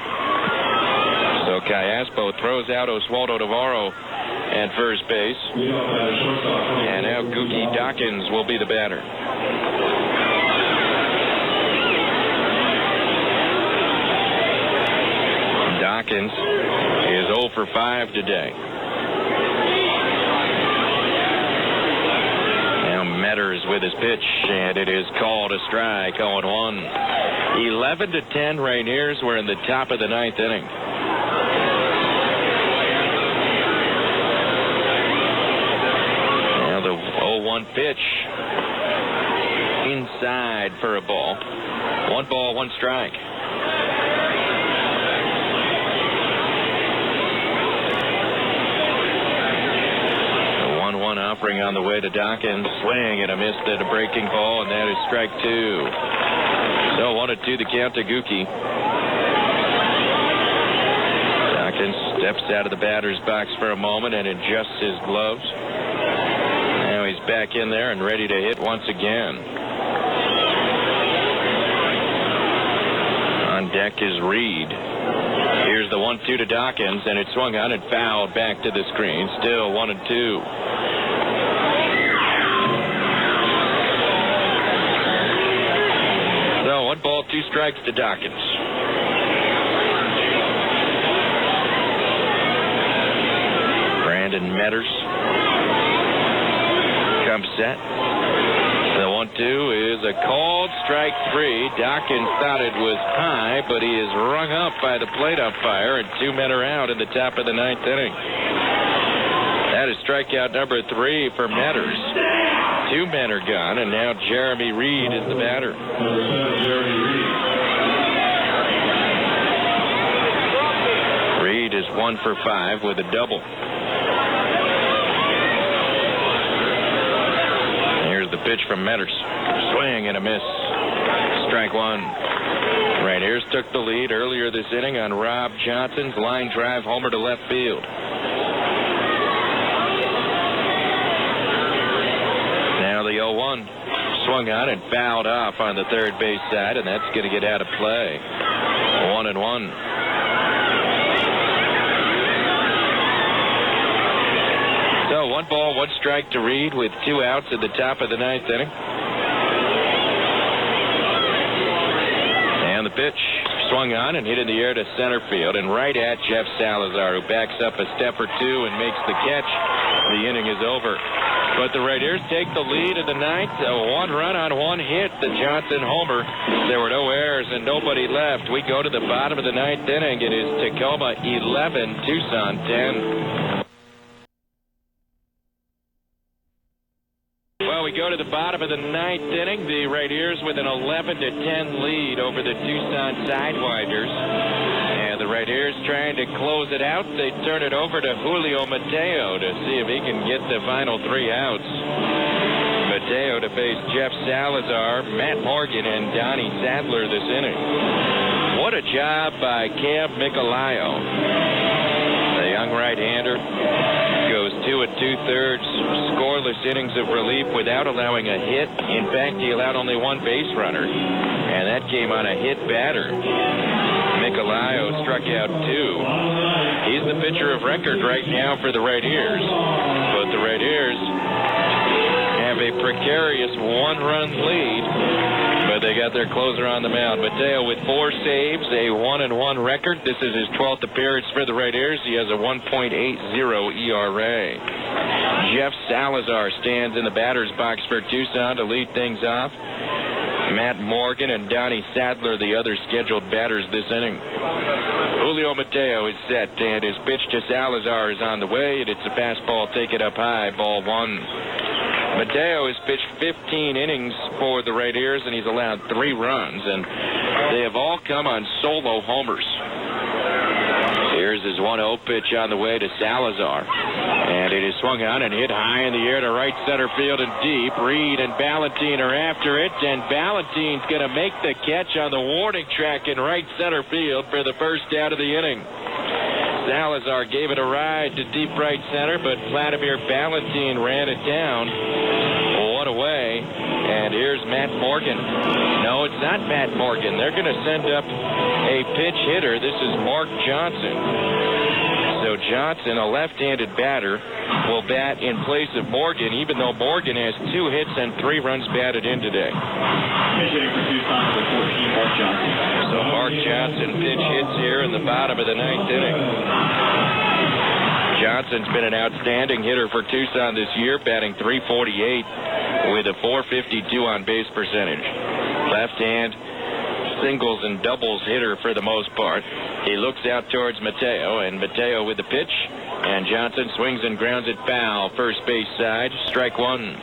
So Callaspo throws out Oswaldo Navarro at first base. And now Gookie Dawkins will be the batter. Dawkins is 0 for 5 today. Now Metters with his pitch, and it is called a strike, 0-1. 11-10 Rainiers were in the top of the 9th inning. Now the 0-1 pitch inside for a ball. 1 ball, 1 strike. Offering on the way to Dawkins. Swing and a miss at a breaking ball, and that is strike 2. So 1-2 the count to Gookie. Dawkins steps out of the batter's box for a moment and adjusts his gloves. Now he's back in there and ready to hit once again. On deck is Reed. Here's the 1-2 to Dawkins, and it swung on and fouled back to the screen. Still 1-2. So 1 ball, 2 strikes to Dawkins. Brandon Metters comes set. The 1-2 is a called strike 3. Dawkins thought it was high, but he is rung up by the plate umpire, and 2 men are out in the top of the 9th inning. That is strikeout number 3 for Metters. 2 men are gone, and now Jeremy Reed is the batter. Reed is 1 for 5 with a double. Here's the pitch from Metters. Swing and a miss. Strike 1. Rainiers took the lead earlier this inning on Rob Johnson's line drive homer to left field. Now the 0-1. Swung on and fouled off on the third base side, and that's going to get out of play. 1-1. So 1 ball, 1 strike to Reed with 2 outs at the top of the 9th inning. And the pitch swung on and hit in the air to center field and right at Jeff Salazar, who backs up a step or 2 and makes the catch. The inning is over. But the Raiders take the lead in the ninth. One run on one hit, the Johnson homer. There were no errors and nobody left. We go to the bottom of the ninth inning. It is Tacoma 11, Tucson 10. Well, we go to the bottom of the ninth inning. The Raiders with an 11-10 lead over the Tucson Sidewinders. And the Raiders trying to close it out. They turn it over to Julio Mateo to see if he can get the final 3 outs. Mateo to face Jeff Salazar, Matt Morgan, and Donnie Sadler this inning. What a job by Cam Micolayo. The young right-hander goes 2 2/3 scoreless innings of relief without allowing a hit. In fact, he allowed only one base runner, and that came on a hit batter. Micolayo struck out 2. He's the pitcher of record right now for the Raiders, but the Raiders have a precarious one-run lead, but they got their closer on the mound. Mateo with 4 saves, a 1-1 record. This is his 12th appearance for the Raiders. He has a 1.80 ERA. Jeff Salazar stands in the batter's box for Tucson to lead things off. Matt Morgan and Donnie Sadler, the other scheduled batters this inning. Julio Mateo is set, and his pitch to Salazar is on the way, and it's a fastball taken up high, ball 1. Mateo has pitched 15 innings for the Raiders, and he's allowed 3 runs, and they have all come on solo homers. Here's his 1-0 pitch on the way to Salazar, and it is swung on and hit high in the air to right center field and deep. Reed and Ballantine are after it, and Ballantine's going to make the catch on the warning track in right center field for the first out of the inning. Salazar gave it a ride to deep right center, but Vladimir Ballantine ran it down. 1 away, and here's Matt Morgan. No, it's not Matt Morgan. They're going to send up a pinch hitter. This is Mark Johnson. So Johnson, a left-handed batter, will bat in place of Morgan, even though Morgan has 2 hits and 3 runs batted in today. Pinch hitting for Tucson, number 14, Mark Johnson. So Mark Johnson pinch hits here in the bottom of the ninth inning. Johnson's been an outstanding hitter for Tucson this year, batting .348 with a .452 on base percentage. Left hand, singles and doubles hitter for the most part. He looks out towards Mateo, and Mateo with the pitch, and Johnson swings and grounds it foul, first base side, strike 1.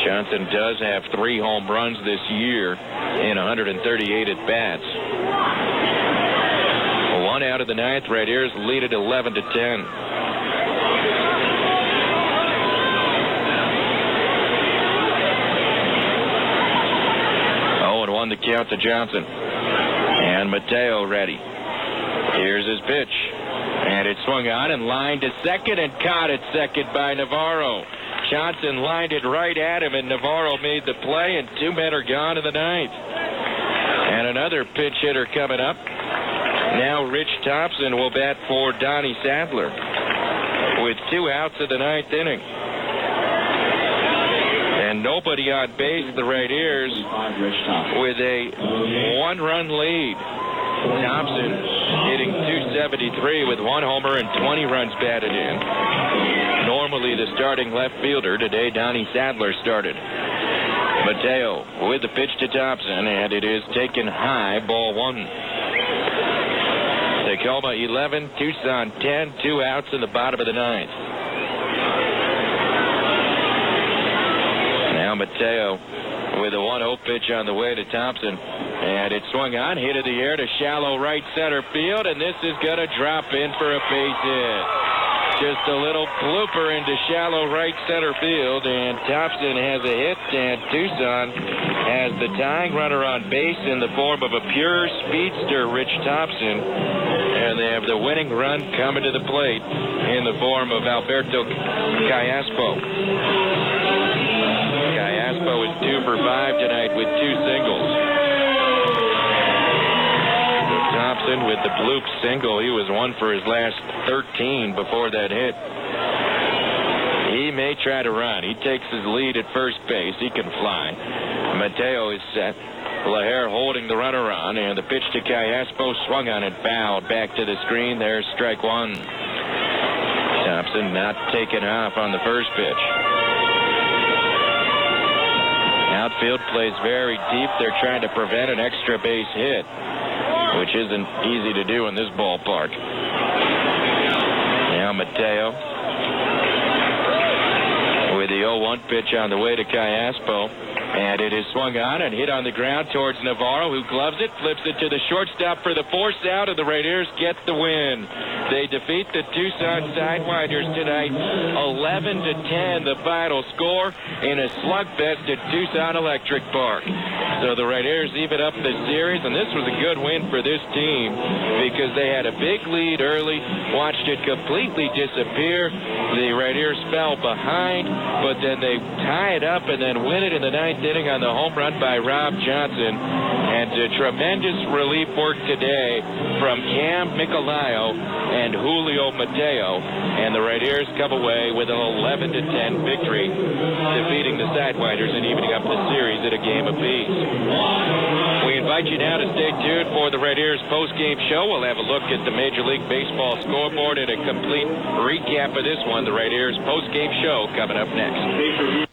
Johnson does have 3 home runs this year in 138 at-bats. 1 out of the ninth. Raiders lead it 11-10. The count to Johnson, and Mateo ready. Here's his pitch, and it swung on and lined to second and caught at second by Navarro. Johnson lined it right at him, and Navarro made the play, and 2 men are gone in the ninth. And another pinch hitter coming up. Now Rich Thompson will bat for Donnie Sadler with 2 outs in the ninth inning. And nobody on base. The Raiders with a 1-run lead. Thompson hitting .273 with 1 homer and 20 runs batted in. Normally the starting left fielder. Today Donnie Sadler started. Mateo with the pitch to Thompson, and it is taken high, ball 1. Tacoma 11, Tucson 10, 2 outs in the bottom of the ninth. Now Mateo with a 1-0 pitch on the way to Thompson, and it swung on, hit in the air to shallow right center field, and this is going to drop in for a base hit. Just a little blooper into shallow right center field, and Thompson has a hit, and Tucson has the tying runner on base in the form of a pure speedster, Rich Thompson, and they have the winning run coming to the plate in the form of Alberto Callaspo. Callaspo is 2 for 5 tonight with 2 singles. Thompson with the bloop single. He was 1 for his last 13 before that hit. He may try to run. He takes his lead at first base. He can fly. Mateo is set. LaHare holding the runner on, and the pitch to Callaspo swung on and fouled back to the screen. There's strike 1. Thompson not taken off on the first pitch. outfield plays very deep. They're trying to prevent an extra base hit, which isn't easy to do in this ballpark. Now Mateo with the 0-1 pitch on the way to Callaspo. And it is swung on and hit on the ground towards Navarro, who gloves it, flips it to the shortstop for the force out, and the Rainiers get the win. They defeat the Tucson Sidewinders tonight, 11-10, the final score in a slugfest at Tucson Electric Park. So the Rainiers even up the series, and this was a good win for this team because they had a big lead early, watched it completely disappear. The Rainiers fell behind, but then they tie it up and then win it in the ninth inning on the home run by Rob Johnson. And tremendous relief work today from Cam Micolayo and Julio Mateo. And the Rainiers come away with an 11-10 victory, defeating the Sidewinders and evening up the series at a game apiece. We invite you now to stay tuned for the Rainiers post-game show. We'll have a look at the Major League Baseball scoreboard and a complete recap of this one. The Rainiers post-game show coming up next.